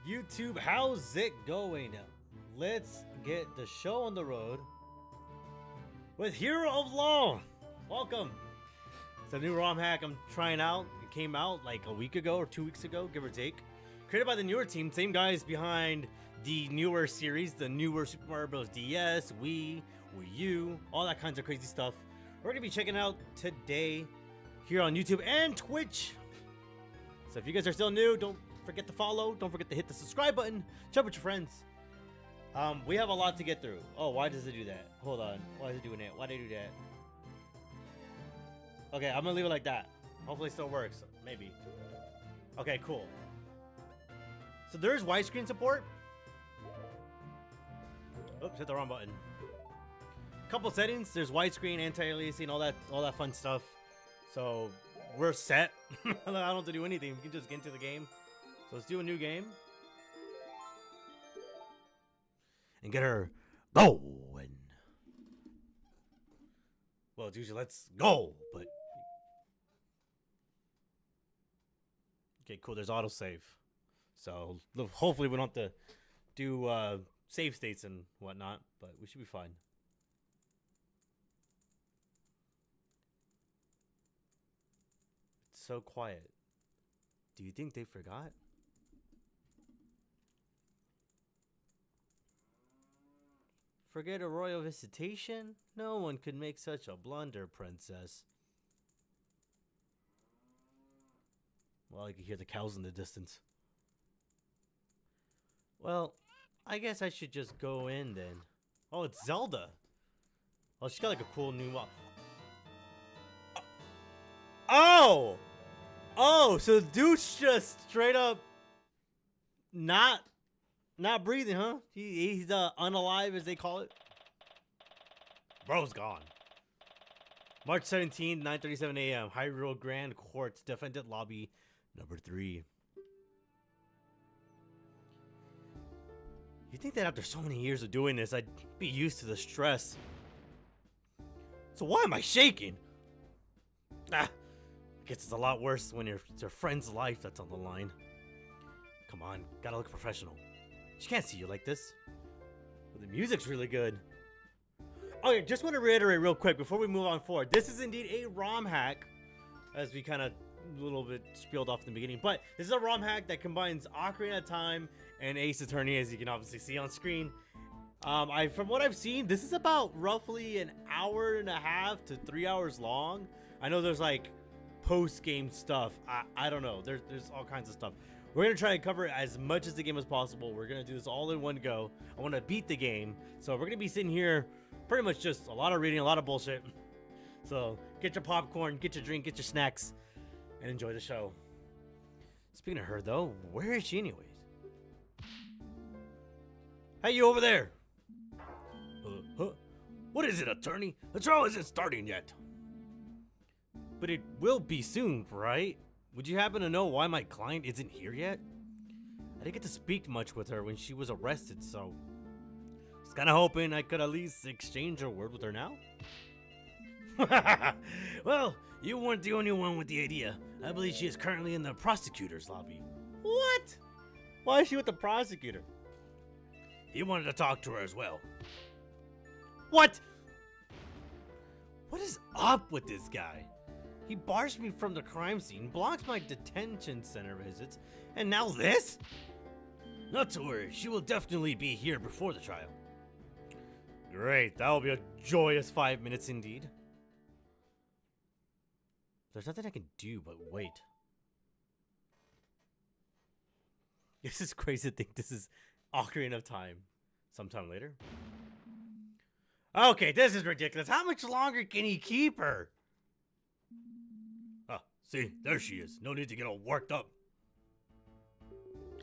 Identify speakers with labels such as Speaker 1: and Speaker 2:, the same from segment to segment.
Speaker 1: YouTube, how's it going? Let's get the show on the road with Hero of Law. Welcome. It's a new ROM hack I'm trying out. It came out like a week ago or 2 weeks ago, give or take. Created by the newer team, same guys behind the newer series, the newer Super Mario Bros. DS, Wii, Wii U, all that kinds of crazy stuff. We're gonna be checking out today here on YouTube and Twitch. So if you guys are still new, don't forget to follow. Don't forget to hit the subscribe button. Chat with your friends. We have a lot to get through. Oh, why does it do that? Hold on. Why is it doing that? Why did it do that? Okay, I'm gonna leave it like that. Hopefully it still works. Maybe. Okay, cool. So there's widescreen support. Oops, hit the wrong button. Couple settings. There's widescreen, anti-aliasing, all that fun stuff. So we're set. I don't have to do anything. We can just get into the game. So let's do a new game. And get her going. Well, it's usually let's go, but okay, cool. There's autosave. So hopefully we don't have to do save states and whatnot, but we should be fine. It's so quiet. Do you think they forgot? Forget a royal visitation? No one could make such a blunder, princess. Well, you can hear the cows in the distance. Well, I guess I should just go in then. Oh, it's Zelda. Oh, she's got like a cool new mod. Oh! Oh, so the dude's just straight up not breathing, huh? He's unalive, as they call it. Bro's gone. March 17th, 9:37 a.m. Hyrule Grand Courts, Defendant Lobby number 3. You'd think that after so many years of doing this, I'd be used to the stress. So why am I shaking? I guess it's a lot worse when it's your friend's life that's on the line. Come on, gotta look professional. She can't see you like this. Well, the music's really good. Oh yeah, just want to reiterate real quick before we move on forward. This is indeed a ROM hack, as we kind of a little bit spieled off in the beginning. But this is a ROM hack that combines Ocarina of Time and Ace Attorney, as you can obviously see on screen. From what I've seen, this is about roughly an hour and a half to 3 hours long. I know there's like post-game stuff. I don't know. There's all kinds of stuff. We're going to try and cover as much as the game as possible. We're going to do this all in one go. I want to beat the game. So we're going to be sitting here pretty much just a lot of reading, a lot of bullshit. So get your popcorn, get your drink, get your snacks, and enjoy the show. Speaking of her, though, where is she anyways? Hey, you over there. What is it, attorney? The trial isn't starting yet. But it will be soon, right? Would you happen to know why my client isn't here yet? I didn't get to speak much with her when she was arrested, so I was kind of hoping I could at least exchange a word with her now. Well, you weren't the only one with the idea. I believe she is currently in the prosecutor's lobby. What? Why is she with the prosecutor? He wanted to talk to her as well. What? What is up with this guy? He bars me from the crime scene, blocks my detention center visits, and now this? Not to worry, she will definitely be here before the trial. Great, that will be a joyous 5 minutes indeed. There's nothing I can do but wait. This is crazy to think this is Ocarina of Time sometime later. Okay, this is ridiculous. How much longer can he keep her? Ah, see, there she is. No need to get all worked up.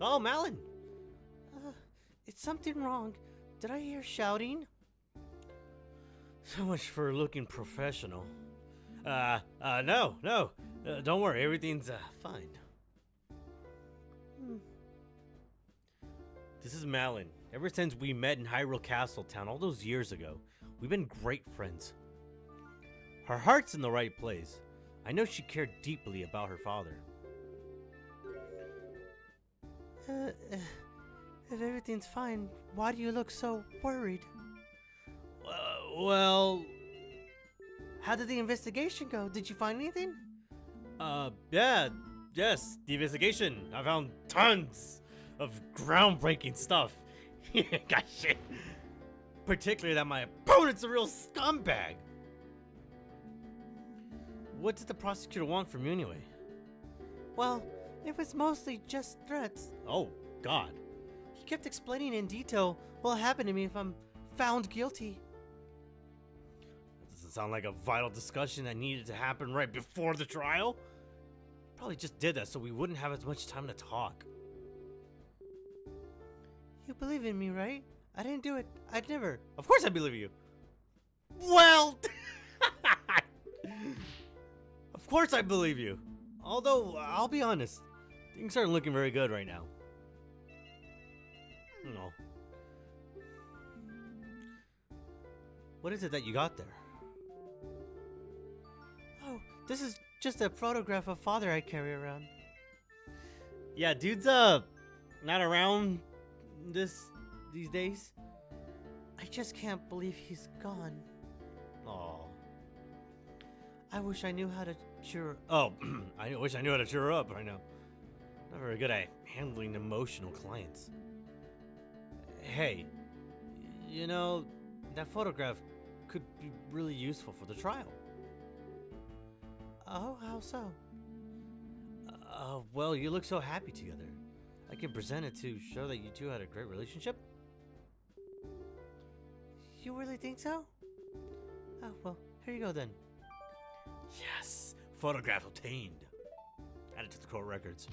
Speaker 1: Oh, Malin. Is something wrong? Did I hear shouting? So much for looking professional. No. Don't worry, everything's, fine. This is Malin. Ever since we met in Hyrule Castle Town all those years ago, we've been great friends. Her heart's in the right place. I know she cared deeply about her father.
Speaker 2: If everything's fine, why do you look so worried?
Speaker 1: Well,
Speaker 2: How did the investigation go? Did you find anything?
Speaker 1: yeah, yes, the investigation. I found tons of groundbreaking stuff. Gosh, shit. Particularly that my opponent's a real scumbag. What did the prosecutor want from you anyway?
Speaker 2: Well, it was mostly just threats.
Speaker 1: Oh, God.
Speaker 2: He kept explaining in detail what'll happen to me if I'm found guilty.
Speaker 1: That doesn't sound like a vital discussion that needed to happen right before the trial. Probably just did that so we wouldn't have as much time to talk.
Speaker 2: You believe in me, right? I didn't do it. I'd never.
Speaker 1: Of course I believe you. Well, of course I believe you. Although, I'll be honest, things aren't looking very good right now. No. What is it that you got there?
Speaker 2: Oh, this is just a photograph of father I carry around.
Speaker 1: Yeah, dude's not around these days.
Speaker 2: I just can't believe he's gone.
Speaker 1: Aw.
Speaker 2: I wish I knew how to cheer.
Speaker 1: Oh, I wish I knew how to cheer her up right now. Not very good at handling emotional clients. Hey, you know, that photograph could be really useful for the trial.
Speaker 2: Oh, how so?
Speaker 1: Well, you look so happy together. I can present it to show that you two had a great relationship.
Speaker 2: You really think so? Oh, well, here you go then.
Speaker 1: Yes, photograph obtained. Add it to the court records.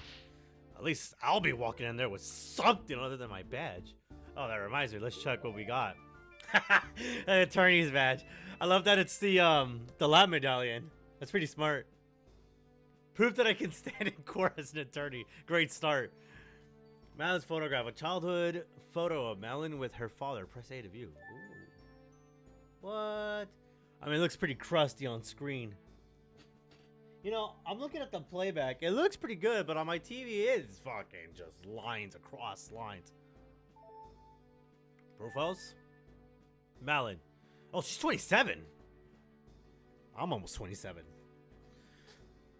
Speaker 1: At least I'll be walking in there with something other than my badge. Oh, that reminds me. Let's check what we got. An attorney's badge. I love that it's the lab medallion. That's pretty smart. Proof that I can stand in court as an attorney. Great start. Malin's photograph. A childhood photo of Malin with her father. Press A to view. Ooh. What? I mean, it looks pretty crusty on screen. You know, I'm looking at the playback. It looks pretty good, but on my TV, it's fucking just lines across lines. Profiles? Malin. Oh, she's 27. I'm almost 27.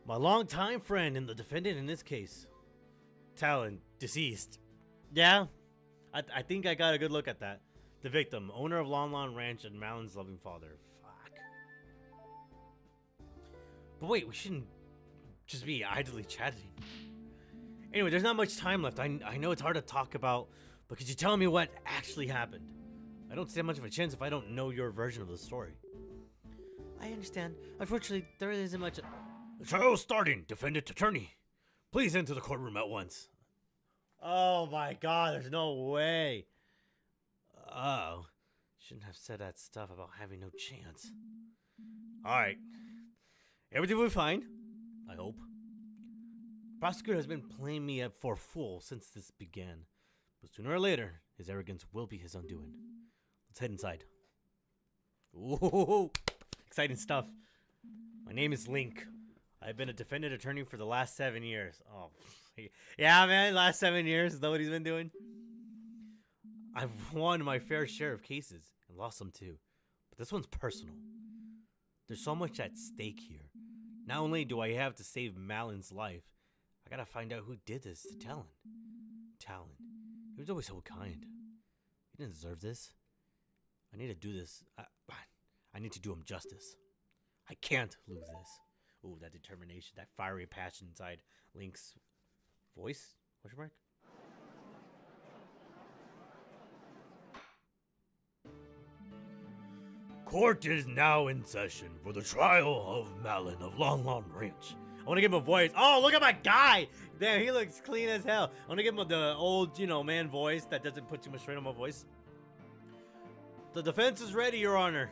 Speaker 1: My longtime friend and the defendant in this case. Talon, deceased. Yeah, I think I got a good look at that. The victim, owner of Lon Lon Ranch and Malin's loving father. Fuck. But wait, we shouldn't just be idly chatting. Anyway, there's not much time left. I know it's hard to talk about, but could you tell me what actually happened? I don't stand much of a chance if I don't know your version of the story.
Speaker 2: I understand. Unfortunately, there really isn't much.
Speaker 1: The trial is starting, defendant attorney. Please enter the courtroom at once. Oh my god, there's no way. Oh, shouldn't have said that stuff about having no chance. Alright. Everything will be fine. I hope. Prosecutor has been playing me up for a fool since this began. But sooner or later, his arrogance will be his undoing. Let's head inside. Ooh, exciting stuff. My name is Link. I've been a defendant attorney for the last 7 years. Oh, yeah, man, last 7 years. Is that what he's been doing? I've won my fair share of cases and lost some too. But this one's personal. There's so much at stake here. Not only do I have to save Malin's life, I gotta find out who did this to Talon. Talon. He was always so kind. He didn't deserve this. I need to do this. I need to do him justice. I can't lose this. Ooh, that determination, that fiery passion inside Link's voice? Question mark? Court is now in session for the trial of Malin of Lon Lon Ranch. I want to give him a voice. Oh, look at my guy! Damn, he looks clean as hell. I want to give him the old, man voice that doesn't put too much strain on my voice. The defense is ready, Your Honor.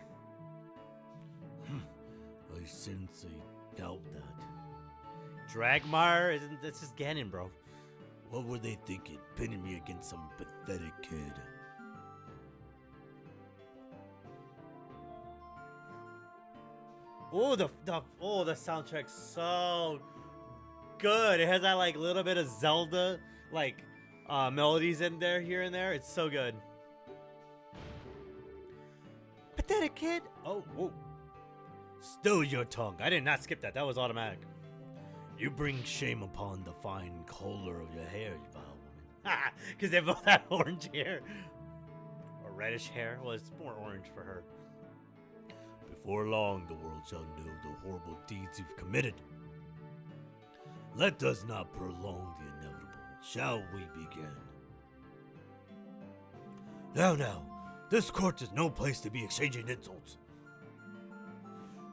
Speaker 1: I sense a doubt that. Dragmar? That's just Ganon, bro. What were they thinking? Pinning me against some pathetic kid. Oh, the soundtrack's so good. It has that little bit of Zelda, melodies in there, here and there. It's so good.
Speaker 2: Pathetic kid.
Speaker 1: Oh, whoa. Still your tongue. I did not skip that. That was automatic. You bring shame upon the fine color of your hair, you vile woman. Because they both have orange hair. Or reddish hair. Well, it's more orange for her. Before long, the world shall know the horrible deeds you've committed. Let us not prolong the inevitable. Shall we begin? Now, this court is no place to be exchanging insults.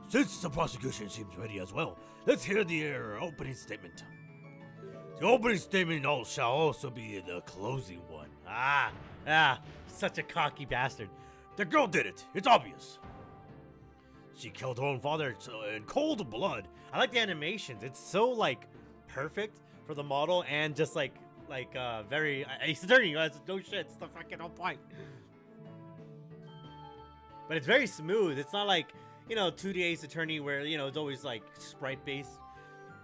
Speaker 1: Since the prosecution seems ready as well, let's hear the opening statement. The opening statement shall also be the closing one. Such a cocky bastard. The girl did it. It's obvious. She killed her own father in cold blood. I like the animations. It's so, like, perfect for the model and just, very... Ace Attorney, no shit. It's the fucking whole point. But it's very smooth. It's not like, 2D Ace Attorney where, it's always, like, sprite-based.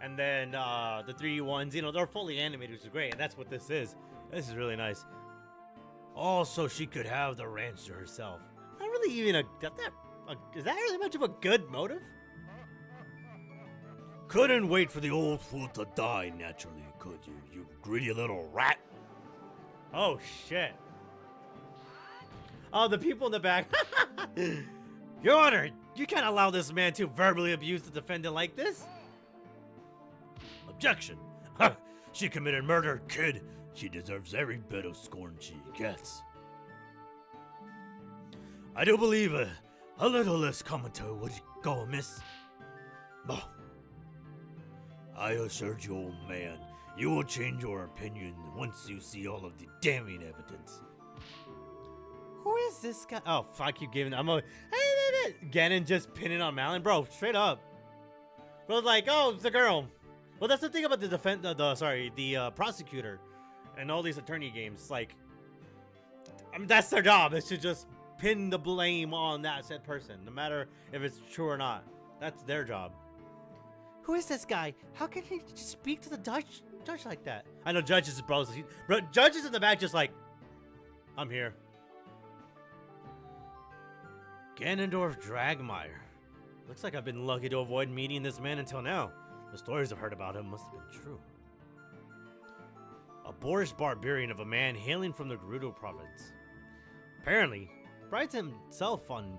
Speaker 1: And then the 3D ones, they're fully animated, which is great. And that's what this is. This is really nice. Also, she could have the ranch to herself. Not really even is that really much of a good motive? Couldn't wait for the old fool to die naturally, could you? You greedy little rat. Oh, shit. Oh, the people in the back. Your Honor, you can't allow this man to verbally abuse the defendant like this. Objection. She committed murder, kid. She deserves every bit of scorn she gets. I do believe a little less commentary would go amiss. Bah. I assure you, old man, you will change your opinion once you see all of the damning evidence.
Speaker 2: Who is this guy?
Speaker 1: Oh, fuck, you giving. Ganon just pinning on Malin, bro. Straight up. Bro's like, oh, it's the girl. Well, that's the thing about the prosecutor, and all these attorney games. Like, that's their job. Is to just pin the blame on that said person, no matter if it's true or not. That's their job.
Speaker 2: Who is this guy? How can he just speak to the judge like that?
Speaker 1: I know judges, bro. Judge is in the back, just like, I'm here. Ganondorf Dragmire. Looks like I've been lucky to avoid meeting this man until now. The stories I've heard about him must have been true. A boorish barbarian of a man hailing from the Gerudo province. Apparently, prides himself on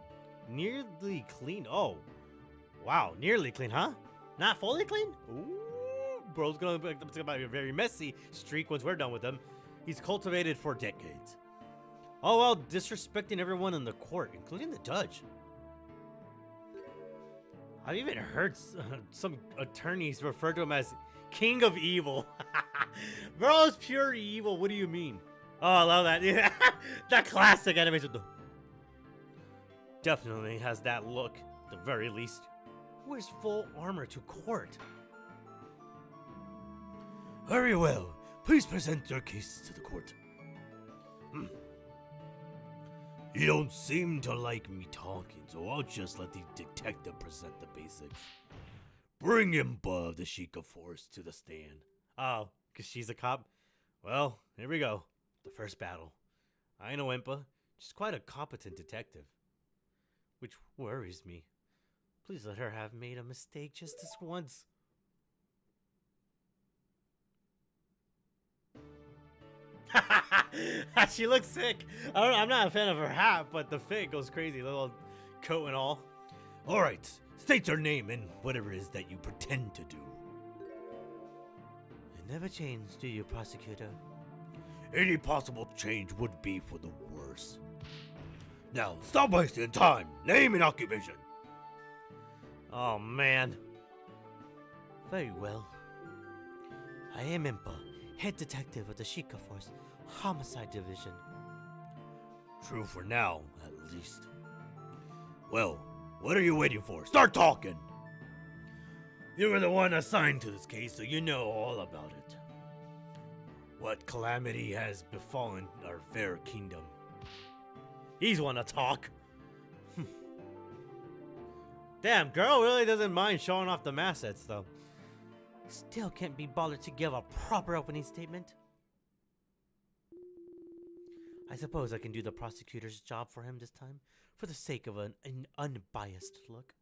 Speaker 1: nearly clean. Oh, wow, nearly clean, huh? Not fully clean? Ooh, bro's gonna be a very messy streak once we're done with him. He's cultivated for decades. Oh well, disrespecting everyone in the court, including the judge. I've even heard some attorneys refer to him as King of Evil. Bro's pure evil, what do you mean? Oh, I love that. Yeah. That classic animation. Definitely has that look, at the very least. Wears full armor to court. Very well. Please present your case to the court. You don't seem to like me talking, so I'll just let the detective present the basics. Bring Impa of the Sheikah Forest to the stand. Oh, because she's a cop? Well, here we go. The first battle. I know Impa. She's quite a competent detective. Which worries me. Please let her have made a mistake just this once. She looks sick. I'm not a fan of her hat, but the fit goes crazy. Little coat and all. Alright, state your name and whatever it is that you pretend to do.
Speaker 2: It never changed, do you, prosecutor?
Speaker 1: Any possible change would be for the worse. Now, stop wasting time. Name and occupation. Oh, man.
Speaker 2: Very well. I am Impa, head detective of the Sheikah Force Homicide Division.
Speaker 1: True for now, at least. Well, what are you waiting for? Start talking! You were the one assigned to this case, so you know all about it. What calamity has befallen our fair kingdom? He's one to talk. Damn, girl really doesn't mind showing off the assets, though.
Speaker 2: Still can't be bothered to give a proper opening statement. I suppose I can do the prosecutor's job for him this time, for the sake of an unbiased look.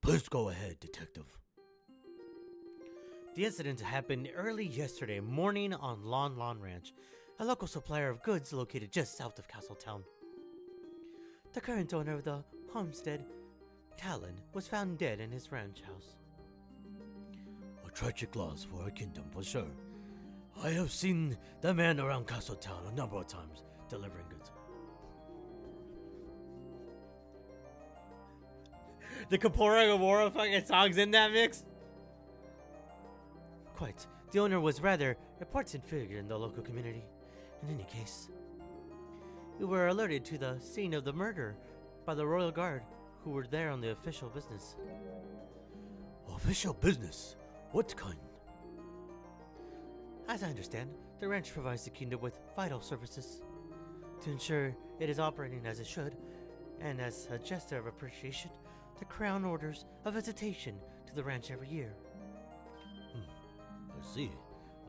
Speaker 1: Please go ahead, Detective.
Speaker 2: The incident happened early yesterday morning on Lon Lon Ranch, a local supplier of goods located just south of Castletown. The current owner of the homestead, Callan, was found dead in his ranch house.
Speaker 1: A tragic loss for our kingdom, for sure. I have seen the man around Castletown a number of times, delivering goods.
Speaker 2: The Kapora Gomora fucking songs in that mix? Quite. The owner was rather an important figure in the local community. In any case, we were alerted to the scene of the murder by the Royal Guard, who were there on the official business.
Speaker 1: Official business? What kind?
Speaker 2: As I understand, the ranch provides the kingdom with vital services. To ensure it is operating as it should, and as a gesture of appreciation, the Crown orders a visitation to the ranch every year.
Speaker 1: I see.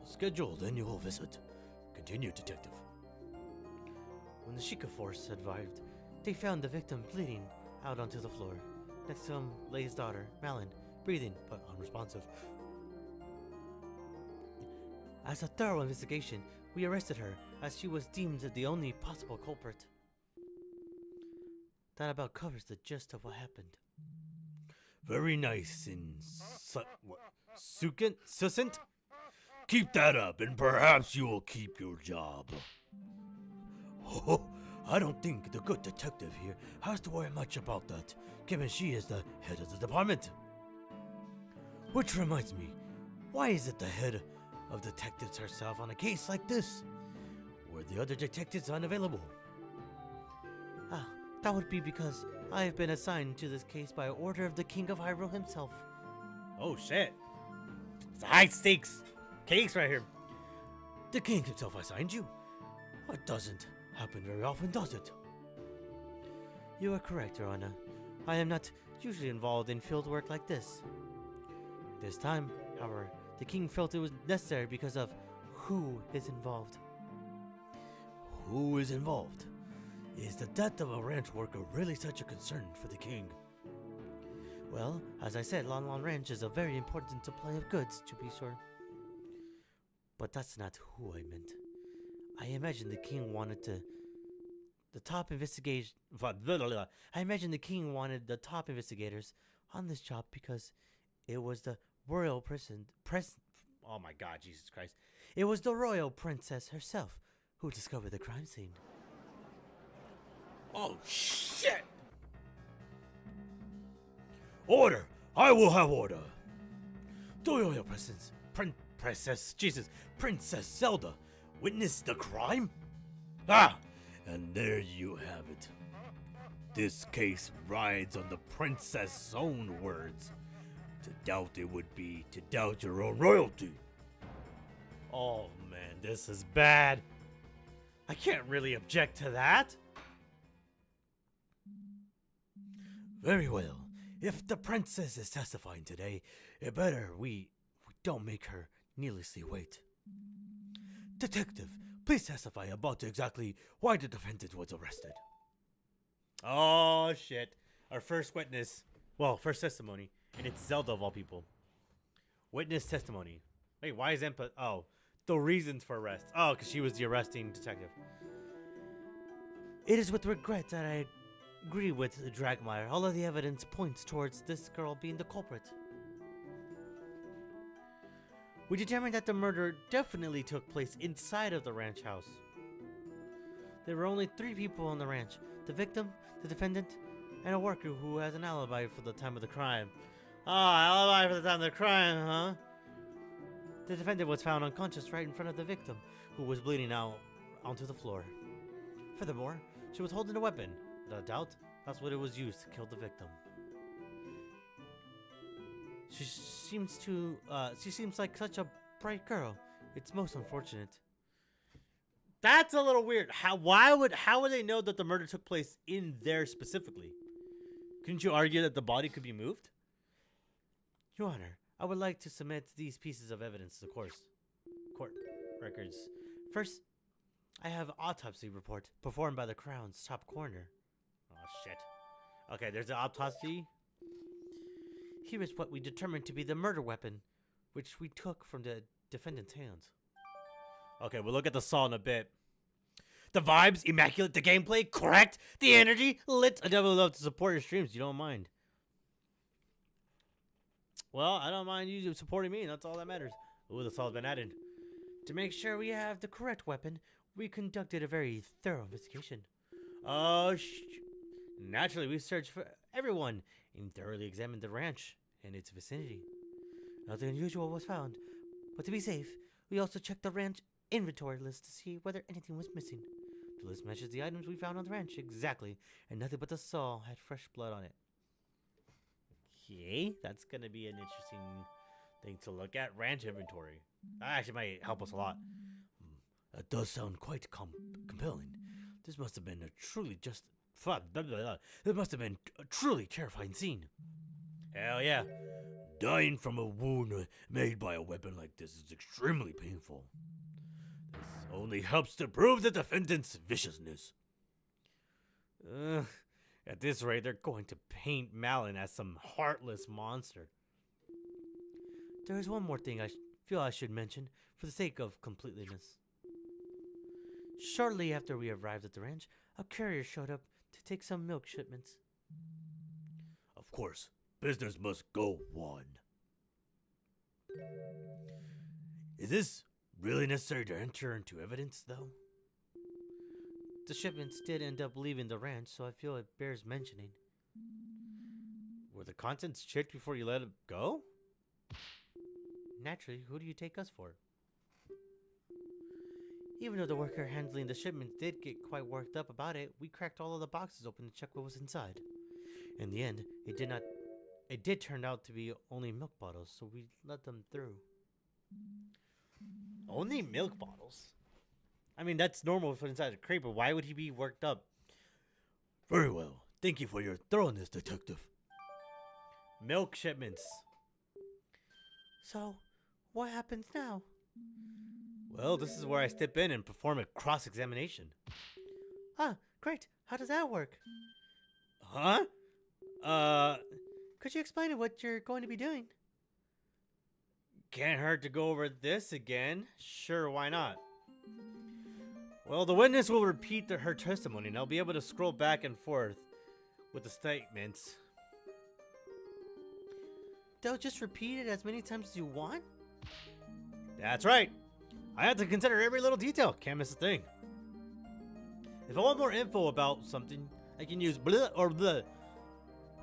Speaker 1: A scheduled annual visit. Continue, Detective.
Speaker 2: When the Sheikah force arrived, they found the victim bleeding out onto the floor. Next to him lay his daughter, Malin, breathing but unresponsive. As a thorough investigation, we arrested her as she was deemed the only possible culprit. That about covers the gist of what happened.
Speaker 1: Very nice and succinct. Keep that up, and perhaps you will keep your job. Oh, I don't think the good detective here has to worry much about that, given she is the head of the department. Which reminds me, why is it the head of detectives herself on a case like this, where the other detectives are unavailable?
Speaker 2: That would be because I have been assigned to this case by order of the King of Hyrule himself.
Speaker 1: Oh shit. It's a high stakes case right here. The king himself assigned you? It doesn't happen very often, does it?
Speaker 2: You are correct, Your Honor. I am not usually involved in field work like this. This time, however, the king felt it was necessary because of who is involved.
Speaker 1: Who is involved? Is the death of a ranch worker really such a concern for the king?
Speaker 2: Well, as I said, Lon Lon Ranch is a very important supply of goods, to be sure. But that's not who I meant. I imagine the king wanted the top investigators on this job because it was the royal oh my god, Jesus Christ. It was the royal princess herself who discovered the crime scene.
Speaker 1: Oh shit! Order! I will have order! The royal Princess Zelda witnessed the crime? Ah! And there you have it. This case rides on the princess' own words. To doubt it would be to doubt your own royalty.
Speaker 2: Oh man, this is bad. I can't really object to that.
Speaker 1: Very well. If the princess is testifying today, it better we don't make her needlessly wait. Detective, please testify about exactly why the defendant was arrested.
Speaker 2: Oh shit. Our first witness. Well, first testimony. And it's Zelda of all people. Witness testimony. Wait, why is Impa? Oh, the reasons for arrest. Oh, because she was the arresting detective. It is with regret that I agree with Dragmire. All of the evidence points towards this girl being the culprit. We determined that the murder definitely took place inside of the ranch house. There were only 3 people on the ranch. The victim, the defendant, and a worker who has an alibi for the time of the crime. Alibi for the time of the crime, huh? The defendant was found unconscious right in front of the victim, who was bleeding out onto the floor. Furthermore, she was holding a weapon. Without doubt, that's what it was used to kill the victim. She seems like such a bright girl. It's most unfortunate. That's a little weird. How would they know that the murder took place in there specifically? Couldn't you argue that the body could be moved? Your Honor, I would like to submit these pieces of evidence to the court records. First, I have an autopsy report performed by the Crown's top coroner.
Speaker 1: Oh, shit. Okay, there's an autopsy.
Speaker 2: Here is what we determined to be the murder weapon, which we took from the defendant's hands.
Speaker 1: Okay, we'll look at the saw in a bit. The vibes, immaculate. The gameplay, correct. The energy, lit. I definitely love to support your streams. You don't mind. Well, I don't mind you supporting me. That's all that matters. Ooh, the saw's been added.
Speaker 2: To make sure we have the correct weapon, we conducted a very thorough investigation.
Speaker 1: Oh,
Speaker 2: Naturally, we searched for everyone and thoroughly examined the ranch and its vicinity. Nothing unusual was found, but to be safe, we also checked the ranch inventory list to see whether anything was missing. The list matches the items we found on the ranch exactly, and nothing but the saw had fresh blood on it.
Speaker 1: Okay, that's going to be an interesting thing to look at. Ranch inventory. That actually might help us a lot.
Speaker 2: That does sound quite compelling. This must have been a truly It must have been a truly terrifying scene.
Speaker 1: Hell yeah. Dying from a wound made by a weapon like this is extremely painful. This only helps to prove the defendant's viciousness. At this rate, they're going to paint Malin as some heartless monster.
Speaker 2: There is one more thing I feel I should mention for the sake of completeness. Shortly after we arrived at the ranch, a courier showed up to take some milk shipments.
Speaker 1: Of course, business must go on. Is this really necessary to enter into evidence, though?
Speaker 2: The shipments did end up leaving the ranch, so I feel it bears mentioning.
Speaker 1: Were the contents checked before you let it go?
Speaker 2: Naturally, who do you take us for? Even though the worker handling the shipment did get quite worked up about it, we cracked all of the boxes open to check what was inside. In the end, it did turn out to be only milk bottles, so we let them through.
Speaker 1: Only milk bottles? I mean, that's normal for inside a crate, but why would he be worked up? Very well. Thank you for your thoroughness, detective. Milk shipments.
Speaker 2: So, what happens now?
Speaker 1: Well, this is where I step in and perform a cross-examination.
Speaker 2: Ah, great. How does that work?
Speaker 1: Huh?
Speaker 2: Could you explain what you're going to be doing?
Speaker 1: Can't hurt to go over this again. Sure, why not? Well, the witness will repeat her testimony, and I'll be able to scroll back and forth with the statements.
Speaker 2: They'll just repeat it as many times as you want?
Speaker 1: That's right. I have to consider every little detail. Can't miss a thing. If I want more info about something, I can use blah or blah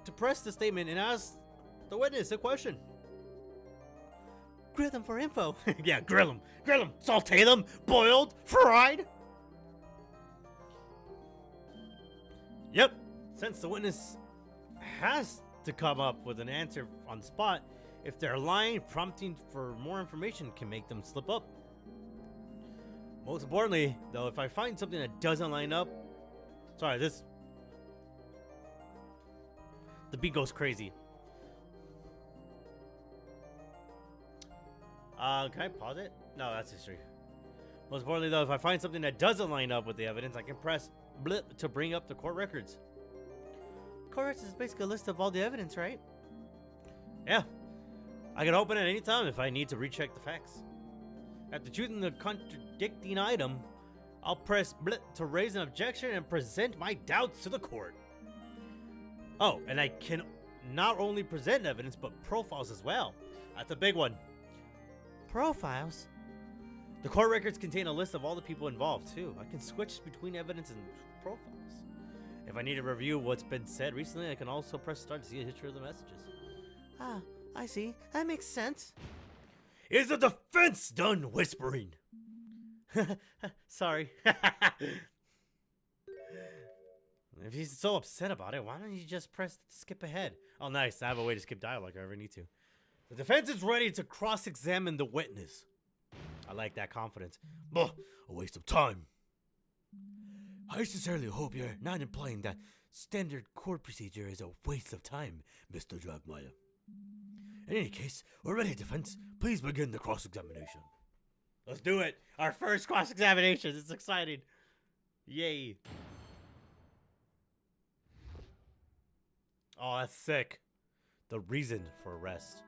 Speaker 1: to press the statement and ask the witness a question.
Speaker 2: Grill them for info.
Speaker 1: Yeah, grill them. Grill them. Saute them. Boiled. Fried. Yep. Since the witness has to come up with an answer on the spot, if they're lying, prompting for more information can make them slip up. Most importantly, though, if I find something that doesn't line up... Sorry, the beat goes crazy. Can I pause it? No, that's history. Most importantly, though, if I find something that doesn't line up with the evidence, I can press blip to bring up the court records.
Speaker 2: Court records is basically a list of all the evidence, right?
Speaker 1: Yeah. I can open it at any time if I need to recheck the facts. After choosing the contradicting item, I'll press blip to raise an objection and present my doubts to the court. Oh, and I can not only present evidence, but profiles as well. That's a big one.
Speaker 2: Profiles?
Speaker 1: The court records contain a list of all the people involved, too. I can switch between evidence and profiles. If I need to review what's been said recently, I can also press start to see a history of the messages.
Speaker 2: Ah, I see. That makes sense.
Speaker 1: Is the defense done whispering?
Speaker 2: Sorry.
Speaker 1: If he's so upset about it, why don't you just press skip ahead? Oh, nice. I have a way to skip dialogue if I ever need to. The defense is ready to cross-examine the witness. I like that confidence. But a waste of time. I sincerely hope you're not implying that standard court procedure is a waste of time, Mr. Dragmire. In any case, we're ready, defense. Please begin the cross-examination. Let's do it. Our first cross-examination. It's exciting. Yay. Oh, that's sick. The reason for arrest.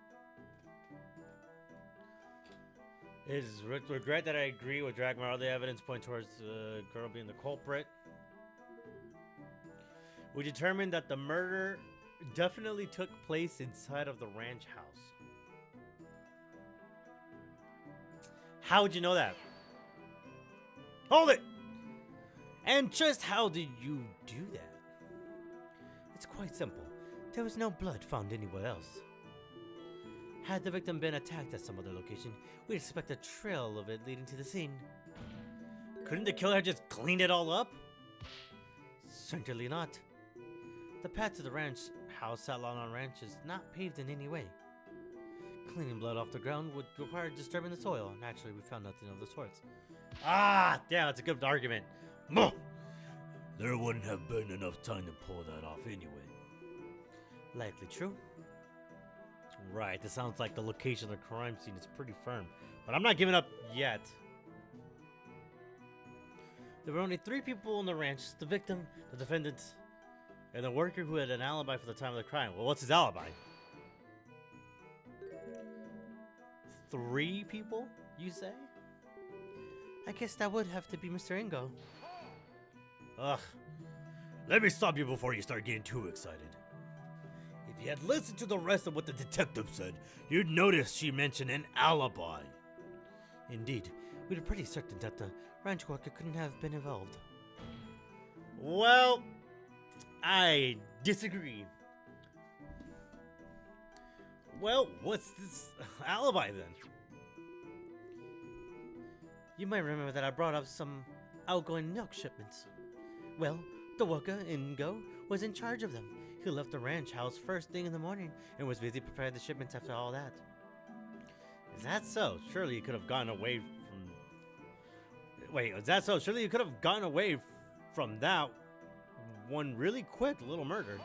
Speaker 1: It is regret that I agree with Dragmar. All the evidence point towards the girl being the culprit. We determined that the murder definitely took place inside of the ranch house. How would you know that? Hold it! And just how did you do that? It's quite simple. There was no blood found anywhere else. Had the victim been attacked at some other location, we'd expect a trail of it leading to the scene. Couldn't the killer have just cleaned it all up? Certainly not. The path to the ranch house at Lawn Ranch is not paved in any way. Cleaning blood off the ground would require disturbing the soil, and actually we found nothing of the sorts. Ah, yeah, that's a good argument. There wouldn't have been enough time to pull that off anyway. Likely true. Right, this sounds like the location of the crime scene is pretty firm, but I'm not giving up yet. There were only 3 people in the ranch: the victim, the defendant, and the worker who had an alibi for the time of the crime. Well, what's his alibi? 3 people, you say? I guess that would have to be Mr. Ingo. Ugh. Let me stop you before you start getting too excited. If you had listened to the rest of what the detective said, you'd notice she mentioned an alibi. Indeed, we were pretty certain that the ranch worker couldn't have been involved. Well, I disagree. Well, what's this alibi then? You might remember that I brought up some outgoing milk shipments. Well, the worker, Ingo, was in charge of them. He left the ranch house first thing in the morning and was busy preparing the shipments after all that. Is that so? Surely you could have gotten away from... Wait, is that so? Surely you could have gotten away from that one really quick little murder.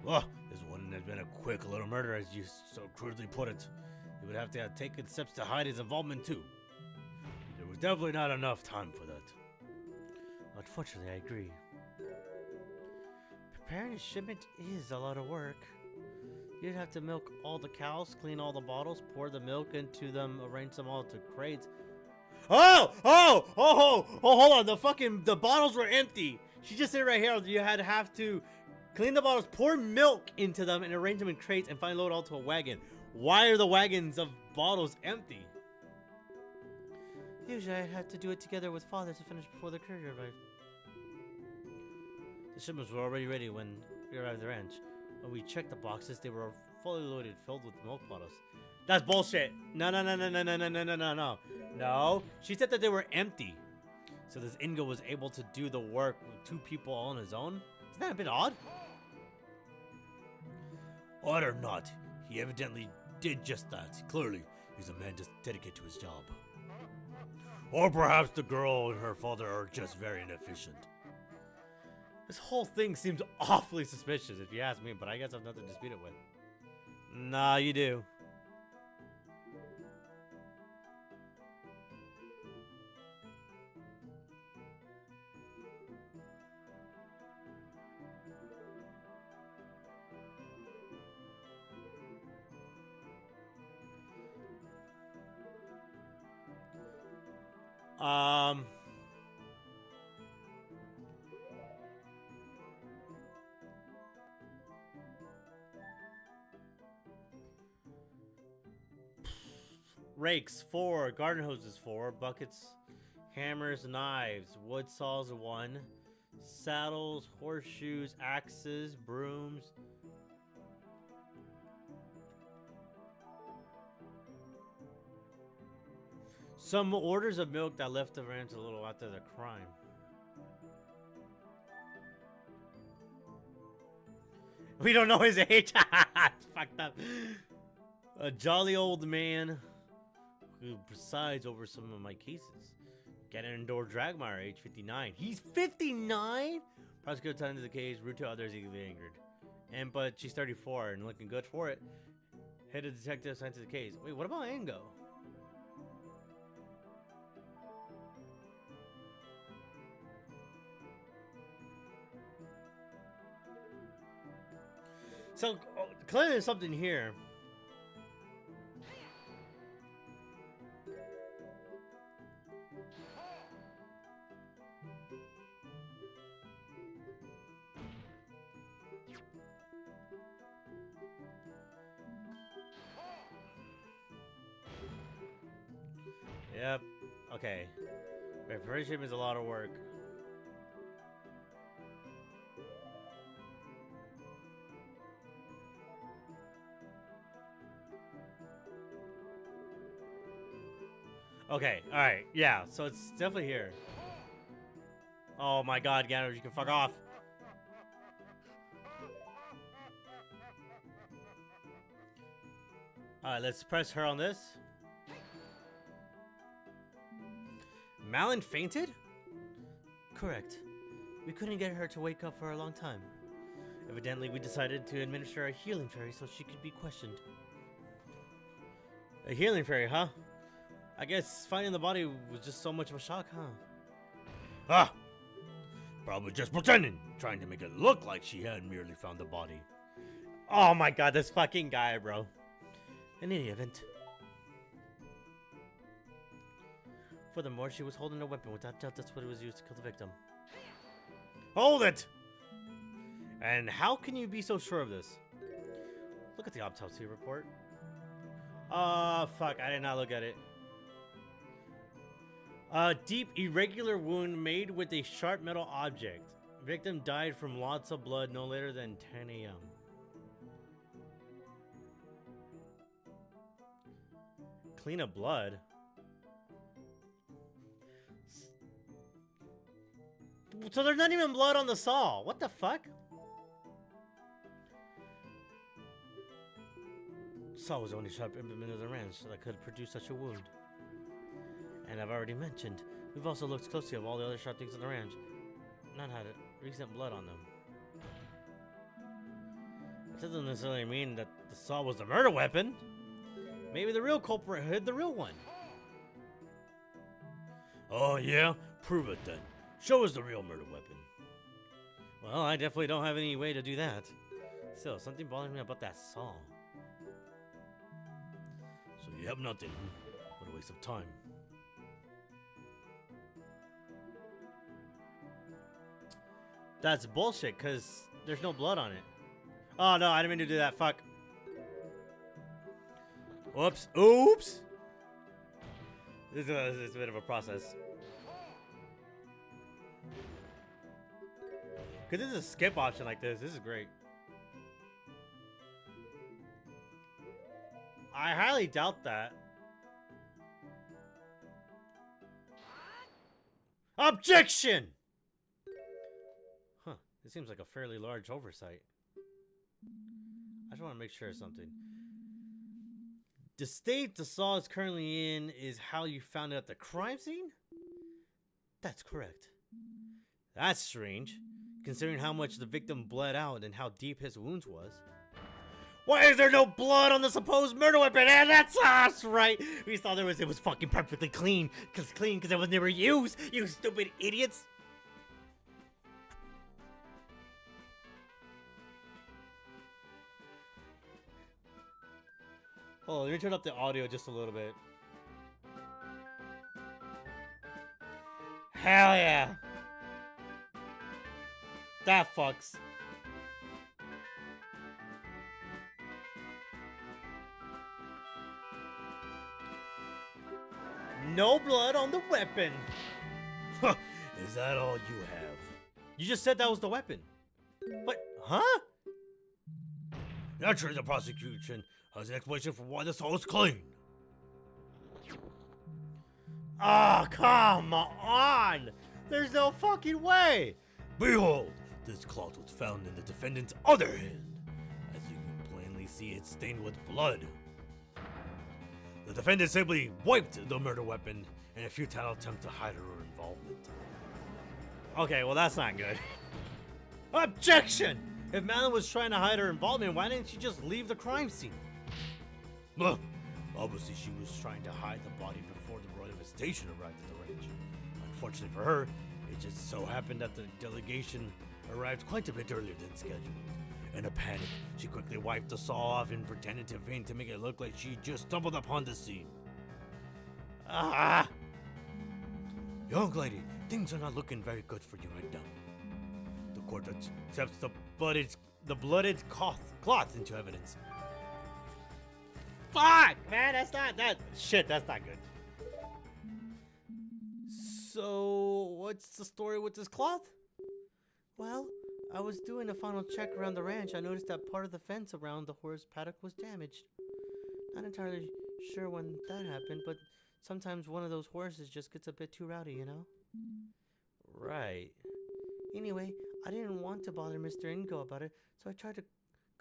Speaker 1: Well, this wouldn't have been a quick little murder, as you so crudely put it. He would have to have taken steps to hide his involvement too. There was definitely not enough time for that. Unfortunately, I agree. Preparing a shipment is a lot of work. You'd have to milk all the cows, clean all the bottles, pour the milk into them, arrange them all into crates. Oh, hold on. The bottles were empty. She just said right here, you have to clean the bottles, pour milk into them, and arrange them in crates and finally load all to a wagon. Why are the wagons of bottles empty? Usually I'd have to do it together with Father to finish before the courier arrived. The shipments were already ready when we arrived at the ranch. When we checked the boxes, they were fully loaded, filled with milk bottles. That's bullshit. No. No, she said that they were empty. So this Ingo was able to do the work with 2 people all on his own? Isn't that a bit odd? Odd or not, he evidently did just that. Clearly, he's a man just dedicated to his job. Or perhaps the girl and her father are just very inefficient. This whole thing seems awfully suspicious if you ask me, but I guess I've nothing to dispute it with. Nah, you do. Rakes 4, garden hoses 4, buckets, hammers, knives, wood saws 1, saddles, horseshoes, axes, brooms. Some orders of milk that left the ranch a little after the crime. We don't know his age. It's fucked up. A jolly old man who presides over some of my cases. Ganondorf Dragmar, age 59. He's 59? Prosecutor turned to the case, rude to others, eagerly angered. But she's 34 and looking good for it. Head of detective assigned to the case. Wait, what about Ingo?
Speaker 2: So, clearly there's something here. Yep. Okay. Preparation is a lot of work. Okay, alright, yeah, so it's definitely here. Oh my god, Ganon, you can fuck off. Alright, let's press her on this. Malin fainted? Correct. We couldn't get her to wake up for a long time. Evidently, we decided to administer a healing fairy so she could be questioned. A healing fairy, huh? I guess finding the body was just so much of a shock, huh?
Speaker 1: Ah! Probably just pretending, trying to make it look like she had merely found the body.
Speaker 2: Oh my god, this fucking guy, bro. In any event. Furthermore, she was holding a weapon. Without doubt, that's what it was used to kill the victim.
Speaker 1: Hold it!
Speaker 2: And how can you be so sure of this? Look at the autopsy report. Fuck, I did not look at it. A deep, irregular wound made with a sharp metal object. Victim died from lots of blood no later than 10 a.m. Clean of blood? So there's not even blood on the saw. What the fuck? Saw was the only sharp implement of the ranch that could produce such a wound. And I've already mentioned, we've also looked closely at all the other sharp things in the ranch. None had recent blood on them. It doesn't necessarily mean that the saw was the murder weapon. Maybe the real culprit hid the real one.
Speaker 1: Oh yeah? Prove it then. Show us the real murder weapon.
Speaker 2: Well, I definitely don't have any way to do that. Still, something bothers me about that saw.
Speaker 1: So you have nothing. What a waste of time.
Speaker 2: That's bullshit, because there's no blood on it. Oh, no, I didn't mean to do that. Fuck. Whoops. Oops. This is a bit of a process. Because this is a skip option like this. This is great. I highly doubt that. Objection! Huh. It seems like a fairly large oversight. I just want to make sure of something. The state the saw is currently in is how you found it at the crime scene? That's correct. That's strange, considering how much the victim bled out and how deep his wounds was. Why is there no blood on the supposed murder weapon? And that's us, right? We saw it was fucking perfectly clean. Because it was never used, you stupid idiots. Hold on, let me turn up the audio just a little bit. Hell yeah. That fucks. No blood on the weapon.
Speaker 1: Is that all you have?
Speaker 2: You just said that was the weapon. What? Huh?
Speaker 1: Naturally, the prosecution has an explanation for why the saw is clean.
Speaker 2: Oh, come on! There's no fucking way!
Speaker 1: Behold, this cloth was found in the defendant's other hand. As you can plainly see, it's stained with blood. The defendant simply wiped the murder weapon in a futile attempt to hide her involvement.
Speaker 2: Okay, well that's not good. Objection! If Malin was trying to hide her involvement, why didn't she just leave the crime scene?
Speaker 1: Look, obviously she was trying to hide the body before the royal visitation arrived at the ranch. Unfortunately for her, it just so happened that the delegation arrived quite a bit earlier than scheduled. In a panic, she quickly wiped the saw off and pretended to faint to make it look like she just stumbled upon the scene. Ah! Young lady, things are not looking very good for you right now. The court accepts the blooded cloth into evidence. Fuck, man, that's not good. So, what's the story with this cloth?
Speaker 2: Well, I was doing a final check around the ranch. I noticed that part of the fence around the horse paddock was damaged. Not entirely sure when that happened, but sometimes one of those horses just gets a bit too rowdy, you know?
Speaker 1: Right.
Speaker 2: Anyway, I didn't want to bother Mr. Ingo about it, so I tried to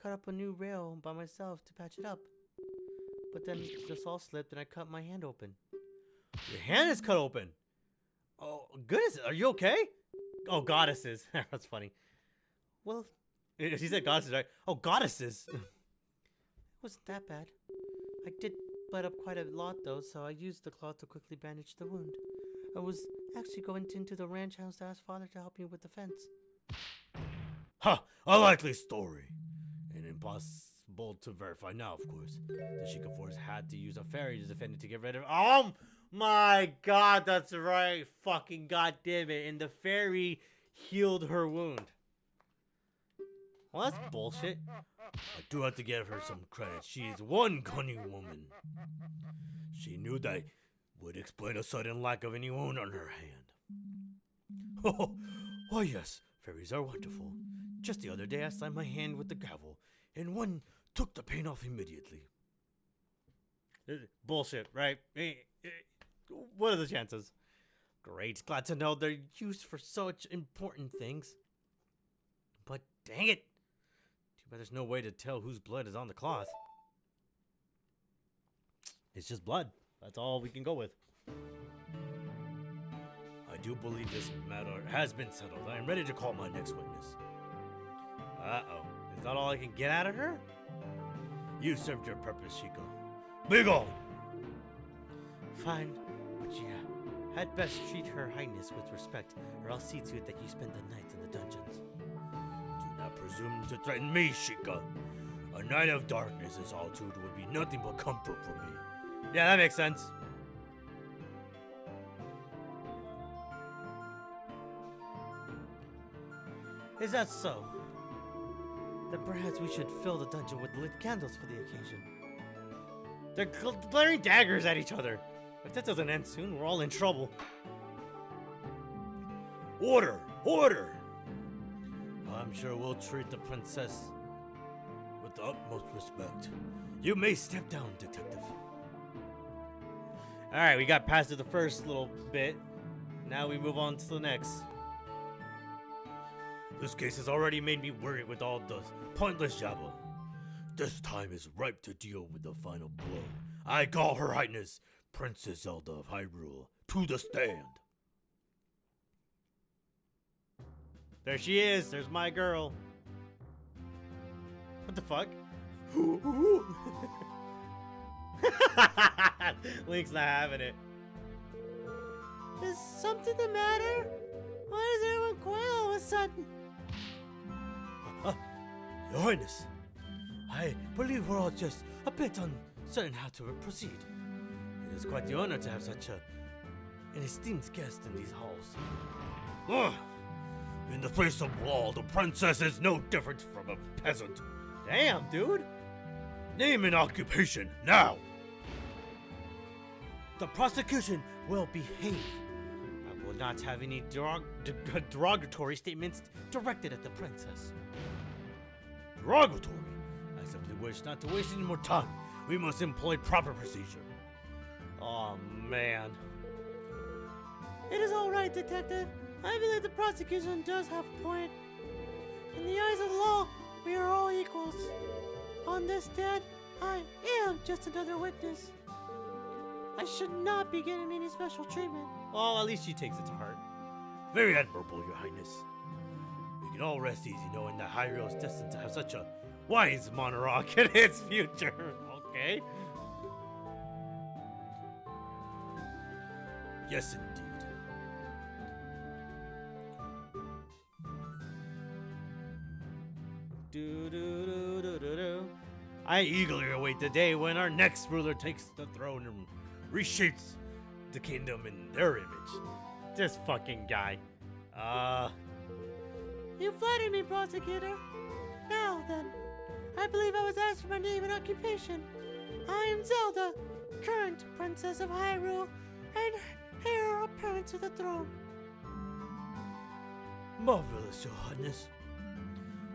Speaker 2: cut up a new rail by myself to patch it up. But then the saw slipped and I cut my hand open.
Speaker 1: Your hand is cut open. Oh, goodness, are you okay? Oh, goddesses. That's funny.
Speaker 2: Well,
Speaker 1: she said goddesses, right? Oh, goddesses.
Speaker 2: it wasn't that bad. I did bled up quite a lot though, so I used the cloth to quickly bandage the wound. I was actually going into the ranch house to ask Father to help me with the fence.
Speaker 1: Huh, a likely story. And impossible to verify now, of course. The Sheikah Force had to use a fairy to defend it to get rid of. Oh my god, that's right. Fucking goddamn it. And the fairy healed her wound. Well, that's bullshit. I do have to give her some credit. She's one cunning woman. She knew that would explain a sudden lack of any wound on her hand. Oh, yes, fairies are wonderful. Just the other day I slammed my hand with the gravel, and one took the pain off immediately. Bullshit, right? What are the chances? Great, glad to know they're used for such important things. But dang it! Too bad there's no way to tell whose blood is on the cloth. It's just blood. That's all we can go with. I do believe this matter has been settled. I am ready to call my next witness. Uh-oh. Is that all I can get out of her? You served your purpose, Chico. Be gone!
Speaker 2: Fine, but yeah, had best treat her highness with respect, or I'll see to it that you spend the night in the dungeons.
Speaker 1: Do not presume to threaten me, Chica. A night of darkness and solitude would be nothing but comfort for me. Yeah, that makes sense.
Speaker 2: Is that so? Then perhaps we should fill the dungeon with lit candles for the occasion.
Speaker 1: They're glaring daggers at each other. If that doesn't end soon, we're all in trouble. Order! Order! I'm sure we'll treat the princess with the utmost respect. You may step down, detective. Alright, we got past the first little bit. Now we move on to the next. This case has already made me worried with all the pointless jabber. This time is ripe to deal with the final blow. I call Her Highness Princess Zelda of Hyrule to the stand. There she is. There's my girl. What the fuck? Link's not having it.
Speaker 2: Is something the matter? Why is everyone quiet all of a sudden?
Speaker 1: Your Highness, I believe we're all just a bit uncertain how to proceed. It is quite the honor to have such an esteemed guest in these halls. Ugh. In the face of law, the princess is no different from a peasant. Damn, dude. Name and occupation, now.
Speaker 2: The prosecution will behave. I will not have any derogatory statements directed at the princess.
Speaker 1: Derogatory? I simply wish not to waste any more time. We must employ proper procedure. Oh, man.
Speaker 2: It is all right, detective. I believe the prosecution does have a point. In the eyes of the law, we are all equals. On this stand, I am just another witness. I should not be getting any special treatment.
Speaker 1: Well, at least she takes it to heart. Very admirable, Your Highness. We can all rest easy knowing that Hyrule is destined to have such a wise monarch in its future. Okay. Yes, indeed. Do, do, do, do, do, do. I eagerly await the day when our next ruler takes the throne and reshapes the kingdom in their image. This fucking guy.
Speaker 2: You flatter me, prosecutor. Now then, I believe I was asked for my name and occupation. I am Zelda, current Princess of Hyrule, and heir apparent to the throne.
Speaker 1: Marvelous, Your Highness.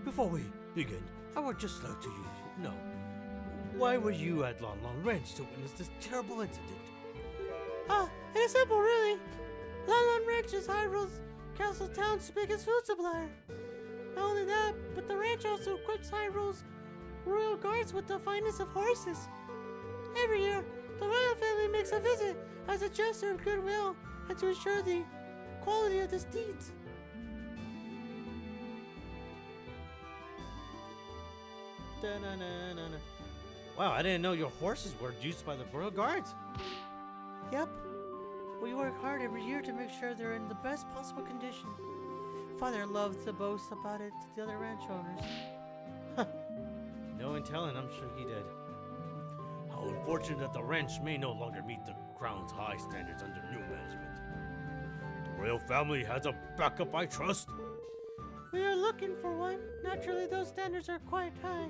Speaker 1: Before we begin, I would just like to know, why were you at Lon Lon Ranch to witness this terrible incident?
Speaker 2: It is simple, really. Lon Lon Ranch is Hyrule's Castle Town's biggest food supplier. Not only that, but the ranch also equips Hyrule's royal guards with the finest of horses. Every year, the royal family makes a visit as a gesture of goodwill and to ensure the quality of the steeds.
Speaker 1: Da-na-na-na-na. Wow, I didn't know your horses were used by the royal guards.
Speaker 2: Yep. We work hard every year to make sure they're in the best possible condition. Father loves to boast about it to the other ranch owners.
Speaker 1: No one telling, I'm sure he did. How unfortunate that the ranch may no longer meet the crown's high standards under new management. The royal family has a backup, I trust.
Speaker 2: We are looking for one. Naturally, those standards are quite high.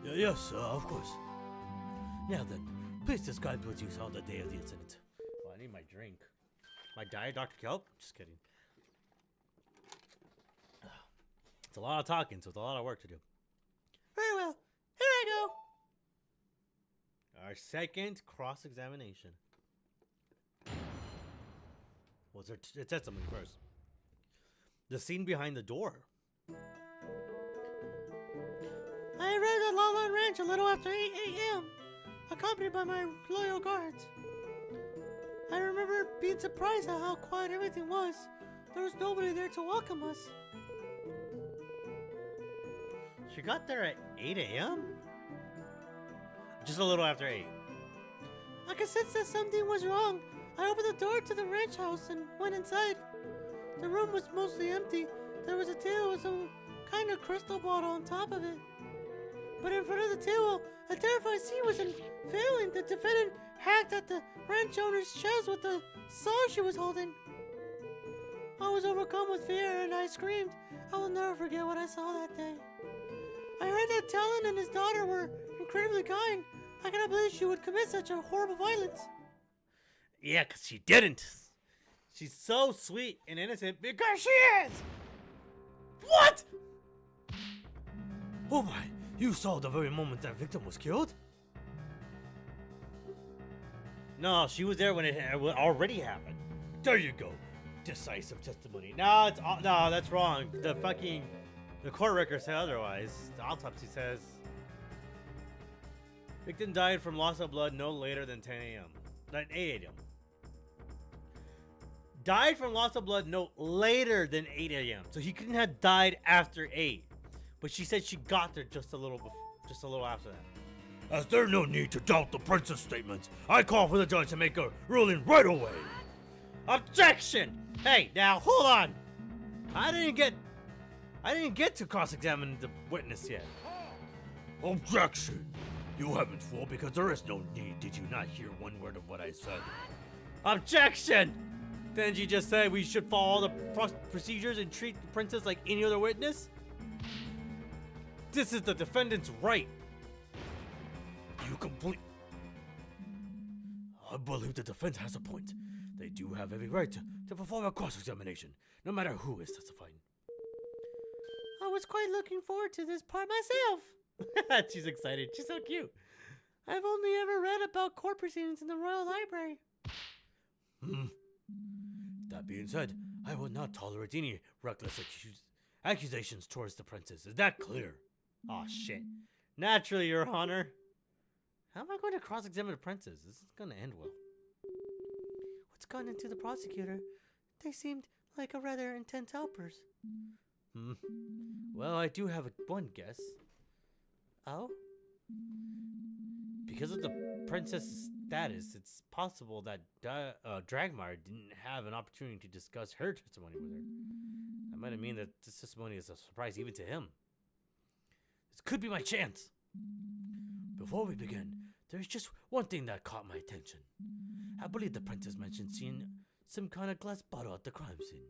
Speaker 1: Yes, of course. Now then, please describe what you saw the day of the incident. Well, I need my drink. My diet, Dr. Kelp? Just kidding. It's a lot of talking, so it's a lot of work to do.
Speaker 2: Very well. Here I go.
Speaker 1: Our second cross-examination. Was there it said something first. The scene behind the door.
Speaker 2: I arrived at Lon Lon Ranch a little after 8 a.m., accompanied by my loyal guards. I remember being surprised at how quiet everything was. There was nobody there to welcome us.
Speaker 1: She got there at 8 a.m.? Just a little after 8.
Speaker 2: I could sense that something was wrong. I opened the door to the ranch house and went inside. The room was mostly empty. There was a table with some kind of crystal bottle on top of it. But in front of the table, a terrifying scene was unveiling. The defendant hacked at the ranch owner's chest with the saw she was holding. I was overcome with fear and I screamed. I will never forget what I saw that day. I heard that Talon and his daughter were incredibly kind. I cannot believe she would commit such a horrible violence.
Speaker 1: Yeah, because she didn't. She's so sweet and innocent because she is! What? Oh my, you saw the very moment that victim was killed? No, she was there when it already happened. There you go. Decisive testimony. No, no, that's wrong. The court record said otherwise. The autopsy says victim died from loss of blood no later than 10 a.m. Not 8 a.m. Died from loss of blood no later than 8 a.m. So he couldn't have died after 8. But she said she got there just a little after that. As there's no need to doubt the prince's statements, I call for the judge to make a ruling right away. Objection! Hey, now hold on. I didn't get to cross-examine the witness yet. Objection! You haven't, fool, because there is no need. Did you not hear one word of what I said? Objection! Didn't you just say we should follow the procedures and treat the princess like any other witness? This is the defendant's right. You complete. I believe the defense has a point. They do have every right to perform a cross-examination, no matter who is testifying.
Speaker 2: I was quite looking forward to this part myself.
Speaker 1: She's excited. She's so cute.
Speaker 2: I've only ever read about court proceedings in the Royal Library.
Speaker 1: That being said, I will not tolerate any reckless accusations towards the princess. Is that clear? Aw, shit. Naturally, Your Honor. How am I going to cross-examine the princess? This is going to end well.
Speaker 2: What's gone into the prosecutor? They seemed like a rather intense outburst.
Speaker 1: Well, I do have one guess.
Speaker 2: Oh?
Speaker 1: Because of the princess's status, it's possible that Dragmar didn't have an opportunity to discuss her testimony with her. That might have mean that this testimony is a surprise even to him. This could be my chance. Before we begin, there's just one thing that caught my attention. I believe the princess mentioned seeing some kind of glass bottle at the crime scene.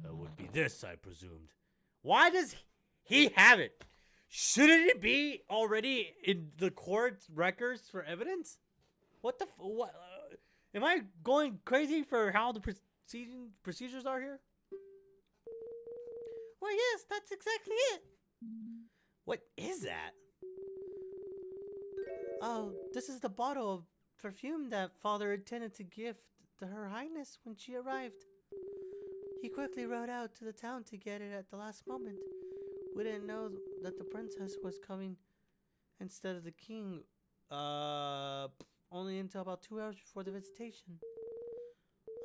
Speaker 1: That would be this, I presumed.
Speaker 2: Why does he have it? Shouldn't it be already in the court records for evidence? What the what? Am I going crazy for how the procedures are here? Well, yes, that's exactly it. What is that? Oh, this is the bottle of perfume that Father intended to gift to Her Highness when she arrived. He quickly rode out to the town to get it at the last moment. We didn't know that the princess was coming instead of the king, only until about 2 hours before the visitation.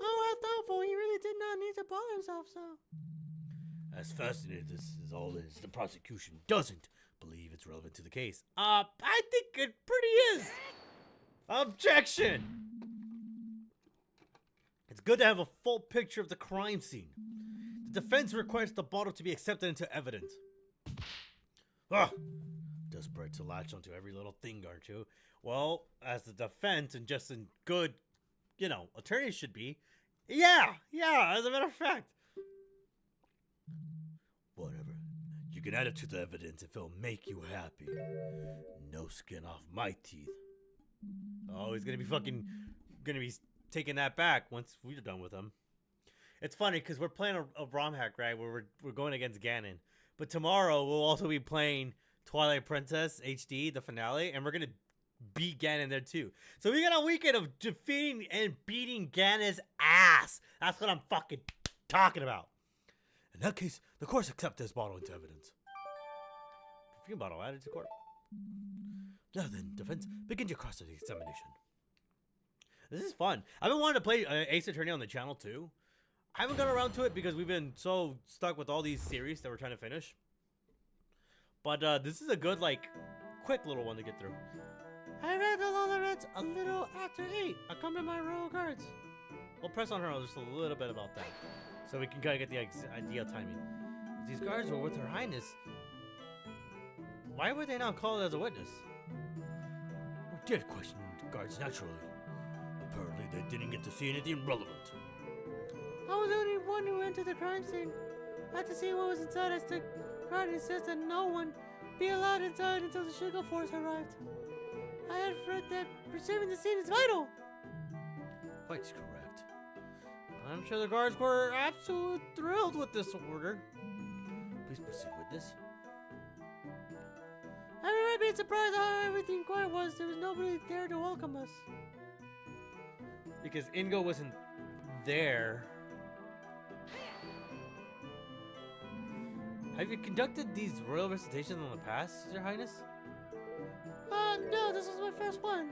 Speaker 2: Oh, how thoughtful. He really did not need to bother himself so.
Speaker 1: As fascinating as this all is, the prosecution doesn't believe it's relevant to the case.
Speaker 2: I think it pretty is. Objection!
Speaker 1: It's good to have a full picture of the crime scene. The defense requires the bottle to be accepted into evidence. Desperate to latch onto every little thing, aren't you? Well, as the defense and just in good, attorneys should be. Yeah, as a matter of fact. Whatever. You can add it to the evidence if it'll make you happy. No skin off my teeth.
Speaker 2: Oh, he's gonna be taking that back once we're done with him. It's funny because we're playing a ROM hack, right? Where we're going against Ganon. But tomorrow we'll also be playing Twilight Princess HD, the finale, and we're gonna beat Ganon there too. So we got a weekend of defeating and beating Ganon's ass. That's what I'm fucking talking about.
Speaker 1: In that case, the court accepts this bottle into evidence.
Speaker 2: Perfume bottle added to court.
Speaker 1: Now then, defense, begin your cross-examination.
Speaker 2: This is fun. I've been wanting to play Ace Attorney on the channel too. I haven't got around to it because we've been so stuck with all these series that we're trying to finish. But this is a good, quick little one to get through. I read the law Reds a little after 8. Accompany my royal guards. We'll press on her just a little bit about that, so we can kind of get the idea of timing. If these guards were with Her Highness, why were they not called as a witness?
Speaker 1: We did question the guards naturally. Apparently, they didn't get to see anything relevant.
Speaker 3: I was the only one who entered the crime scene. After seeing what was inside, I stood guard and insisted that no one be allowed inside until the Sugar Force arrived. I had read that preserving the scene is vital.
Speaker 1: Quite correct.
Speaker 2: I'm sure the guards were absolutely thrilled with this order.
Speaker 1: Please proceed with this.
Speaker 3: I remember being surprised how everything quiet was. There was nobody there to welcome us.
Speaker 2: Because Ingo wasn't there. Have you conducted these royal recitations in the past, Your Highness?
Speaker 3: No, this was my first one.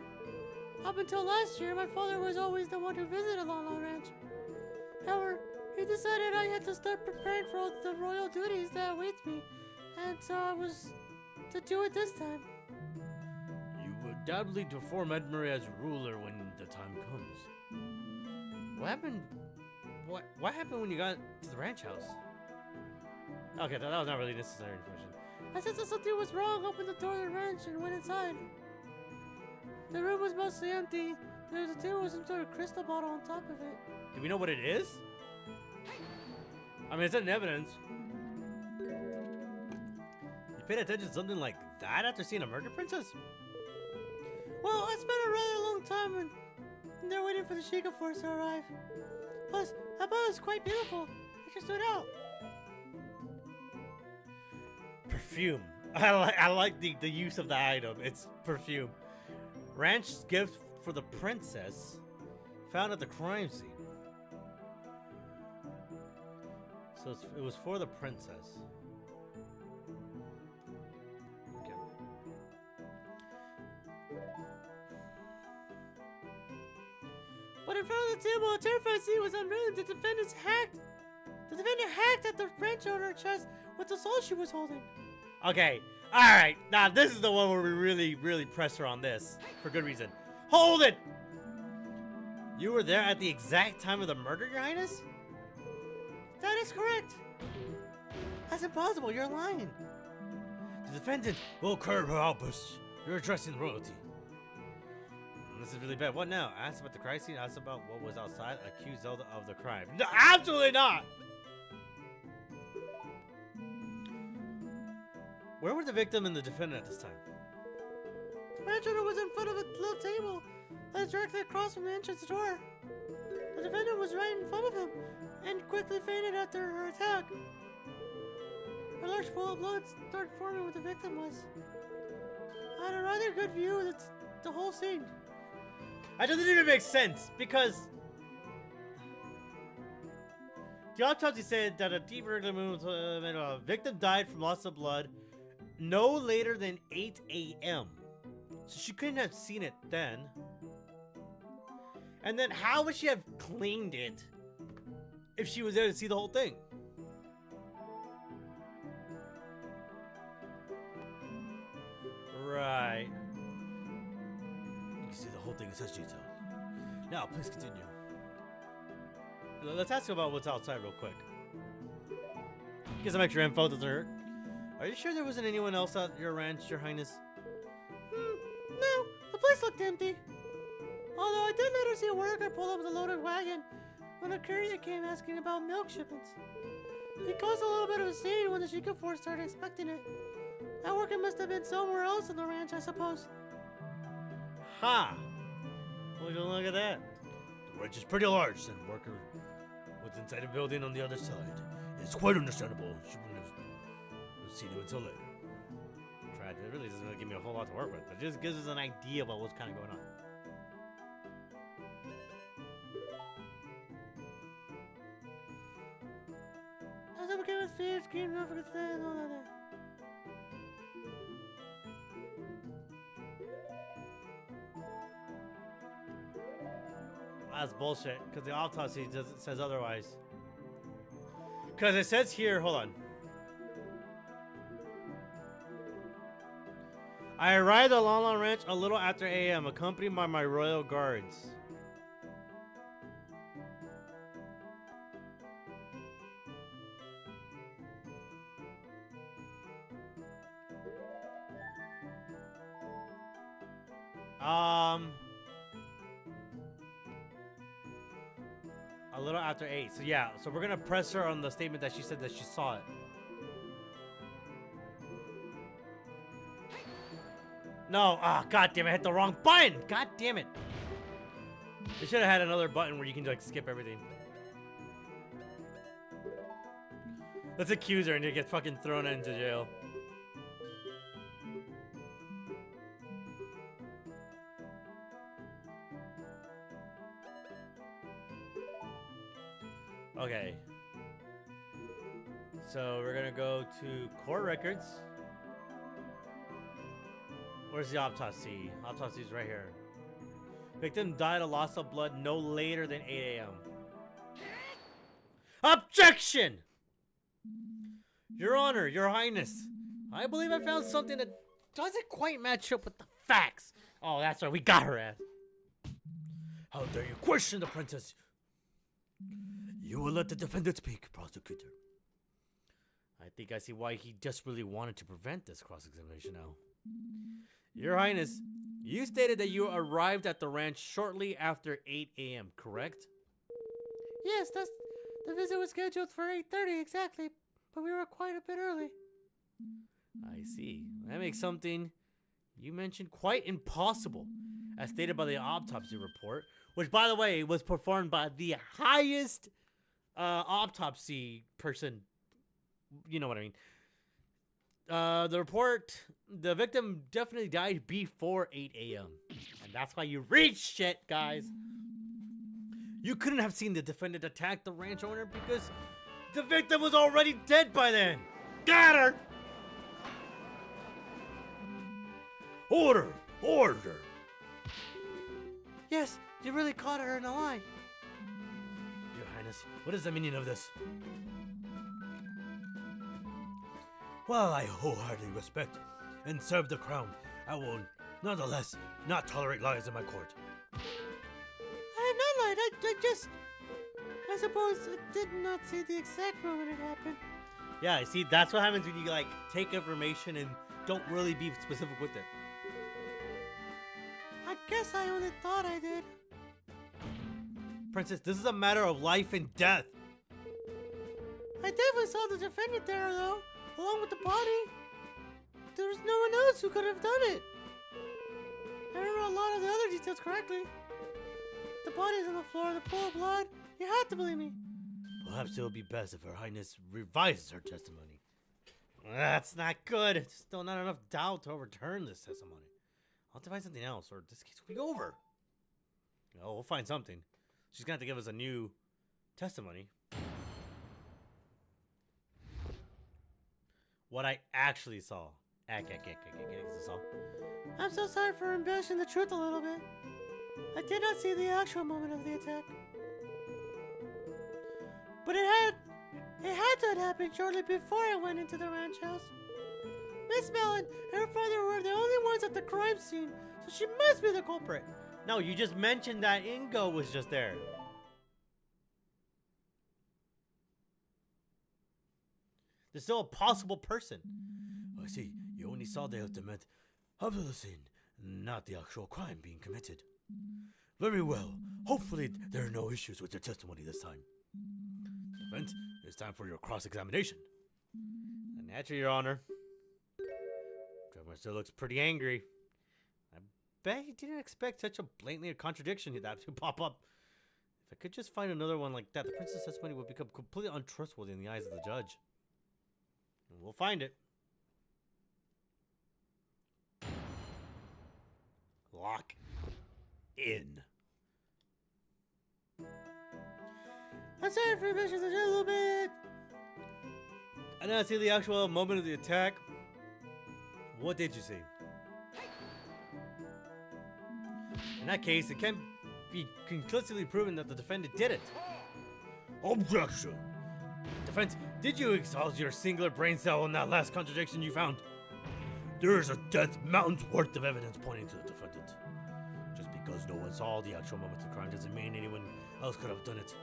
Speaker 3: Up until last year, my father was always the one who visited Long Long Ranch. However, he decided I had to start preparing for all the royal duties that await me, and so I was to do it this time.
Speaker 1: You would undoubtedly to form Edmure as ruler when the time comes.
Speaker 2: What happened? What happened when you got to the ranch house? Okay, that was not really necessary information.
Speaker 3: I sensed that something was wrong, opened the door of the ranch, and went inside. The room was mostly empty. There was a table with some sort of crystal bottle on top of it.
Speaker 2: Do we know what it is? I mean, it's in evidence. You paid attention to something like that after seeing a murder princess?
Speaker 3: Well, I spent a rather long time in there waiting for the Sheikah Force to arrive. Plus, I thought it was quite beautiful. It just stood out.
Speaker 2: Perfume. I like the use of the item. It's perfume. Ranch gift for the princess found at the crime scene. So it was for the princess. Okay.
Speaker 3: But in front of the table, a terrifying scene was unveiling. The defendant hacked at the ranch owner's chest with the soul she was holding.
Speaker 2: Okay, alright. Now this is the one where we really press her on this. For good reason. Hold it! You were there at the exact time of the murder, Your Highness?
Speaker 3: That is correct.
Speaker 2: That's impossible. You're lying.
Speaker 1: The defendant will curb her outbursts. You're addressing royalty. This is really bad. What now? Asked about the crime scene. Asked about what was outside. Accused Zelda of the crime. No, absolutely not. Where were the victim and the defendant at this time?
Speaker 3: The ranch owner was in front of a little table that was directly across from the entrance door. The defendant was right in front of him and quickly fainted after her attack. A large pool of blood started forming where the victim was. I had a rather good view of the whole scene.
Speaker 2: That doesn't even make sense because the autopsy said that a deep irregular movement victim died from loss of blood no later than 8 a.m. So she couldn't have seen it then. And then how would she have cleaned it if she was there to see the whole thing? Right.
Speaker 1: You can see the whole thing in such detail. Now, please continue.
Speaker 2: Let's ask about what's outside real quick. Get some extra info, doesn't hurt. Are you sure there wasn't anyone else at your ranch, Your Highness?
Speaker 3: No, the place looked empty. Although I did later see a worker pull up with a loaded wagon when a courier came asking about milk shipments. He caused a little bit of a scene when the Sheikah force started expecting it. That worker must have been somewhere else in the ranch, I suppose.
Speaker 2: Ha! Look at that.
Speaker 1: The ranch is pretty large, and worker was inside a building on the other side. It's quite understandable. She wouldn't have seen him until later.
Speaker 2: Tried. It really doesn't really give me a whole lot to work with. It just gives us an idea about what's kind of going on.
Speaker 3: I was okay with fear, screaming over the thing and all that.
Speaker 2: That's bullshit, because the autopsy says otherwise. Because it says here, hold on. I arrived at Lon Lon Ranch a little after a.m., accompanied by my royal guards. A little after 8. So yeah, so we're gonna press her on the statement that she said that she saw it. No, god damn it, I hit the wrong button! God damn it! They should have had another button where you can like skip everything. Let's accuse her and you get fucking thrown into jail. Okay. So we're gonna go to court records. Where's the autopsy? Autopsy's right here. Victim died of loss of blood no later than 8 a.m. Objection! Your Honor, Your Highness, I believe I found something that doesn't quite match up with the facts. Oh, that's right, we got her ass.
Speaker 1: How dare you question the princess? You will let the defendant speak, prosecutor.
Speaker 2: I think I see why he desperately wanted to prevent this cross-examination now. Your Highness, you stated that you arrived at the ranch shortly after 8 a.m., correct?
Speaker 3: Yes, the visit was scheduled for 8:30 exactly, but we were quite a bit early.
Speaker 2: I see. That makes something you mentioned quite impossible, as stated by the autopsy report, which, by the way, was performed by the highest autopsy person. You know what I mean. The report, the victim definitely died before 8 a.m. And that's why you read shit, guys. You couldn't have seen the defendant attack the ranch owner because the victim was already dead by then. Got her!
Speaker 1: Order! Order!
Speaker 3: Yes, you really caught her in a lie.
Speaker 1: Your Highness, what is the meaning of this? While I wholeheartedly respect and serve the crown, I will nonetheless not tolerate lies in my court.
Speaker 3: I have not lied. I suppose I did not see the exact moment it happened.
Speaker 2: Yeah, see, that's what happens when you like take information and don't really be specific with it.
Speaker 3: I guess I only thought I did.
Speaker 2: Princess, this is a matter of life and death.
Speaker 3: I definitely saw the defendant there, though, along with the body. There was no one else who could have done it. I remember a lot of the other details correctly. The body's on the floor, the pool of blood. You had to believe me.
Speaker 2: Perhaps it would be best if Her Highness revises her testimony. That's not good. It's still not enough doubt to overturn this testimony. I'll have to find something else, or this case will be over. No, we'll find something. She's gonna have to give us a new testimony. What I actually saw.
Speaker 3: I'm so sorry for embellishing the truth a little bit. I did not see the actual moment of the attack. But it had to have happened shortly before I went into the ranch house. Miss Mellon and her father were the only ones at the crime scene, so she must be the culprit.
Speaker 2: No, you just mentioned that Ingo was just there. There's still a possible person. I see. You only saw the ultimate of the scene, not the actual crime being committed. Very well. Hopefully there are no issues with your testimony this time. Defense, it's time for your cross-examination. Naturally, Your Honor. Trevor still looks pretty angry. I bet he didn't expect such a blatantly contradiction to pop up. If I could just find another one like that, the princess testimony would become completely untrustworthy in the eyes of the judge. And we'll find it. Lock in.
Speaker 3: I'm sorry for ambitious a little bit.
Speaker 2: I didn't see the actual moment of the attack. What did you see? In that case, it can be conclusively proven that the defendant did it. Objection! Defense, did you exhaust your singular brain cell in that last contradiction you found? There is a death mountain's worth of evidence pointing to the defendant. Just because no one saw the actual moment of the crime doesn't mean anyone else could have done it.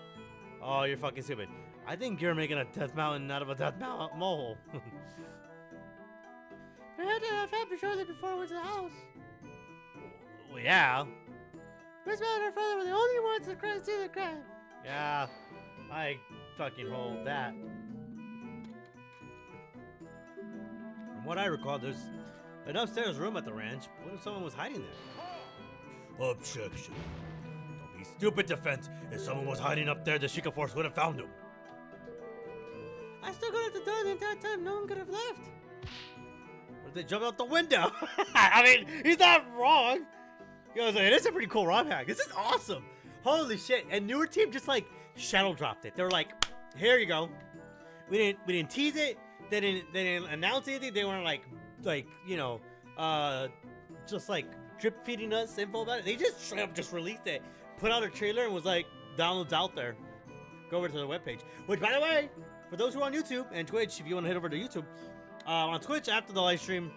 Speaker 2: Oh, you're fucking stupid. I think you're making a death mountain out of a death molehill.
Speaker 3: But it had to have happened shortly before I went to the house.
Speaker 2: Well, yeah.
Speaker 3: Miss Mellon and her father were the only ones to see the crime.
Speaker 2: Yeah, I fucking hold that. From what I recall, there's an upstairs room at the ranch. What if someone was hiding there? Objection. Don't be stupid, defense. If someone was hiding up there, the Sheikah Force would have found him.
Speaker 3: I still got at the door the entire time. No one could have left.
Speaker 2: What if they jumped out the window? I mean, he's not wrong. You know, it is a pretty cool ROM hack. This is awesome. Holy shit. And newer team just like shadow dropped it. They were like, here you go. We didn't tease it. They didn't announce anything. They weren't like you know, just like drip feeding us info about it. They just straight up just released it, put out a trailer, and was like, downloads out there. Go over to the webpage. Which, by the way, for those who are on YouTube and Twitch, if you want to head over to YouTube, on Twitch after the live stream,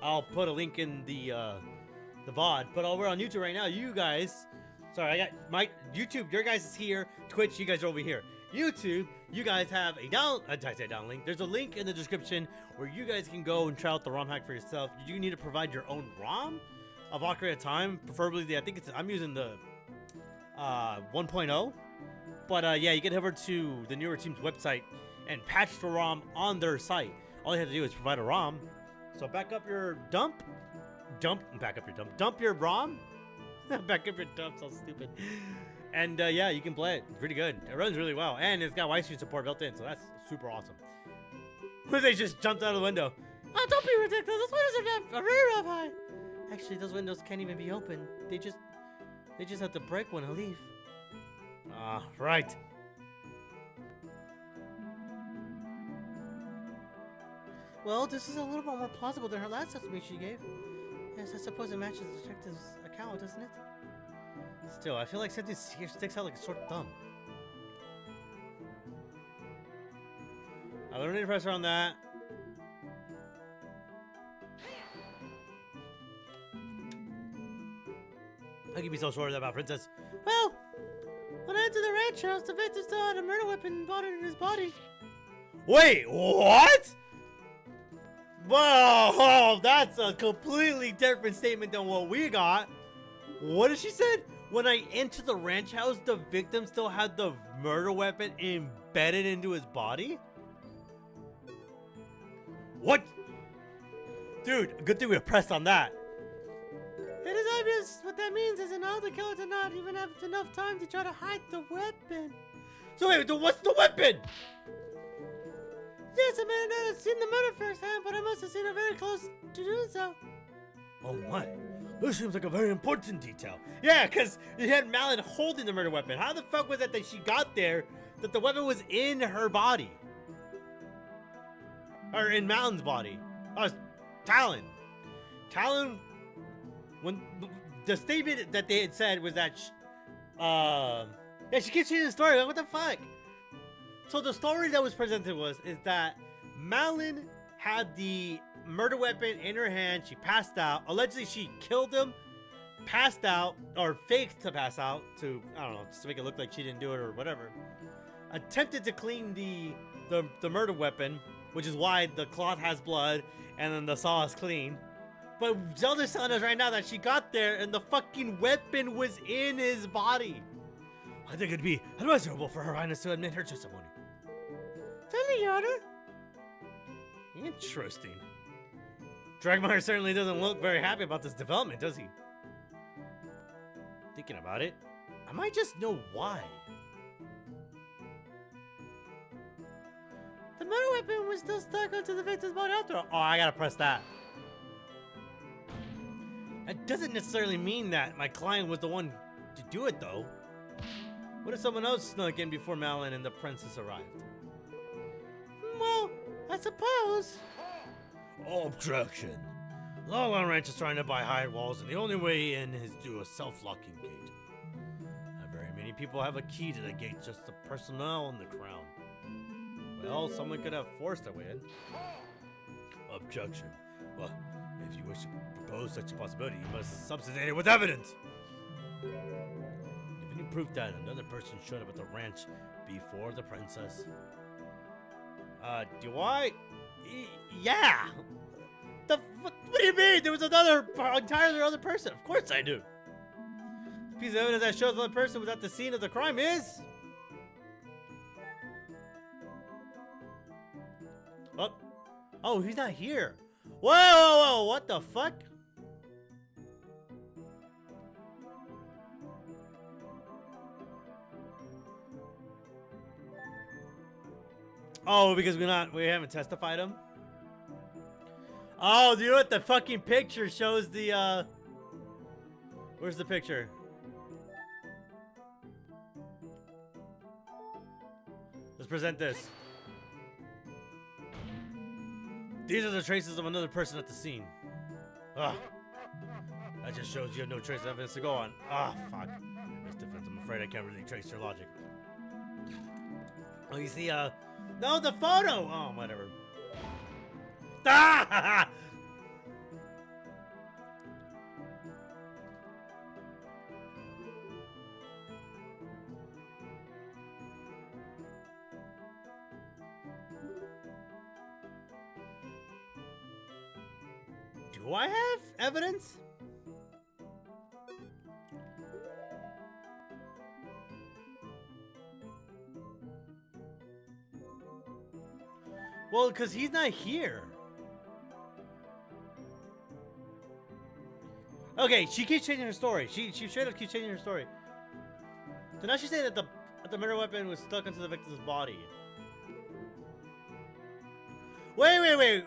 Speaker 2: I'll put a link in the VOD. But over on YouTube right now, you guys. Sorry, I got my YouTube. Your guys is here. Twitch, you guys are over here. YouTube, you guys have a down link. There's a link in the description where you guys can go and try out the ROM hack for yourself. You do need to provide your own ROM of Ocarina of Time, preferably I'm using the 1.0. But yeah, you can head over to the newer team's website and patch the ROM on their site. All you have to do is provide a ROM. So back up your dump your ROM. Back up your dump, so stupid. And yeah, you can play it. It's pretty good. It runs really well. And it's got widescreen support built in, so that's super awesome. They just jumped out of the window.
Speaker 3: Oh, don't be ridiculous. Those windows are very up high.
Speaker 2: Actually, those windows can't even be open. They just have to break one and leave. Ah, right.
Speaker 3: Well, this is a little bit more plausible than her last estimate she gave. Yes, I suppose it matches the detective's account, doesn't it?
Speaker 2: Still, I feel like something here sticks out like a sore thumb. I don't need pressure on that. How can you be so sure about Princess?
Speaker 3: Well, when I entered the ranch house, the victim still had a murder weapon embedded in his body.
Speaker 1: Wait, what? Whoa, that's a completely different statement than what we got. What did she said? When I entered the ranch house, the victim still had the murder weapon embedded into his body? What? Dude, good thing we pressed on that.
Speaker 3: It is obvious what that means is now the killer did not even have enough time to try to hide the weapon.
Speaker 1: So wait, what's the weapon?
Speaker 3: Yes, I may not have seen the murder firsthand, but I must have seen it very close to doing so.
Speaker 1: Oh my, this seems like a very important detail. Yeah, because you had Malin holding the murder weapon. How the fuck was it that she got there that the weapon was in her body? Or in Malin's body? Oh, Talon. Talon, when the statement that they had said was that, yeah, she keeps changing the story. Like, what the fuck? So the story that was presented is that Malin had the murder weapon in her hand. She passed out. Allegedly, she killed him, passed out, or faked to pass out to, I don't know, just to make it look like she didn't do it or whatever. Attempted to clean the murder weapon, which is why the cloth has blood and then the saw is clean. But Zelda's telling us right now that she got there and the fucking weapon was in his body. I think it'd be advisable for Her Highness to admit her testimony.
Speaker 3: Tell me, Your Honor.
Speaker 1: Interesting. Dragmire certainly doesn't look very happy about this development, does he? Thinking about it, I might just know why.
Speaker 3: The murder weapon was still stuck onto the victim's body after all.
Speaker 1: Oh, I gotta press that. That doesn't necessarily mean that my client was the one to do it, though. What if someone else snuck in before Malin and the princess arrived?
Speaker 3: Well, I suppose.
Speaker 1: Objection. Longline Ranch is trying to buy high walls, and the only way in is through a self-locking gate. Not very many people have a key to the gate, just the personnel and the crown. Well, someone could have forced their way in. Objection. Well, if you wish to propose such a possibility, you must substantiate it with evidence. If any proof that another person showed up at the ranch before the princess. Do I? Yeah. What do you mean? There was entirely other person. Of course I do. The piece of evidence that shows another person was at the scene of the crime is. Oh, he's not here. Whoa, what the fuck? Oh, because we haven't testified him? Oh, you know what? The fucking picture shows the, where's the picture? Let's present this. These are the traces of another person at the scene. Ugh. That just shows you have no trace evidence to go on. Ah, fuck. That's different. I'm afraid I can't really trace your logic. Oh, you see, no, the photo! Oh, whatever. Ah! Do I have evidence? Well, because he's not here. Okay, she keeps changing her story. She straight up keeps changing her story. So now she's saying that the murder weapon was stuck into the victim's body. Wait.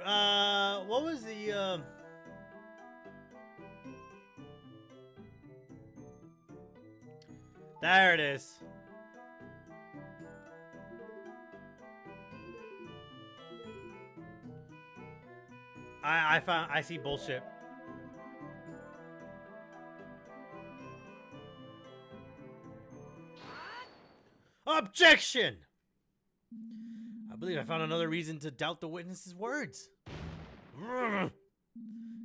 Speaker 1: What was the, There it is. I see bullshit. Objection! I believe I found another reason to doubt the witness's words.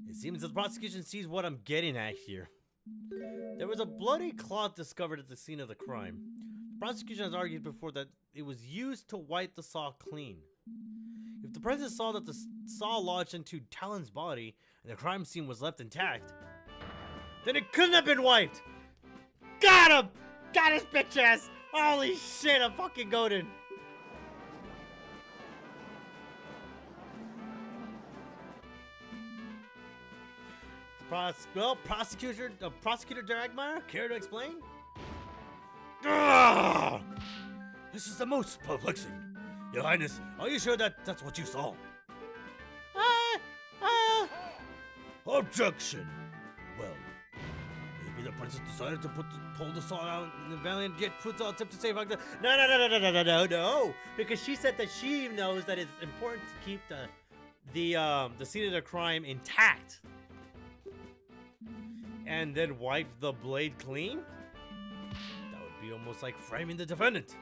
Speaker 1: It seems that the prosecution sees what I'm getting at here. There was a bloody cloth discovered at the scene of the crime. The prosecution has argued before that it was used to wipe the saw clean.
Speaker 2: If the princess saw that the saw lodged into Talon's body and the crime scene was left intact, then it couldn't have been wiped. Got him! Got his bitch ass! Holy shit, I'm fucking goated. Prosecutor Dragmire, care to explain?
Speaker 1: Ah! This is the most perplexing. Your Highness, are you sure that that's what you saw? Objection! Well, maybe the princess decided to pull the sword out and the valiant yet puts out attempt to save her.
Speaker 2: No. Because she said that she knows that it's important to keep the scene of the crime intact. And then wipe the blade clean? That would be almost like framing the defendant.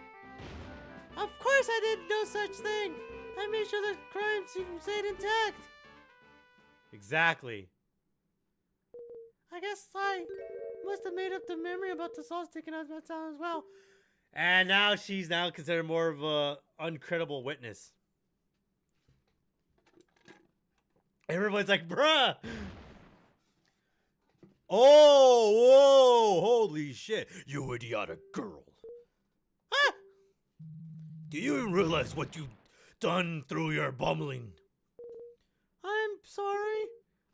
Speaker 3: Of course I did no such thing. I made sure the crime scene stayed intact.
Speaker 2: Exactly.
Speaker 3: I guess I must have made up the memory about the saw sticking out of my tongue as well.
Speaker 2: And now she's now considered more of a uncredible witness. Everyone's like, bruh!
Speaker 1: Oh, whoa, holy shit, you idiotic girl.
Speaker 3: Ah!
Speaker 1: Do you even realize what you've done through your bumbling?
Speaker 3: I'm sorry.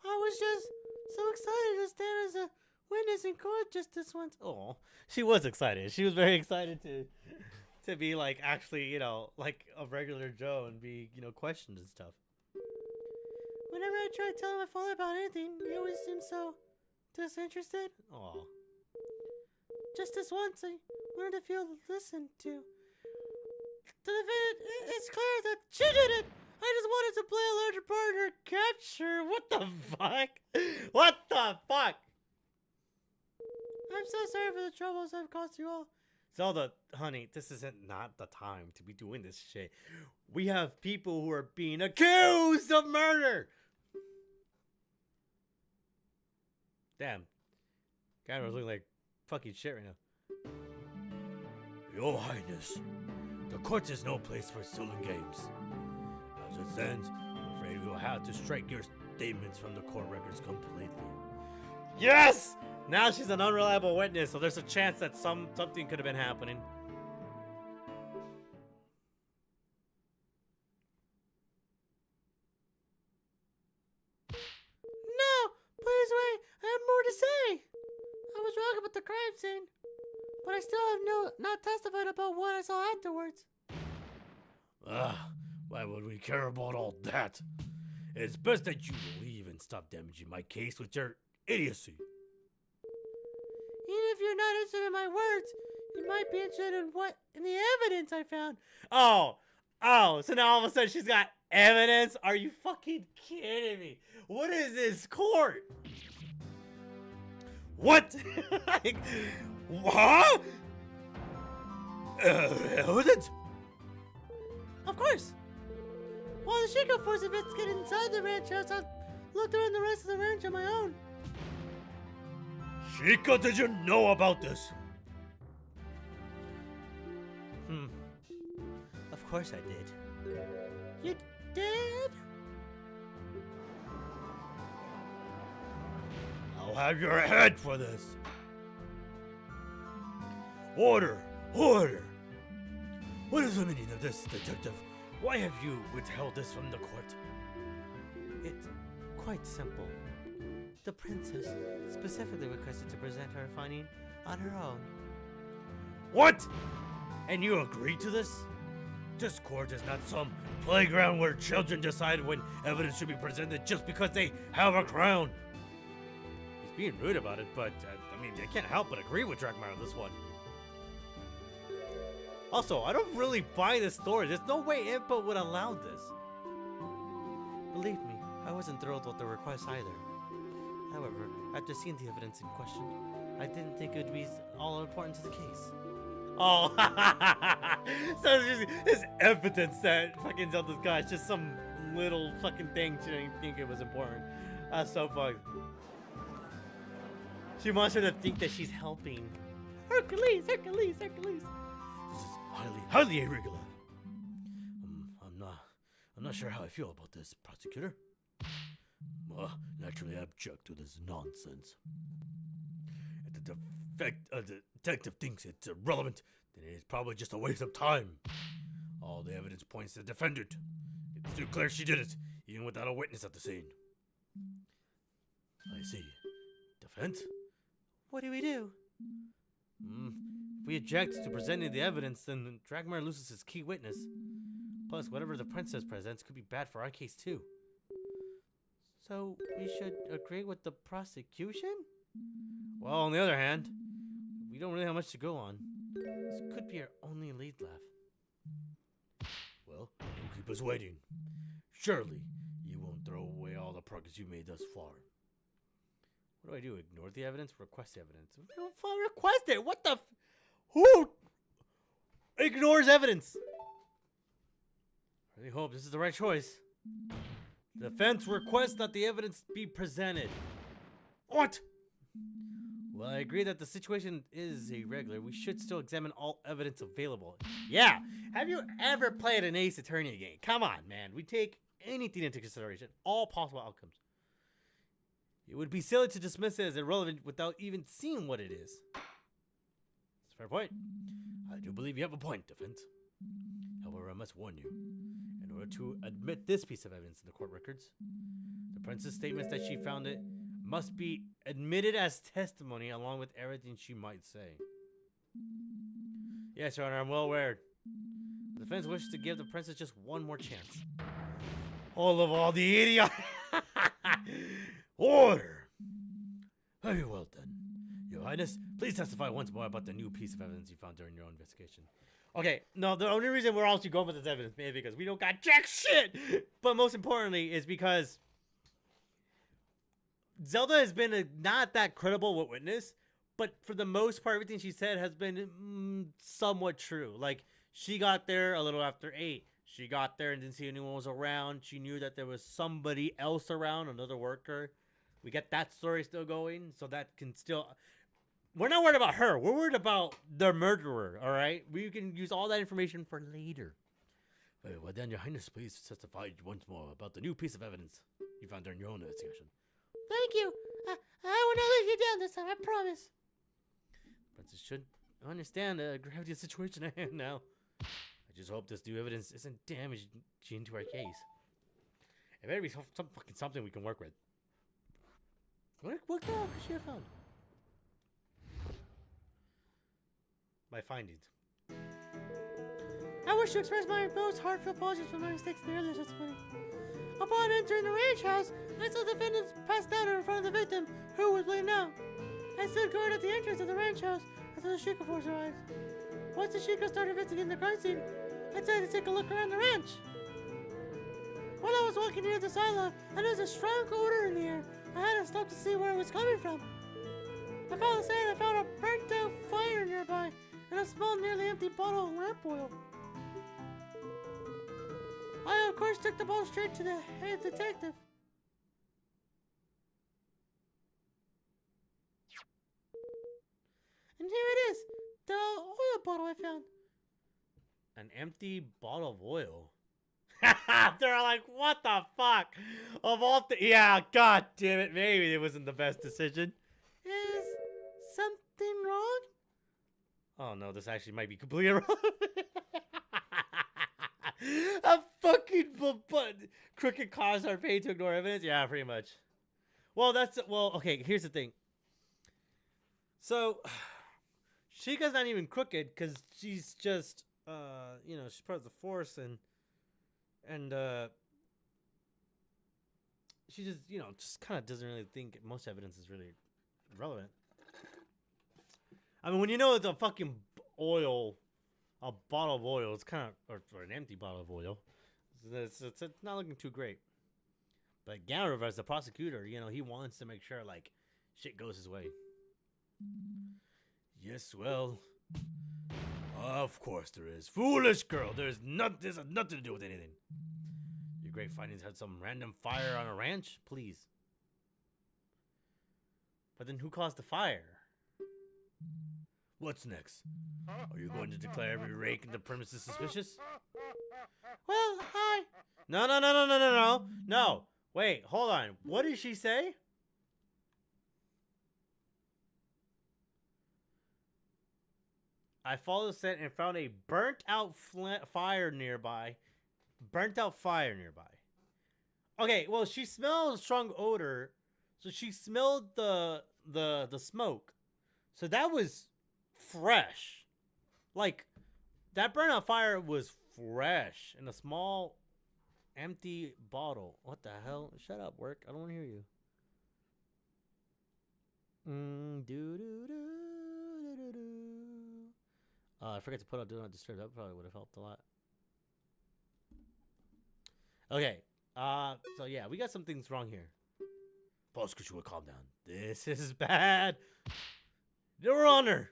Speaker 3: I was just so excited to stand as a witness in court just this once.
Speaker 2: Oh, she was excited. She was very excited to be like actually, you know, like a regular Joe and be, you know, questioned and stuff.
Speaker 3: Whenever I tried telling my father about anything, he always seemed so disinterested.
Speaker 2: Oh.
Speaker 3: Just this once, I wanted to feel listened to. The defendant, it's clear that she did it. I just wanted to play a larger part in her capture.
Speaker 2: What the fuck? What the fuck?
Speaker 3: I'm so sorry for the troubles I've caused you all.
Speaker 2: Zelda, honey, this isn't not the time to be doing this shit. We have people who are being accused of murder. Damn. Guy was looking like fucking shit right now.
Speaker 1: Your Highness, the court is no place for stolen games. As it stands, I'm afraid we will have to strike your statements from the court records completely.
Speaker 2: Yes! Now she's an unreliable witness, so there's a chance that something could have been happening.
Speaker 3: No! Please wait! I have more to say! I was wrong about the crime scene, but I still have not testified about what I saw afterwards.
Speaker 1: Why would we care about all that? It's best that you leave and stop damaging my case with your idiocy.
Speaker 3: Even if you're not interested in my words, you might be interested in the evidence I found.
Speaker 2: Oh, so now all of a sudden she's got evidence? Are you fucking kidding me? What is this court?
Speaker 1: What? Huh? Evidence?
Speaker 3: Of course. While the Chico Force investigated inside the ranch house, I looked around the rest of the ranch on my own.
Speaker 1: Chica, did you know about this?
Speaker 2: Of course I did.
Speaker 3: You did?
Speaker 1: I'll have your head for this. Order! Order! What is the meaning of this, detective? Why have you withheld this from the court?
Speaker 2: It's quite simple. The princess specifically requested to present her finding on her own.
Speaker 1: What? And you agreed to this? This court is not some playground where children decide when evidence should be presented just because they have a crown.
Speaker 2: He's being rude about it, but I mean, I can't help but agree with Dragmire on this one. Also, I don't really buy this story. There's no way Impa would allow this. Believe me, I wasn't thrilled with the request either. However, after seeing the evidence in question, I didn't think it would be all important to the case. Oh, so it's just this evidence that fucking Zelda's got. It's just some little fucking thing she didn't think it was important. That's so fucked. She wants her to think that she's helping. Hercules!
Speaker 1: This is highly irregular. I'm I'm not sure how I feel about this, prosecutor. Naturally, I object to this nonsense. If the detective thinks it's irrelevant, then it's probably just a waste of time. All the evidence points to the defendant. It's too clear she did it, even without a witness at the scene. I see. Defense?
Speaker 2: What do we do? If we object to presenting the evidence, then Dragmar loses his key witness. Plus, whatever the princess presents could be bad for our case too. So, we should agree with the prosecution?
Speaker 1: Well, on the other hand,
Speaker 2: We don't really have much to go on. This could be our only lead left.
Speaker 1: well, you keep us waiting. Surely, you won't throw away all the progress you made thus far.
Speaker 2: What do I do? Ignore the evidence? Request the evidence?
Speaker 1: Request it! What the Who ignores evidence?
Speaker 2: I really hope this is the right choice.
Speaker 1: The defense requests that the evidence be presented. What?
Speaker 2: Well, I agree that the situation is irregular. We should still examine all evidence available.
Speaker 1: Yeah. Have you ever played an Ace Attorney game? Come on, man. We take anything into consideration, all possible outcomes.
Speaker 2: It would be silly to dismiss it as irrelevant without even seeing what it is.
Speaker 1: That's a fair point. I do believe you have a point, defense. However, I must warn you. In order to admit this piece of evidence in the court records, the princess' statements that she found it must be admitted as testimony along with everything she might say.
Speaker 2: Yes, Your Honor, I'm well aware. The defense wishes to give the princess just one more chance.
Speaker 1: All the idiot. Order. Very well done. Your Highness, please testify once more about the new piece of evidence you found during your own investigation.
Speaker 2: Okay, no, the only reason we're also going with this evidence is because we don't got jack shit. But most importantly is because Zelda has been not that credible witness, but for the most part, everything she said has been somewhat true. Like, she got there a little after 8. She got there and didn't see anyone was around. She knew that there was somebody else around, another worker. We get that story still going, so that can still... We're not worried about her. We're worried about the murderer, all right? We can use all that information for later.
Speaker 1: Very well then, Your Highness, please testify once more about the new piece of evidence you found during your own investigation.
Speaker 3: Thank you. I will not let you down this time, I promise.
Speaker 2: Princess should understand the gravity of the situation at hand now. I just hope this new evidence isn't damaging to our case. It better be something we can work with. What dog could she have found? My findings.
Speaker 3: I wish to express my most heartfelt apologies for my mistakes in the earlier testimony. Upon entering the ranch house, I saw the defendants passed out in front of the victim, who was bleeding out. I stood guard at the entrance of the ranch house until the Sheikah force arrived. Once the Sheikah started investigating the crime scene, I decided to take a look around the ranch. While I was walking near the silo, I noticed a strong odor in the air. I had to stop to see where it was coming from. I followed the scent and found a burnt out fire nearby and a small, nearly empty bottle of lamp oil. I, of course, took the bottle straight to the head detective. And here it is, the oil bottle I found.
Speaker 2: An empty bottle of oil. They're like, what the fuck? Of all yeah, god damn it. Maybe it wasn't the best decision.
Speaker 3: Is something wrong?
Speaker 2: Oh no, this actually might be completely wrong. A fucking crooked cause are paid to ignore evidence? Yeah, pretty much. Well, okay, here's the thing. So, Sheikah's not even crooked because she's just, she's part of the force and she just, just kind of doesn't really think most evidence is really relevant. I mean, when you know it's a fucking oil, a bottle of oil, it's kind of, or an empty bottle of oil, it's not looking too great. But Ganrov, as the prosecutor, he wants to make sure, like, shit goes his way.
Speaker 1: Yes, well, of course there is. Foolish girl, this has nothing to do with anything.
Speaker 2: Your great findings had some random fire on a ranch? Please. But then who caused the fire?
Speaker 1: What's next? Are you going to declare every rake in the premises suspicious?
Speaker 3: Well,
Speaker 2: No, no, no, no, no, no, no. No. Wait, hold on. What did she say? I followed the scent and found a burnt out fire nearby. Burnt out fire nearby. Okay, well, she smelled a strong odor, so she smelled the smoke. So that was fresh. Like, that burnt out fire was fresh in a small empty bottle. What the hell? Shut up, work. I don't want to hear you. I forgot to put out Do Not Disturb. That probably would have helped a lot. Okay. So yeah, we got some things wrong here. Boss, could you calm down? This is bad. Your Honor,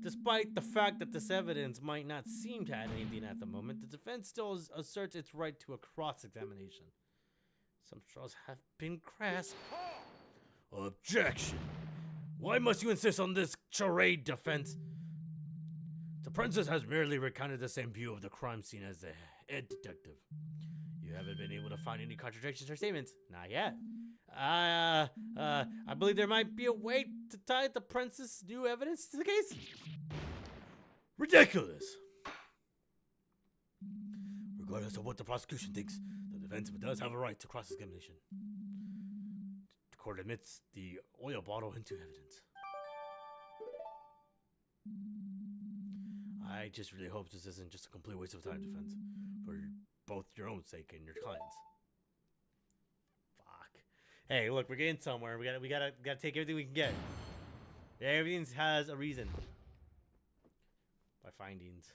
Speaker 2: despite the fact that this evidence might not seem to add anything at the moment, the defense still asserts its right to a cross-examination. Some straws have been grasped. Objection! Why must you insist on this charade, defense? The princess has merely recounted the same view of the crime scene as the head detective. You haven't been able to find any contradictions or statements. Not yet. I believe there might be a way to tie the princess' new evidence to the case. Ridiculous! Regardless of what the prosecution thinks, the defense does have a right to cross-examination. The court admits the oil bottle into evidence. I just really hope this isn't just a complete waste of time, defense, for both your own sake and your clients. Fuck. Hey, look, we're getting somewhere. We gotta take everything we can get. Yeah, everything has a reason. My findings.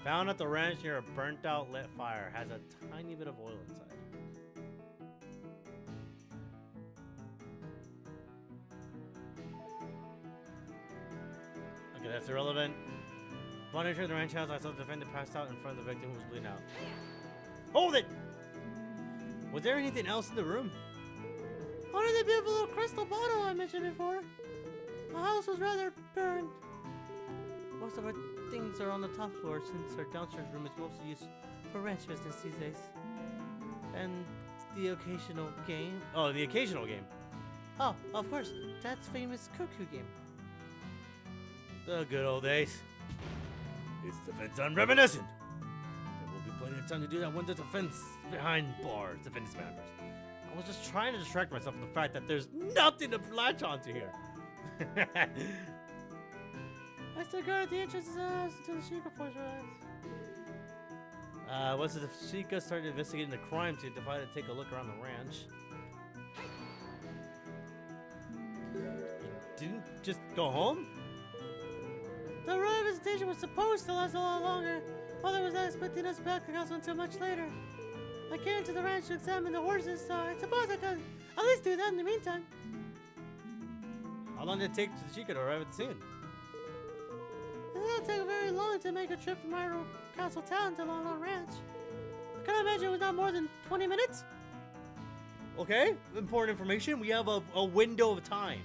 Speaker 2: Found at the ranch near a burnt-out lit fire. Has a tiny bit of oil inside. Okay, that's irrelevant. Upon entering the ranch house, I saw the defendant passed out in front of the victim who was bleeding out. Hold it! Was there anything else in the room?
Speaker 3: Only the beautiful little crystal bottle I mentioned before. The house was rather burned.
Speaker 2: Most of our things are on the top floor since our downstairs room is mostly used for ranch business these days. And the occasional game. Oh, the occasional game. Oh, of course, Dad's famous cuckoo game. The good old days. It's defense on reminiscent. There will be plenty of time to do that when the defense behind bars, defense members. I was just trying to distract myself from the fact that there's nothing to latch onto here.
Speaker 3: I still guard the entrance to the Sheikah Force Rise.
Speaker 2: Once the Sheikah started investigating the crime scene, decided to take a look around the ranch. You didn't just go home?
Speaker 3: The royal visitation was supposed to last a lot longer. Father was not expecting us back to the house until much later. I came into the ranch to examine the horses, so I suppose I could at least do that in the meantime.
Speaker 2: How long did it take the Sheikah to arrive at the scene?
Speaker 3: It didn't take very long to make a trip from Hyrule Castle Town to Lon Lon Ranch. I can imagine it was not more than 20 minutes.
Speaker 2: Okay, important information. We have a window of time.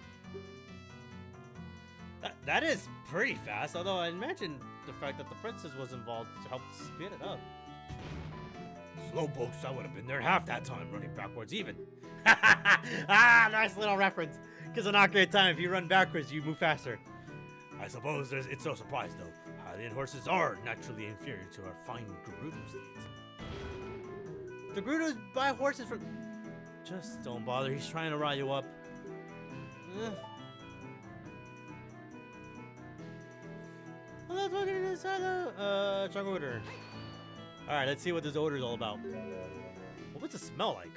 Speaker 2: That is pretty fast, although I imagine the fact that the princess was involved to help speed it up. Slowpokes, I would have been there half that time running backwards even. Nice little reference. Because in Ocarina of Time, if you run backwards, you move faster. I suppose it's no surprise, though. Hylian horses are naturally inferior to our fine Gerudo steeds. The Gerudos buy horses from... Just don't bother, he's trying to rile you up.
Speaker 3: Well, let's look inside the
Speaker 2: Strong odor. Alright, let's see what this odor is all about. What's it smell like?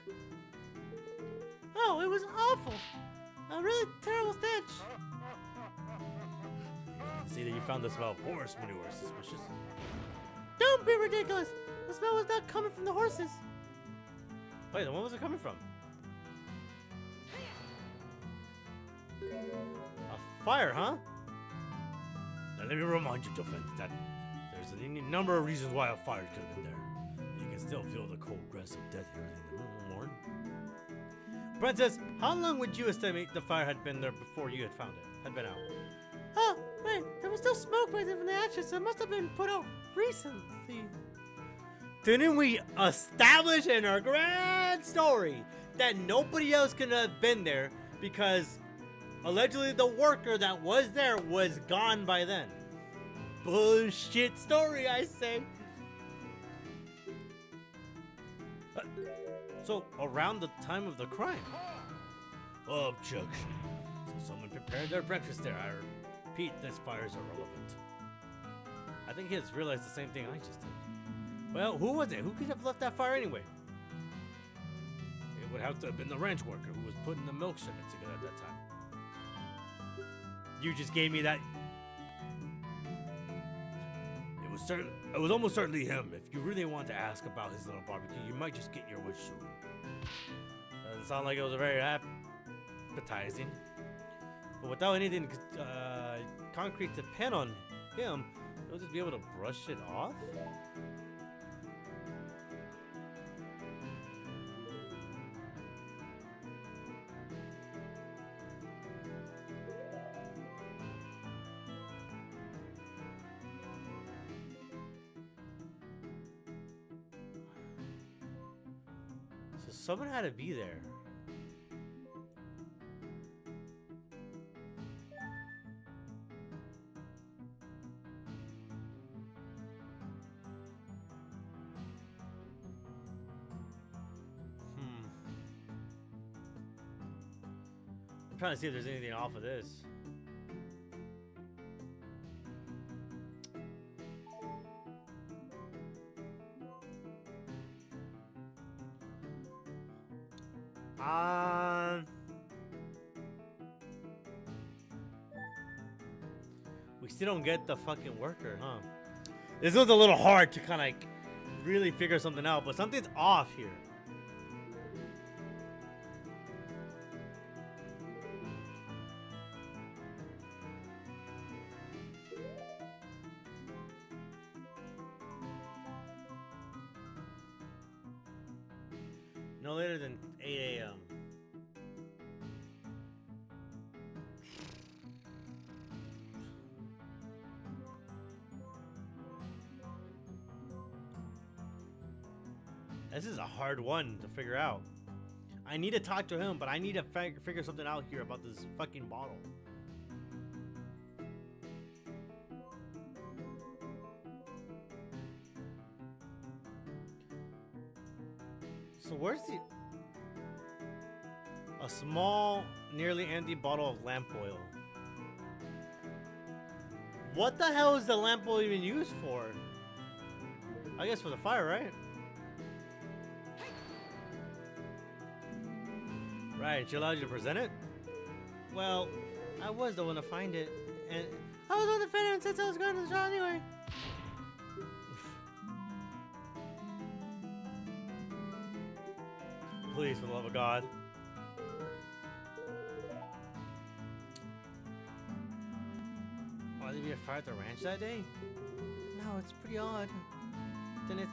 Speaker 3: Oh, it was awful. A really terrible stench.
Speaker 2: See that you found the smell of horse manure suspicious.
Speaker 3: Don't be ridiculous. The smell was not coming from the horses.
Speaker 2: Wait, then where was it coming from? A fire, huh? Now let me remind you, defense, that there's any number of reasons why a fire could have been there. You can still feel the cold grass of death here in the morning. Princess, how long would you estimate the fire had been there before you had found it? Had been out?
Speaker 3: Oh, wait, the was still smoke from the ashes, so it must have been put out recently.
Speaker 2: Didn't we establish in our grand story that nobody else could have been there because allegedly the worker that was there was gone by then? Bullshit story, I say. So, around the time of the crime. Objection. So someone prepared their breakfast there. I repeat, this fire is irrelevant. I think he has realized the same thing I just did. Well, who was it? Who could have left that fire anyway? It would have to have been the ranch worker who was putting the milk shipment together at that time. You just gave me that. It was almost certainly him. If you really want to ask about his little barbecue, you might just get your wish soon. Doesn't sound like it was very appetizing. But without anything concrete to pin on him, he'll just be able to brush it off? So someone had to be there. I'm trying to see if there's anything off of this. We still don't get the fucking worker, huh? This was a little hard to kind of like really figure something out, but something's off here. No later than 8 a.m. This is a hard one to figure out. I need to talk to him, but I need to figure something out here about this fucking bottle. So where's the... A small, nearly empty bottle of lamp oil. What the hell is the lamp oil even used for? I guess for the fire, right? Right, she allowed you to present it? Well, I was the one to find it, and
Speaker 3: I was on the fence since I was going to the shop anyway.
Speaker 2: Please, for the love of God. Why did we fire at the ranch that day?
Speaker 3: No, it's pretty odd.
Speaker 2: Then it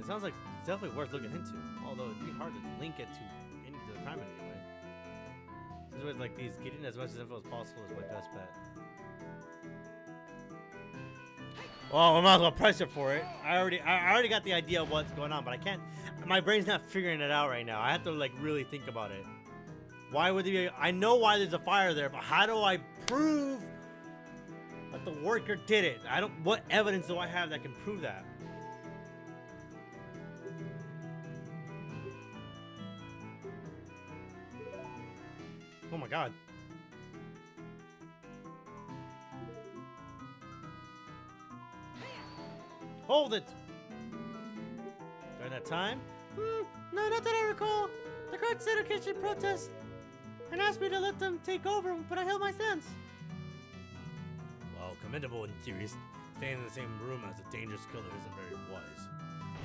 Speaker 2: sounds like it's definitely worth looking into. Although it'd be hard to link it to the crime anyway. This with like these, getting as much info as possible is my best bet. Well, I'm not gonna press it for it. I already got the idea of what's going on, but I can't. My brain's not figuring it out right now. I have to like really think about it. Why would there be? I know why there's a fire there, but how do I prove that the worker did it? I don't. What evidence do I have that can prove that? Oh my God. Hold it! During that time?
Speaker 3: No, not that I recall. The guard said a kitchen protest and asked me to let them take over, but I held my stance.
Speaker 2: Well, commendable in theory. Staying in the same room as a dangerous killer isn't very wise.